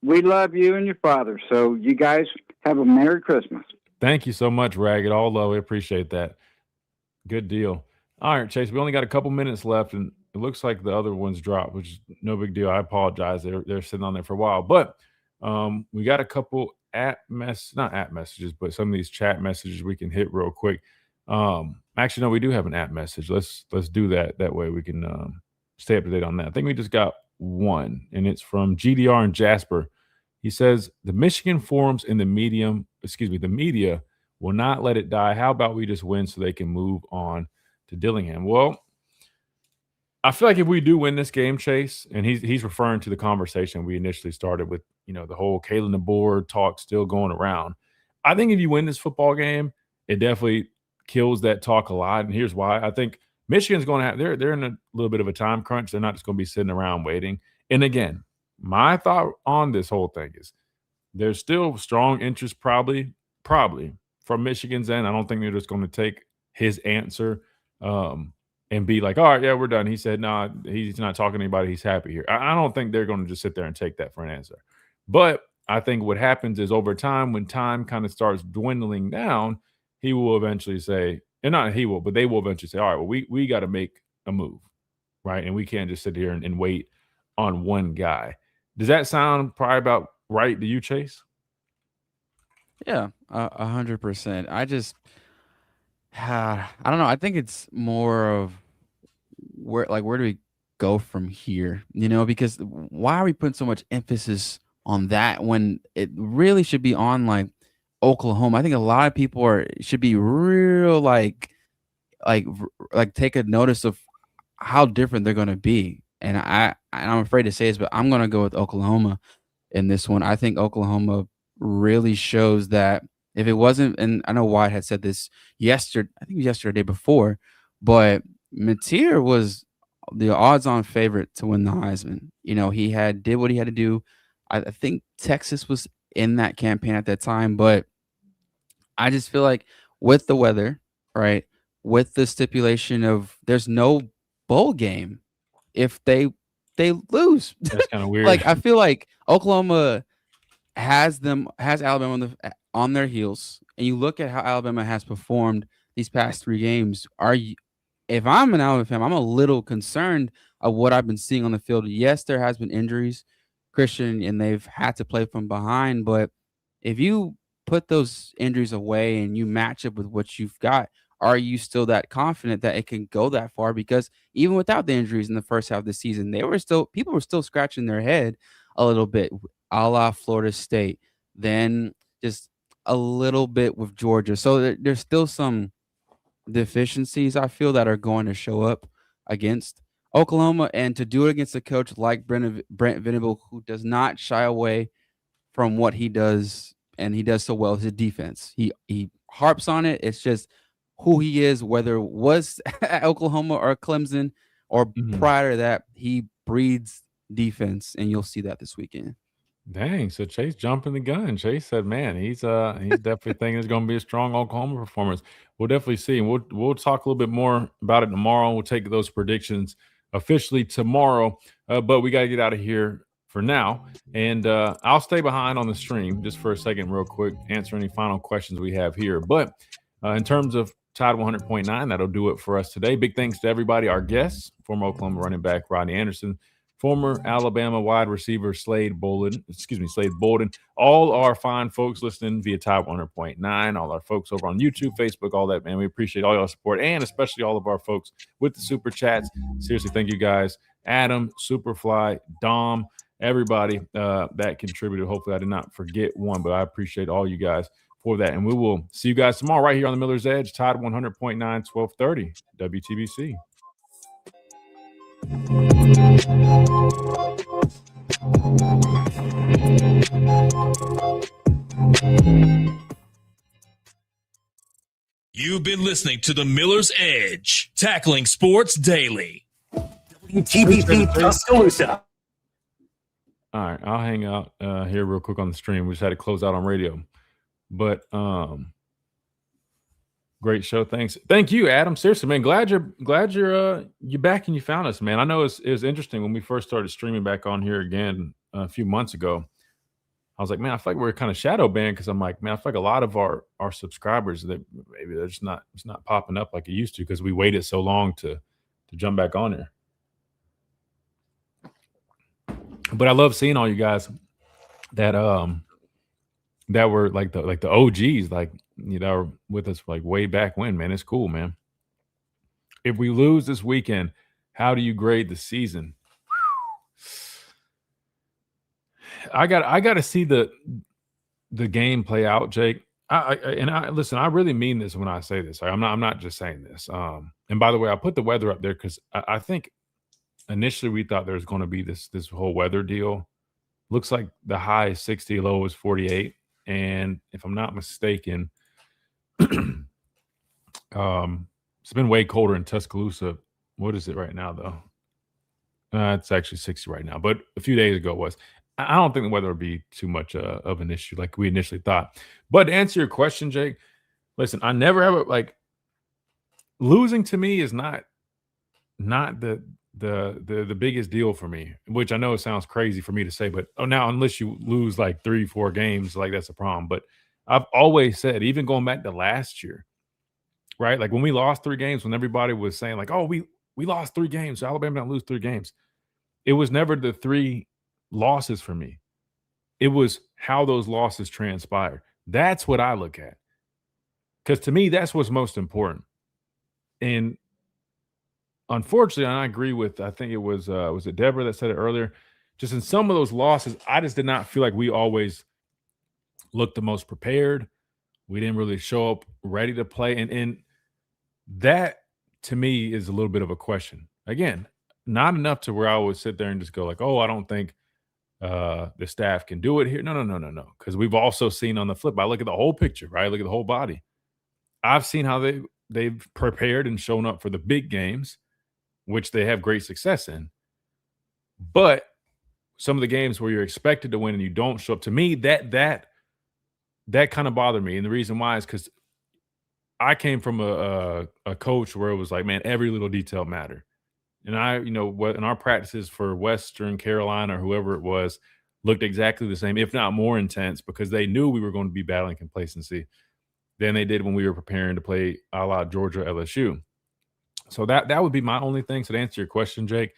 We love you and your father. So you guys have a Merry Christmas. Thank you so much, Ragged. All low. We appreciate that. Good deal. All right, Chase. We only got a couple minutes left, and it looks like the other ones dropped, which is no big deal. I apologize. They're sitting on there for a while, but we got a couple not app messages, but some of these chat messages we can hit real quick. Actually, no, we do have an app message. Let's do that. That way we can stay up to date on that. I think we just got one, and it's from GDR and Jasper. He says the Michigan forums in the media will not let it die. How about we just win so they can move on to Dillingham? Well, I feel like if we do win this game, Chase, and he's referring to the conversation we initially started with, the whole Kalen DeBoer talk still going around. I think if you win this football game, it definitely kills that talk a lot. And here's why. I think Michigan's going to have they're in a little bit of a time crunch. They're not just going to be sitting around waiting. And again, my thought on this whole thing is there's still strong interest probably from Michigan's end. I don't think they're just going to take his answer and be like, all right, yeah, we're done. He said, no, he's not talking to anybody. He's happy here. I don't think they're going to just sit there and take that for an answer. But I think what happens is over time, when time kind of starts dwindling down, he will eventually say, and not he will, but they will eventually say, all right, well, we got to make a move, right? And we can't just sit here and wait on one guy. Does that sound probably about right to you, Chase? Yeah, 100%. I don't know. I think it's more of where do we go from here? Because why are we putting so much emphasis on that when it really should be on like Oklahoma? I think a lot of people should be real like take a notice of how different they're going to be. And I'm afraid to say this, but I'm going to go with Oklahoma in this one. I think Oklahoma really shows that if it wasn't, and I know Wyatt had said this yesterday, I think yesterday, day before, but Mateer was the odds-on favorite to win the Heisman. He did what he had to do. I think Texas was in that campaign at that time, but I just feel like with the weather, right, with the stipulation of there's no bowl game if they lose. That's kind of weird. Like I feel like Oklahoma has Alabama on their heels, and you look at how Alabama has performed these past 3 games. If I'm an Alabama fan, I'm a little concerned of what I've been seeing on the field. Yes, there has been injuries, Christian, and they've had to play from behind. But if you put those injuries away and you match up with what you've got, are you still that confident that it can go that far? Because even without the injuries in the first half of the season, people were still scratching their head a little bit, a la Florida State, then just a little bit with Georgia. So there's still some deficiencies I feel that are going to show up against Oklahoma, and to do it against a coach like Brent Venable, who does not shy away from what he does, and he does so well, his defense. He harps on it. It's just who he is, whether it was at Oklahoma or Clemson or prior to that, he breeds defense, and you'll see that this weekend. Dang, so Chase jumping the gun. Chase said, man, he's definitely thinking it's going to be a strong Oklahoma performance. We'll definitely see. And we'll talk a little bit more about it tomorrow. We'll take those predictions officially tomorrow. But we got to get out of here for now. And I'll stay behind on the stream just for a second real quick, answer any final questions we have here. But in terms of Tide 100.9, that'll do it for us today. Big thanks to everybody, our guests, former Oklahoma running back Rodney Anderson, former Alabama wide receiver Slade Bolden, all our fine folks listening via Tide 100.9, all our folks over on YouTube, Facebook, all that, man. We appreciate all your support, and especially all of our folks with the super chats. Seriously, thank you guys. Adam, Superfly, Dom, everybody that contributed. Hopefully I did not forget one, but I appreciate all you guys for that. And we will see you guys tomorrow right here on the Miller's Edge, Tide 100.9, 1230, WTBC. You've been listening to the Miller's Edge, tackling sports daily. WTBC Tuscaloosa. All right, I'll hang out here real quick on the stream. We just had to close out on radio, but great show. Thank you, Adam. Seriously, man. Glad you're back and you found us, man. I know it was interesting when we first started streaming back on here again a few months ago. I was like, man, I feel like we're kind of shadow banned because I'm like, man, I feel like a lot of our subscribers that maybe they're just not popping up like it used to because we waited so long to jump back on here. But I love seeing all you guys that were like the OGs, like were with us like way back when, man. It's cool, man. If we lose this weekend, how do you grade the season? I got to see the game play out, Jake. Listen, I really mean this when I say this. I'm not just saying this. And by the way, I put the weather up there because I think initially we thought there was going to be this whole weather deal. Looks like the high is 60, low is 48. And if I'm not mistaken, it's been way colder in Tuscaloosa. What is it right now, though? It's actually 60 right now, but a few days ago it was. I don't think the weather would be too much of an issue like we initially thought. But to answer your question, Jake, listen, I never ever like losing to me is not the biggest deal for me, which I know it sounds crazy for me to say, but now unless you lose like 3-4 games, like that's a problem. But I've always said, even going back to last year, right? Like when we lost 3 games, when everybody was saying like, "Oh, we lost 3 games, so Alabama don't lose 3 games." It was never the 3 losses for me. It was how those losses transpired. That's what I look at. Because to me, that's what's most important. And unfortunately, and I agree with, I think it was it Deborah that said it earlier? Just in some of those losses, I just did not feel like we always looked the most prepared. We didn't really show up ready to play. And that to me is a little bit of a question. Again, not enough to where I would sit there and just go like, oh, I don't think the staff can do it here. No. Because we've also seen on the flip, I look at the whole picture, right? Look at the whole body. I've seen how they've prepared and shown up for the big games, which they have great success in. But some of the games where you're expected to win and you don't show up, to me, that kind of bothered me. And the reason why is because I came from a coach where it was like, man, every little detail mattered. And what in our practices for Western Carolina or whoever it was looked exactly the same, if not more intense, because they knew we were going to be battling complacency than they did when we were preparing to play a la Georgia LSU. So that would be my only thing. So to answer your question, Jake,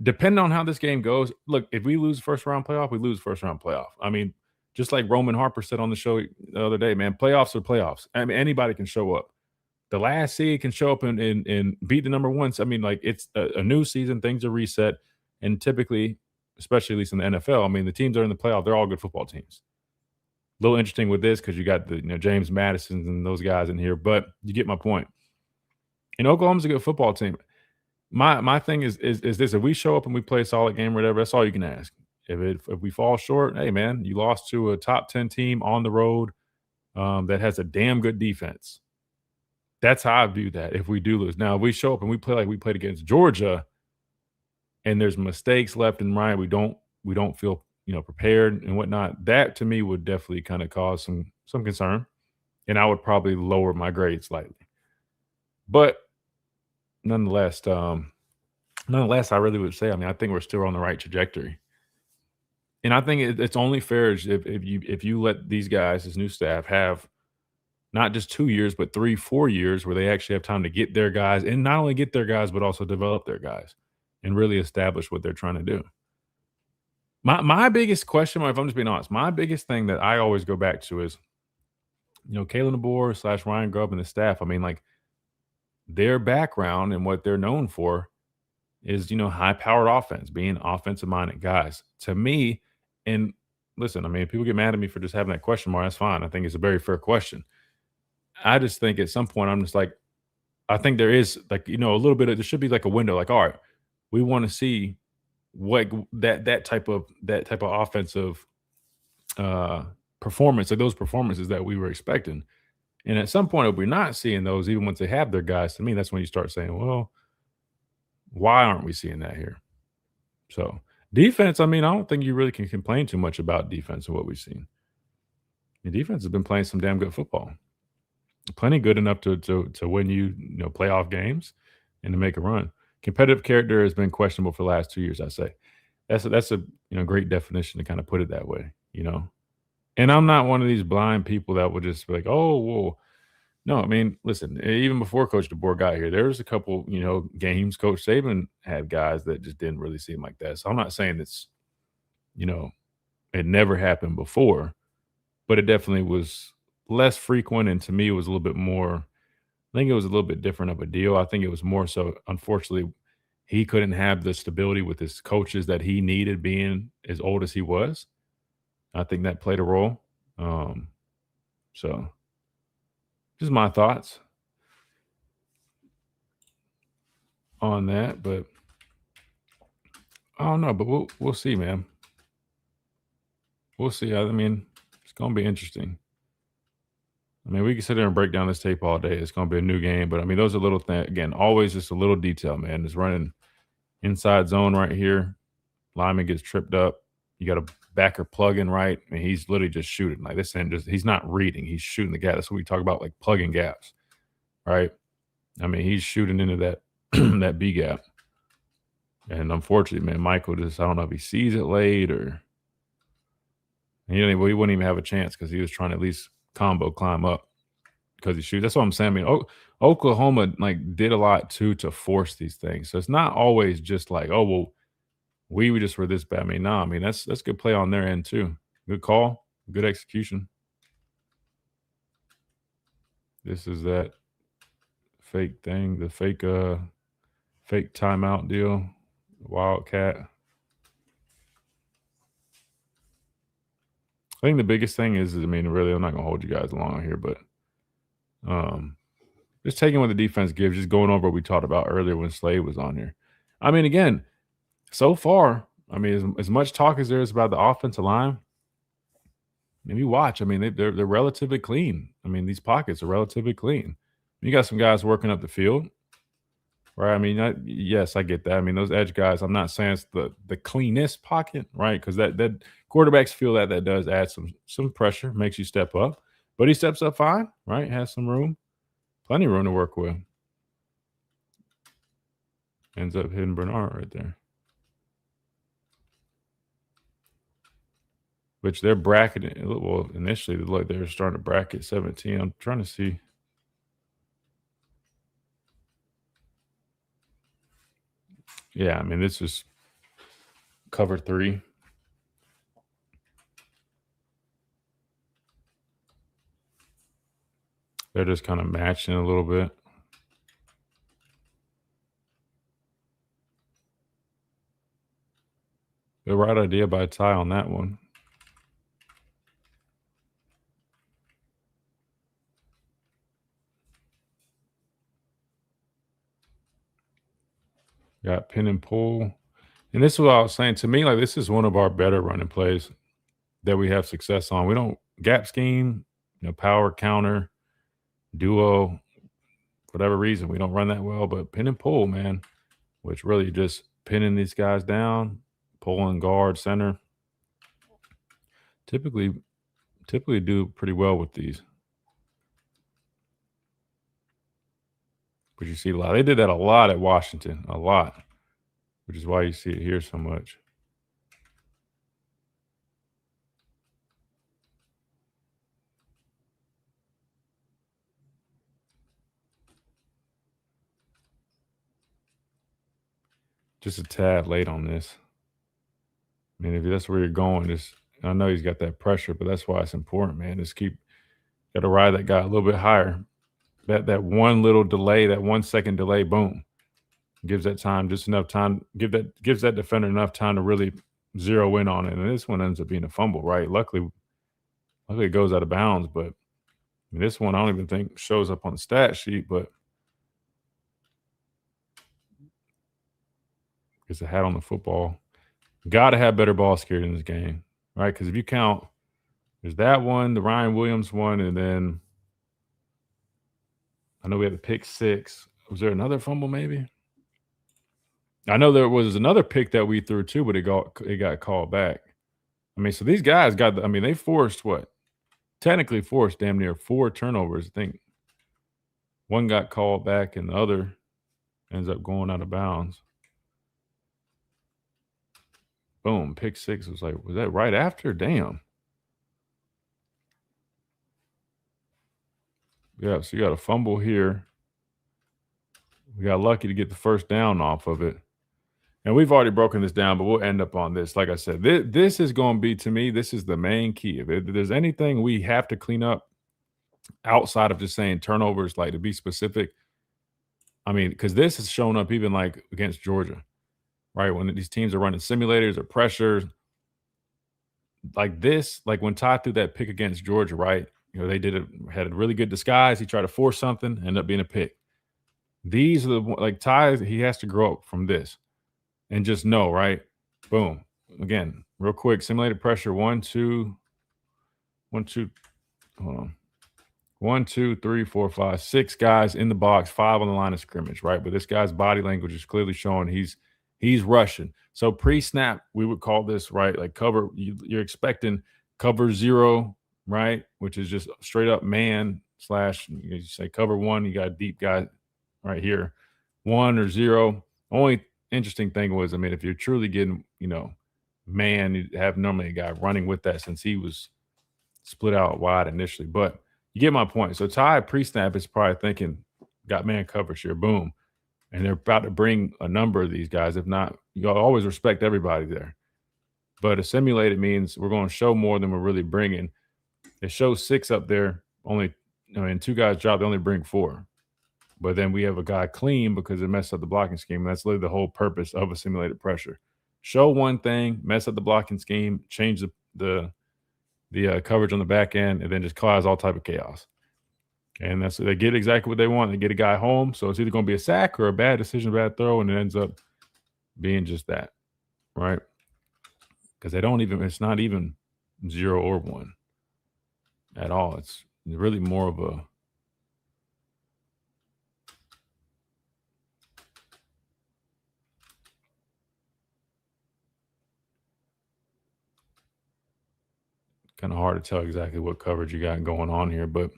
depending on how this game goes, look, if we lose first round playoff, we lose first round playoff. I mean, just like Roman Harper said on the show the other day, man, playoffs are playoffs. I mean, anybody can show up. The last seed can show up and beat the number one. So, I mean, like it's a new season, things are reset. And typically, especially at least in the NFL, I mean, the teams that are in the playoff, they're all good football teams. A little interesting with this because you got the James Madisons and those guys in here, but you get my point. And Oklahoma's a good football team. My thing is this: if we show up and we play a solid game or whatever, that's all you can ask. If we fall short, hey man, you lost to a top 10 team on the road that has a damn good defense. That's how I view that. If we do lose, now if we show up and we play like we played against Georgia, and there's mistakes left and right, we don't feel prepared and whatnot. That to me would definitely kind of cause some concern, and I would probably lower my grade slightly. But nonetheless, I really would say, I mean, I think we're still on the right trajectory. And I think it's only fair if you let these guys, this new staff, have not just 2 years, but 3-4 years where they actually have time to get their guys, and not only get their guys, but also develop their guys and really establish what they're trying to do. My biggest question, if I'm just being honest, my biggest thing that I always go back to is, Kalen DeBoer / Ryan Grubb and the staff. I mean, like, their background and what they're known for is, high-powered offense, being offensive-minded guys. To me, and listen, I mean, people get mad at me for just having that question mark. That's fine. I think it's a very fair question. I just think at some point I'm just like, I think there is like, a little bit of, there should be like a window, like, all right, we want to see what that type of offensive performance, like those performances that we were expecting. And at some point, if we're not seeing those, even once they have their guys, to me, that's when you start saying, well, why aren't we seeing that here? So defense, I mean, I don't think you really can complain too much about defense and what we've seen. The defense has been playing some damn good football. Plenty good enough to win playoff games and to make a run. Competitive character has been questionable for the last 2 years, I say. That's a great definition to kind of put it that way, And I'm not one of these blind people that would just be like, oh, well, no. I mean, listen, even before Coach DeBoer got here, there was a couple, games Coach Saban had guys that just didn't really seem like that. So I'm not saying it's, it never happened before, but it definitely was less frequent. And to me, it was a little bit more, I think it was a little bit different of a deal. I think it was more so, unfortunately, he couldn't have the stability with his coaches that he needed being as old as he was. I think that played a role. So, just my thoughts on that, but I don't know, but we'll see, man. We'll see. I mean, it's gonna be interesting. I mean, we can sit there and break down this tape all day. It's gonna be a new game, but I mean, those are little things. Again, always just a little detail, man. It's running inside zone right here. Lineman gets tripped up. You got a backer plugging right, and he's literally just shooting. Like this end, he's not reading. He's shooting the gap. That's what we talk about, like plugging gaps, right? I mean, he's shooting into that that B gap. And unfortunately, man, Michael just, I don't know if he sees it late or he wouldn't even have a chance because he was trying to at least combo climb up because he shoots. That's what I'm saying. I mean, Oklahoma like did a lot too to force these things. So it's not always just like, oh, well, we just were this bad. I mean, I mean, that's good play on their end too. Good call, good execution. This is that fake thing, the fake timeout deal. Wildcat. I think the biggest thing is, I mean, really, I'm not gonna hold you guys along here, but just taking what the defense gives, just going over what we talked about earlier when Slade was on here. I mean, again, so far, I mean, as much talk as there is about the offensive line, if you watch, I mean, they're relatively clean. I mean, these pockets are relatively clean. You got some guys working up the field. Right. I mean, yes, I get that. I mean, those edge guys, I'm not saying it's the cleanest pocket, right? Because that quarterbacks feel that does add some pressure, makes you step up. But he steps up fine, right? Has some room, plenty of room to work with. Ends up hitting Bernard right there. Which they're bracketing. Well, initially, look, they were starting to bracket 17. I'm trying to see. Yeah, I mean, this is cover 3. They're just kind of matching a little bit. The right idea by Ty on that one. Got pin and pull. And this is what I was saying. To me, like, this is one of our better running plays that we have success on. We don't gap scheme, power counter, duo, for whatever reason. We don't run that well, but pin and pull, man, which really just pinning these guys down, pulling guard, center. Typically do pretty well with these. But you see a lot. They did that a lot at Washington, a lot, which is why you see it here so much. Just a tad late on this. I mean, if that's where you're going, I know he's got that pressure, but that's why it's important, man. Just got to ride that guy a little bit higher. That one little delay, that 1 second delay, boom, gives that time just enough time. Gives that defender enough time to really zero in on it. And this one ends up being a fumble, right? Luckily it goes out of bounds, but I mean, this one I don't even think shows up on the stat sheet, but it's a hat on the football. Got to have better ball security in this game, right? Because if you count, there's that one, the Ryan Williams one, and then I know we had the pick 6. Was there another fumble maybe? I know there was another pick that we threw too, but it got called back. I mean, so these guys they forced what? Technically forced damn near 4 turnovers. I think one got called back and the other ends up going out of bounds. Boom, pick 6 was that right after? Damn. Yeah, so you got a fumble here. We got lucky to get the first down off of it. And we've already broken this down, but we'll end up on this. Like I said, this is going to be, to me, this is the main key. If there's anything we have to clean up outside of just saying turnovers, like to be specific, I mean, because this has shown up even like against Georgia, right? When these teams are running simulators or pressures, like this, like when Ty threw that pick against Georgia, right? they had a really good disguise. He tried to force something, ended up being a pick. These are the Ty. He has to grow up from this and just know, right? Boom. Again, real quick, simulated pressure. 1, 2, 1, 2. Hold on. 1, 2, 3, 4, 5, 6 guys in the box, 5 on the line of scrimmage, right? But this guy's body language is clearly showing he's rushing. So pre-snap, we would call this, right? Like cover. You're expecting cover 0, right? Which is just straight up man / you say cover 1. You got a deep guy right here, 1 or 0. Only interesting thing was, if you're truly getting, man, you have normally a guy running with that since he was split out wide initially. But you get my point. So Ty pre-snap is probably thinking, got man coverage here, boom. And they're about to bring a number of these guys. If not, you always respect everybody there. But a simulated means we're going to show more than we're really bringing. It shows 6 up there. Only, 2 guys drop, they only bring 4. But then we have a guy clean because it messed up the blocking scheme. That's literally the whole purpose of a simulated pressure. Show one thing, mess up the blocking scheme, change the coverage on the back end, and then just cause all type of chaos. And that's they get exactly what they want. They get a guy home, so it's either going to be a sack or a bad decision, bad throw, and it ends up being just that, right? Because it's not even 0 or 1 at all. It's really more of a kind of hard to tell exactly what coverage you got going on here, but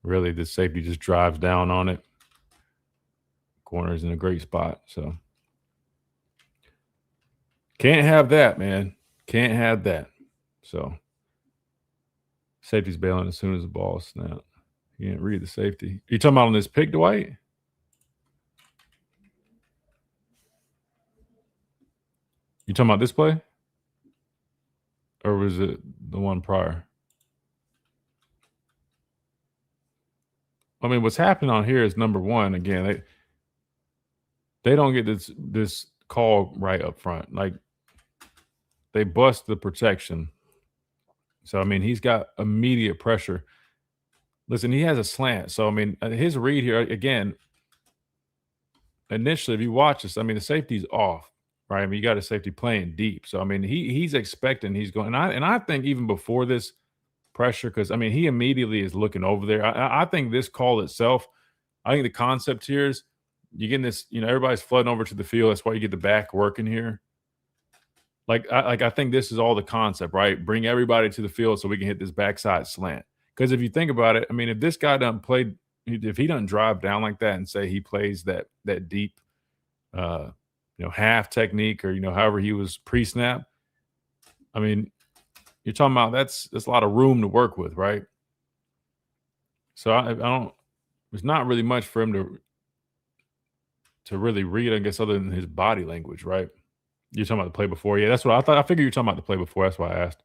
really the safety just drives down on it. Corner is in a great spot, so can't have that, man. Can't have that. So safety's bailing as soon as the ball snapped. You didn't read the safety. You talking about on this pick, Dwight? You talking about this play? Or was it the one prior? What's happening on here is number one, again, they don't get this call right up front. Like they bust the protection. So he's got immediate pressure. Listen, he has a slant. So his read here again. Initially, if you watch this, the safety's off, right? You got a safety playing deep. So he's expecting he's going. And I think even before this pressure, because he immediately is looking over there. I think this call itself, I think the concept here is you're getting this. Everybody's flooding over to the field. That's why you get the back working here. I think this is all the concept, right? Bring everybody to the field so we can hit this backside slant. Because if you think about it, if this guy doesn't play, if he doesn't drive down like that and say he plays that deep, half technique or however he was pre-snap, you're talking about that's a lot of room to work with, right? So I don't. There's not really much for him to really read, I guess, other than his body language, right? You're talking about the play before, yeah. That's what I thought. I figured you're talking about the play before. That's why I asked.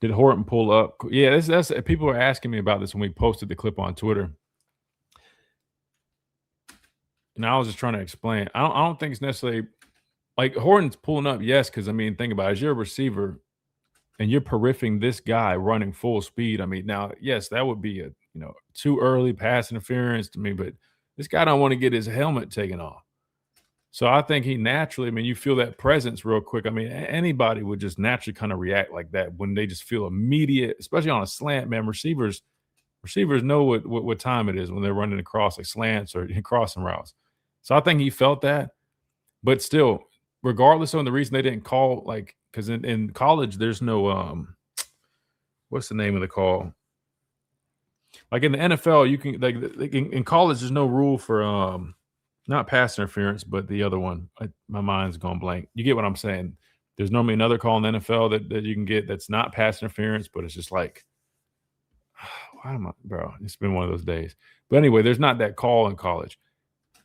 Did Horton pull up? Yeah, that's people were asking me about this when we posted the clip on Twitter. And I was just trying to explain. I don't think it's necessarily like Horton's pulling up, yes, because think about it, as you're a receiver and you're periffing this guy running full speed. Now, yes, that would be a too early pass interference to me, but this guy don't want to get his helmet taken off. So I think he naturally, you feel that presence real quick. Anybody would just naturally kind of react like that when they just feel immediate, especially on a slant, man. Receivers know what time it is when they're running across like slants or crossing routes. So I think he felt that. But still, regardless of the reason they didn't call, because in college, there's no what's the name of the call? Like in the NFL, you can in college, there's no rule for not pass interference, but the other one. My mind's gone blank. You get what I'm saying? There's normally another call in the NFL that you can get that's not pass interference, but it's just like, why am I, bro? It's been one of those days. But anyway, there's not that call in college.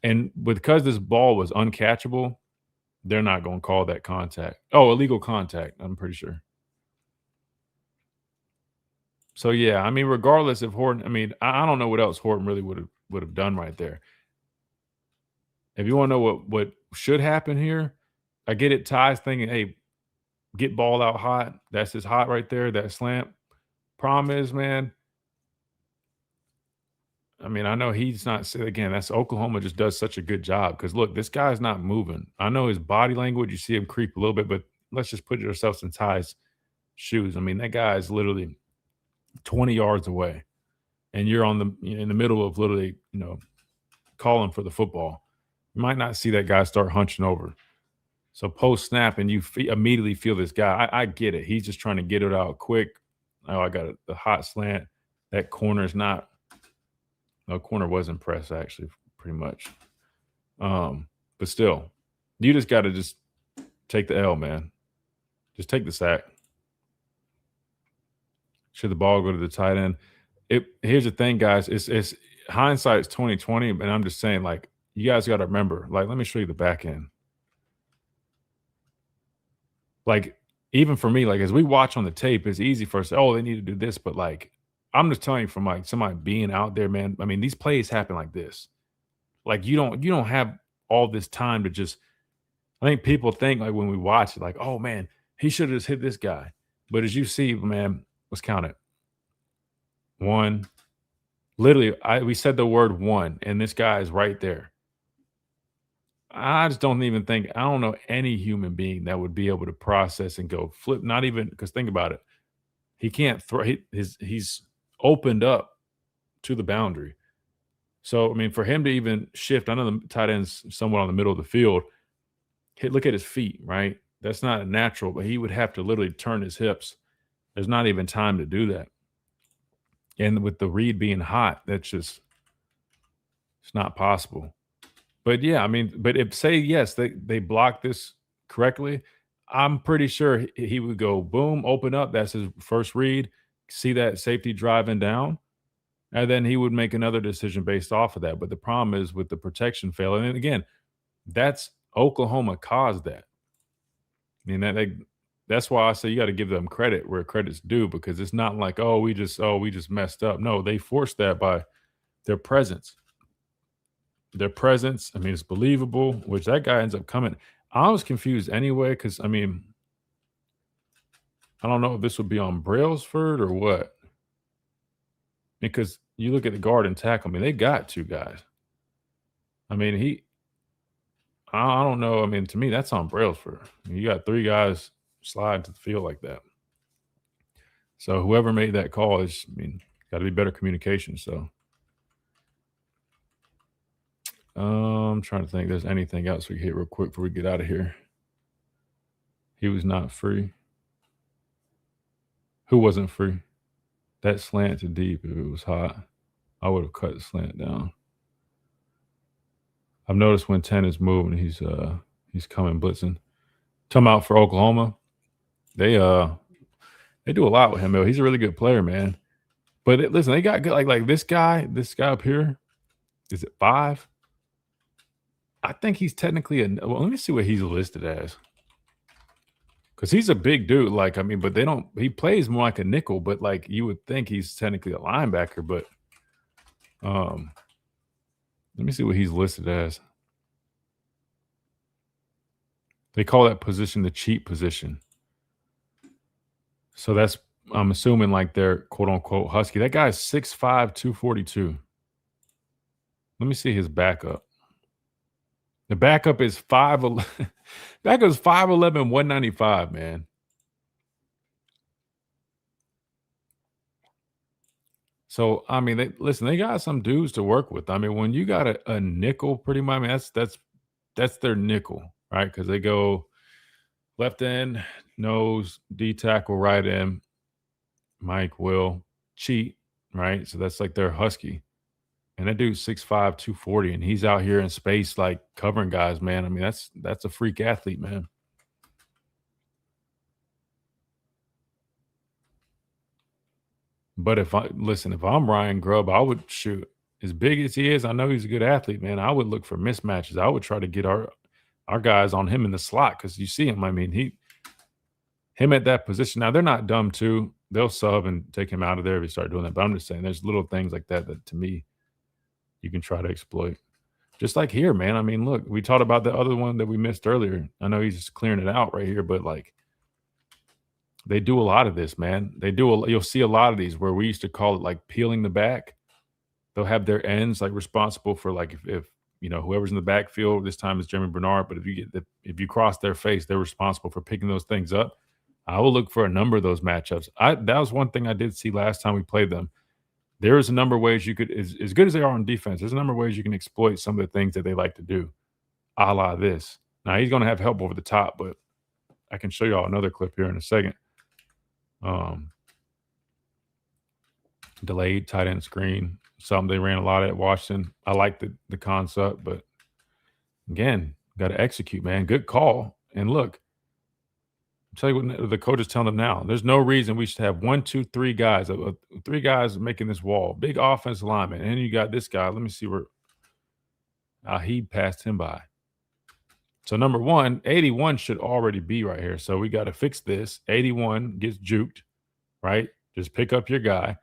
And because this ball was uncatchable, they're not going to call that contact. Oh, illegal contact, I'm pretty sure. So, yeah, regardless if Horton, I don't know what else Horton really would have done right there. If you want to know what should happen here, I get it. Ty's thinking, hey, get ball out hot. That's his hot right there, that slant. Problem is, man, I mean, I know he's not again, that's Oklahoma just does such a good job because look, this guy's not moving. I know his body language, you see him creep a little bit, but let's just put ourselves in Ty's shoes. I mean, that guy is literally 20 yards away, and you're in the middle of literally, calling for the football. You might not see that guy start hunching over. So post snap, and you immediately feel this guy. I get it. He's just trying to get it out quick. Oh, I got the hot slant. That corner is not. No, corner wasn't pressed actually, pretty much. But still, you just got to just take the L, man. Just take the sack. Should the ball go to the tight end? Here's the thing, guys. It's hindsight's 2020, and I'm just saying, like, you guys got to remember. Like, let me show you the back end. Like, even for me, like, as we watch on the tape, it's easy for us. Oh, they need to do this, but like, I'm just telling you from like somebody being out there, man. I mean, these plays happen like this. Like, you don't have all this time to just. I think people think like when we watch it, like, oh man, he should have just hit this guy. But as you see, man, let's count it. One. Literally, we said the word one, and this guy is right there. I just don't even think, I don't know any human being that would be able to process and go flip, not even, because think about it. He can't throw, he's opened up to the boundary. So, I mean, for him to even shift, I know the tight end's somewhat on the middle of the field. Look at his feet, right? That's not natural, but he would have to literally turn his hips. There's not even time to do that. And with the read being hot, it's not possible. But yeah, I mean, but if say yes, they block this correctly, I'm pretty sure he would go boom, open up. That's his first read. See that safety driving down, and then he would make another decision based off of that. But the problem is with the protection failing, and again, that's Oklahoma caused that. I mean, that's why I say you got to give them credit where credit's due, because it's not like, we just messed up. No, they forced that by their presence. Their presence, I mean, it's believable, which that guy ends up coming. I was confused anyway, because, I mean, I don't know if this would be on Brailsford or what. Because you look at the guard and tackle, I mean, they got two guys. I mean, I don't know. I mean, to me, that's on Brailsford. I mean, you got three guys sliding to the field like that. So whoever made that call got to be better communication. So I'm trying to think if there's anything else we can hit real quick before we get out of here. He was not free. Who wasn't free? That slant to deep, if it was hot, I would have cut the slant down. I've noticed when 10 is moving, he's coming blitzing. Talking about for Oklahoma, they do a lot with him, though. He's a really good player, man. But listen, they got good, like this guy up here. Is it 5? I think he's technically let me see what he's listed as. Because he's a big dude, like, I mean, but he plays more like a nickel, but like you would think he's technically a linebacker, but let me see what he's listed as. They call that position the cheat position. So that's, I'm assuming, like they're quote unquote husky. That guy's 6'5", 242. Let me see his backup. The backup is 5'11", 195, man. So, I mean, they got some dudes to work with. I mean, when you got a nickel, pretty much, I mean, that's their nickel, right? Because they go left end, nose, D tackle, right end. Mike will cheat, right? So that's like their husky. And that dude's 6'5", 240, and he's out here in space, like covering guys, man. I mean, that's a freak athlete, man. But if I'm Ryan Grubb, I would shoot. As big as he is, I know he's a good athlete, man. I would look for mismatches. I would try to get our guys on him in the slot, because you see him. I mean, him at that position. Now, they're not dumb, too. They'll sub and take him out of there if you start doing that. But I'm just saying, there's little things like that to me, you can try to exploit. Just like here, man. I mean, look, we talked about the other one that we missed earlier. I know he's just clearing it out right here, but like, they do a lot of this, man. You'll see a lot of these where we used to call it like peeling the back. they'll have their ends like responsible for like if you know whoever's in the backfield this time is Jeremy Bernard, but if you cross their face, they're responsible for picking those things up. I will look for a number of those matchups. That was one thing I did see last time we played them. There is a number of ways you could, as good as they are on defense, there's a number of ways you can exploit some of the things that they like to do, a la this. Now, he's going to have help over the top, but I can show you all another clip here in a second. Delayed tight end screen, something they ran a lot at Washington. I like the concept, but again, got to execute, man. Good call. And look, I'll tell you what the coach is telling them now. There's no reason we should have 1, 2, 3 guys, 3 guys making this wall. Big offensive lineman. And then you got this guy. Let me see where he passed him by. So number one, 81 should already be right here. So we got to fix this. 81 gets juked, right? Just pick up your guy.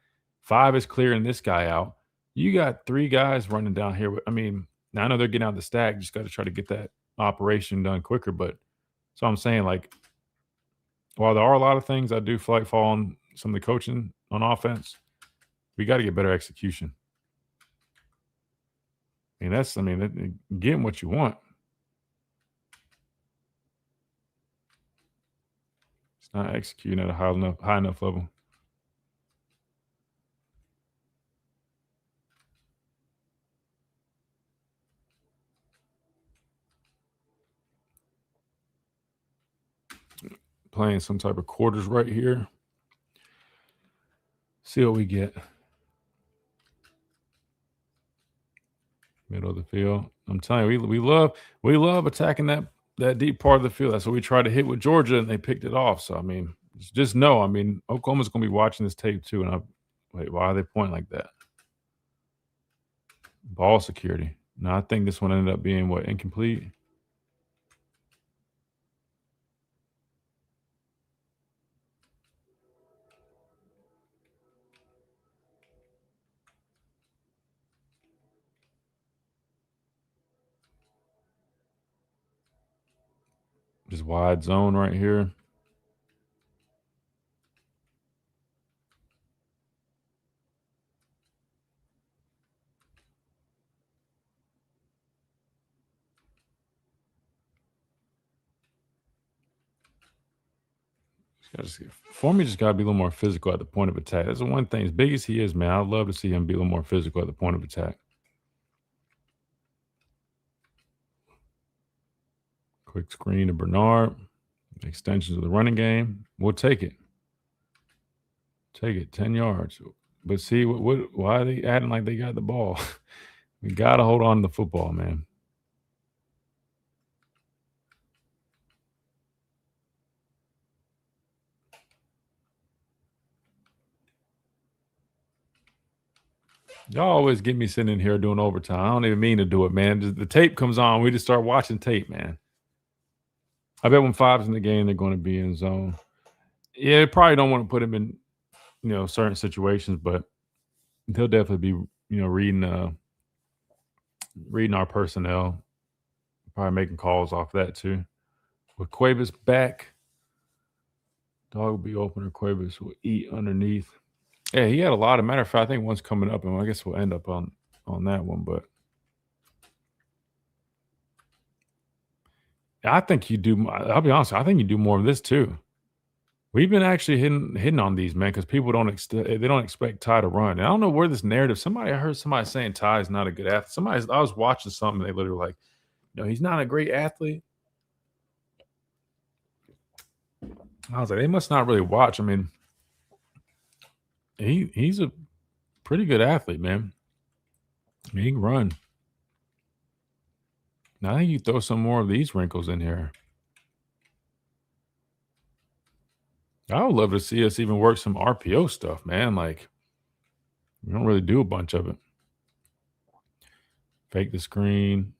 5 is clearing this guy out. You got 3 guys running down here. I mean, now I know they're getting out of the stack. Just got to try to get that operation done quicker. But so I'm saying, like, while there are a lot of things I do feel like fall on some of the coaching on offense, we got to get better execution. Getting what you want. It's not executing at a high enough level. Playing some type of quarters right here. See what we get. Middle of the field. I'm telling you, we love attacking that deep part of the field. That's what we tried to hit with Georgia, and they picked it off. So I mean, just know, Oklahoma's going to be watching this tape too. And why are they pointing like that? Ball security. No, I think this one ended up being incomplete. Just wide zone right here. Formy just got to be a little more physical at the point of attack. That's the one thing. As big as he is, man, I'd love to see him be a little more physical at the point of attack. Quick screen to Bernard. Extensions of the running game. We'll take it. Take it. 10 yards. But see, why are they acting like they got the ball? We got to hold on to the football, man. Y'all always get me sitting in here doing overtime. I don't even mean to do it, man. The tape comes on. We just start watching tape, man. I bet when 5's in the game, they're going to be in zone. Yeah, they probably don't want to put him in, certain situations, but they'll definitely be, reading our personnel. Probably making calls off that too. With Cuevas back, dog will be open or Cuevas will eat underneath. Yeah, he had a lot. Matter of fact, I think one's coming up, and I guess we'll end up on that one. But I think you do. I'll be honest. I think you do more of this too. We've been actually hitting on these, man, because people don't expect Ty to run. And I don't know where this narrative. I heard somebody saying Ty is not a good athlete. I was watching something. They literally were like, he's not a great athlete. I was like, they must not really watch. I mean, he's a pretty good athlete, man. He can run. Now I think you throw some more of these wrinkles in here. I would love to see us even work some RPO stuff, man. Like, we don't really do a bunch of it. Fake the screen.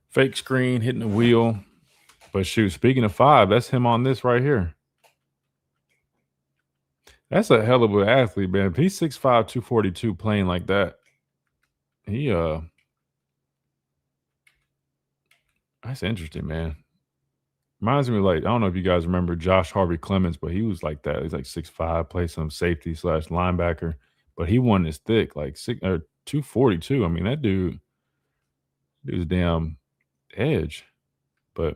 Fake screen, hitting the wheel. But shoot, speaking of 5, that's him on this right here. That's a hell of an athlete, man. If he's 6'5", 242 playing like that, that's interesting, man. Reminds me like, I don't know if you guys remember Josh Harvey Clemens, but he was like that. He's like 6'5", plays some safety / linebacker, but he won this thick, like 242. I mean, that dude is damn edge. But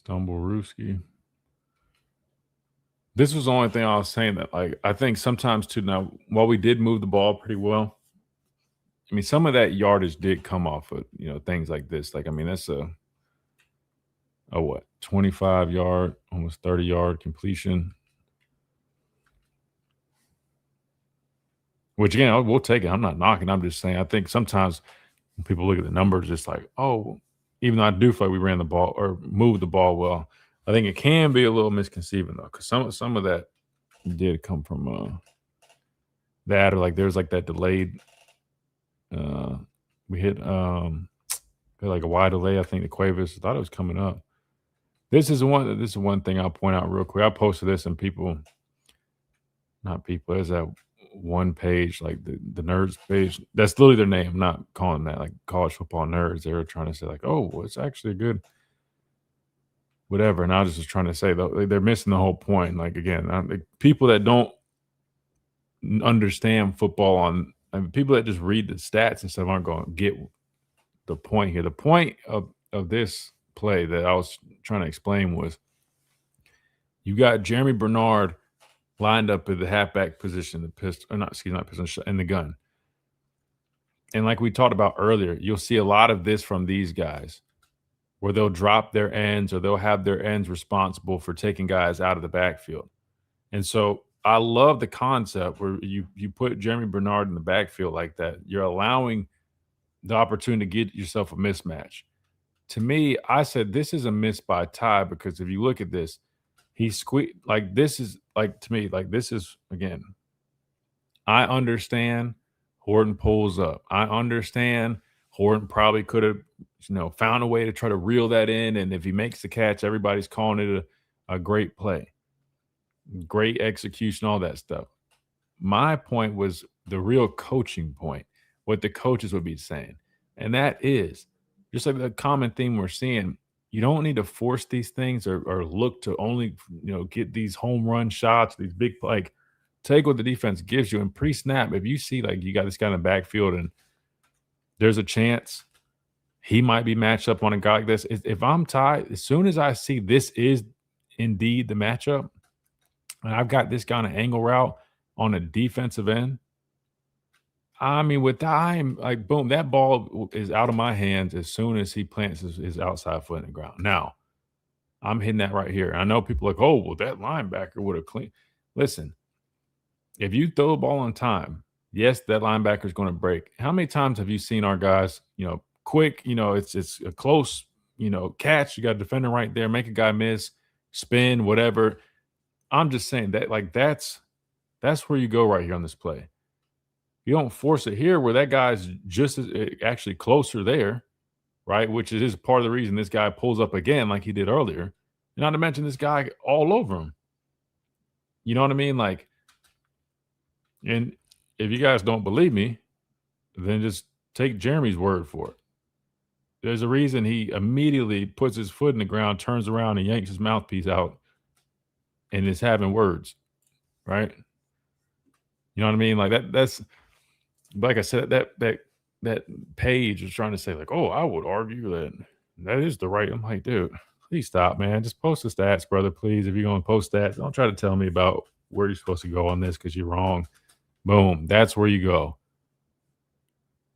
Stumblerooski. This was the only thing I was saying that, like, I think sometimes too, now, while we did move the ball pretty well, I mean, some of that yardage did come off of, things like this. Like, I mean, that's a 25-yard, almost 30-yard completion. Which, again, we'll take it. I'm not knocking. I'm just saying I think sometimes when people look at the numbers, it's like, oh, even though I do feel like we ran the ball or moved the ball well, I think it can be a little misconceiving, though, because some of that did come from that, or like there's like that delayed we hit like a wide delay. I think the Cuevas thought it was coming up. This is one thing I'll point out real quick. I posted this and there's that one page, like the nerds page. That's literally their name. I'm not calling that like college football nerds. They were trying to say like, oh, well, it's actually a good whatever. And I was just trying to say though, they're missing the whole point. Like, again, people that don't understand football people that just read the stats and stuff aren't going to get the point here. The point of this play that I was trying to explain was you got Jeremy Bernard lined up at the halfback position, in the gun. And like we talked about earlier, you'll see a lot of this from these guys where they'll drop their ends or they'll have their ends responsible for taking guys out of the backfield. And so I love the concept where you put Jeremy Bernard in the backfield like that. You're allowing the opportunity to get yourself a mismatch. To me, I said this is a miss by Ty because if you look at this, he squeezed like this is like to me, like this is again. I understand Horton pulls up. I understand Horton probably could have, found a way to try to reel that in. And if he makes the catch, everybody's calling it a great play. Great execution, all that stuff. My point was the real coaching point, what the coaches would be saying. And that is just like the common theme we're seeing. You don't need to force these things or look to only, get these home run shots, these big, like, take what the defense gives you. And pre-snap, if you see, like, you got this guy in the backfield and there's a chance he might be matched up on a guy like this. If I'm tied, as soon as I see this is indeed the matchup, and I've got this guy on an angle route on a defensive end, I mean, with time, like, boom, that ball is out of my hands as soon as he plants his outside foot in the ground. Now, I'm hitting that right here. I know people are like, oh, well, that linebacker would have clean. Listen, if you throw the ball on time, yes, that linebacker is going to break. How many times have you seen our guys, quick, it's a close, catch. You got a defender right there, make a guy miss, spin, whatever. I'm just saying that, like, that's where you go right here on this play. You don't force it here where that guy's just actually closer there, right? Which is part of the reason this guy pulls up again like he did earlier. Not to mention this guy all over him. You know what I mean? Like, and if you guys don't believe me, then just take Jeremy's word for it. There's a reason he immediately puts his foot in the ground, turns around, and yanks his mouthpiece out, and is having words, right? You know what I mean? Like that's like I said, that page is trying to say, like, oh, I would argue that is the right. I'm like, dude, please stop, man. Just post the stats, brother, please. If you're going to post stats, don't try to tell me about where you're supposed to go on this because you're wrong. Boom, that's where you go.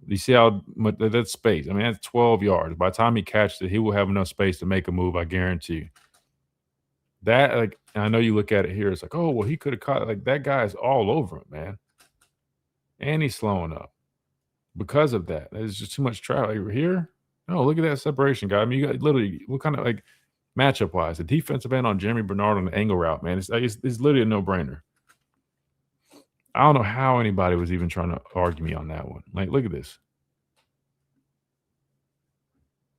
You see how much that's space. I mean, that's 12 yards. By the time he catches it, he will have enough space to make a move, I guarantee you. That, like, I know you look at it here, it's like, oh, well, he could have caught it. Like, that guy is all over him, man. And he's slowing up because of that. There's just too much traffic. Like, here, no, look at that separation, guy. I mean, you got literally, what kind of, like, matchup-wise, the defensive end on Jeremy Bernard on the angle route, man, it's literally a no-brainer. I don't know how anybody was even trying to argue me on that one. Like, look at this.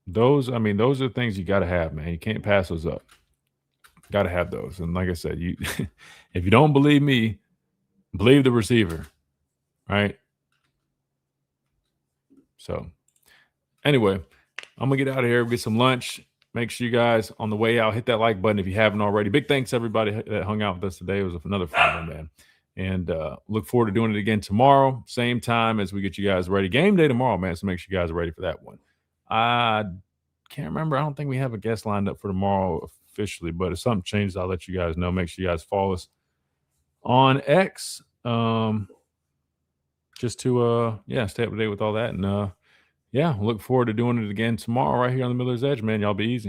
Those are things you got to have, man. You can't pass those up. Got to have those. And like I said, you if you don't believe me, believe the receiver, right? So anyway, I'm going to get out of here, get some lunch. Make sure you guys on the way out, hit that like button if you haven't already. Big thanks to everybody that hung out with us today. It was another fun one, man. And look forward to doing it again tomorrow, same time as we get you guys ready. Game day tomorrow, man. So make sure you guys are ready for that one. I can't remember. I don't think we have a guest lined up for tomorrow officially, but if something changes, I'll let you guys know. Make sure you guys follow us on X. Just to stay up to date with all that. And look forward to doing it again tomorrow right here on the Miller's Edge, man. Y'all be easy.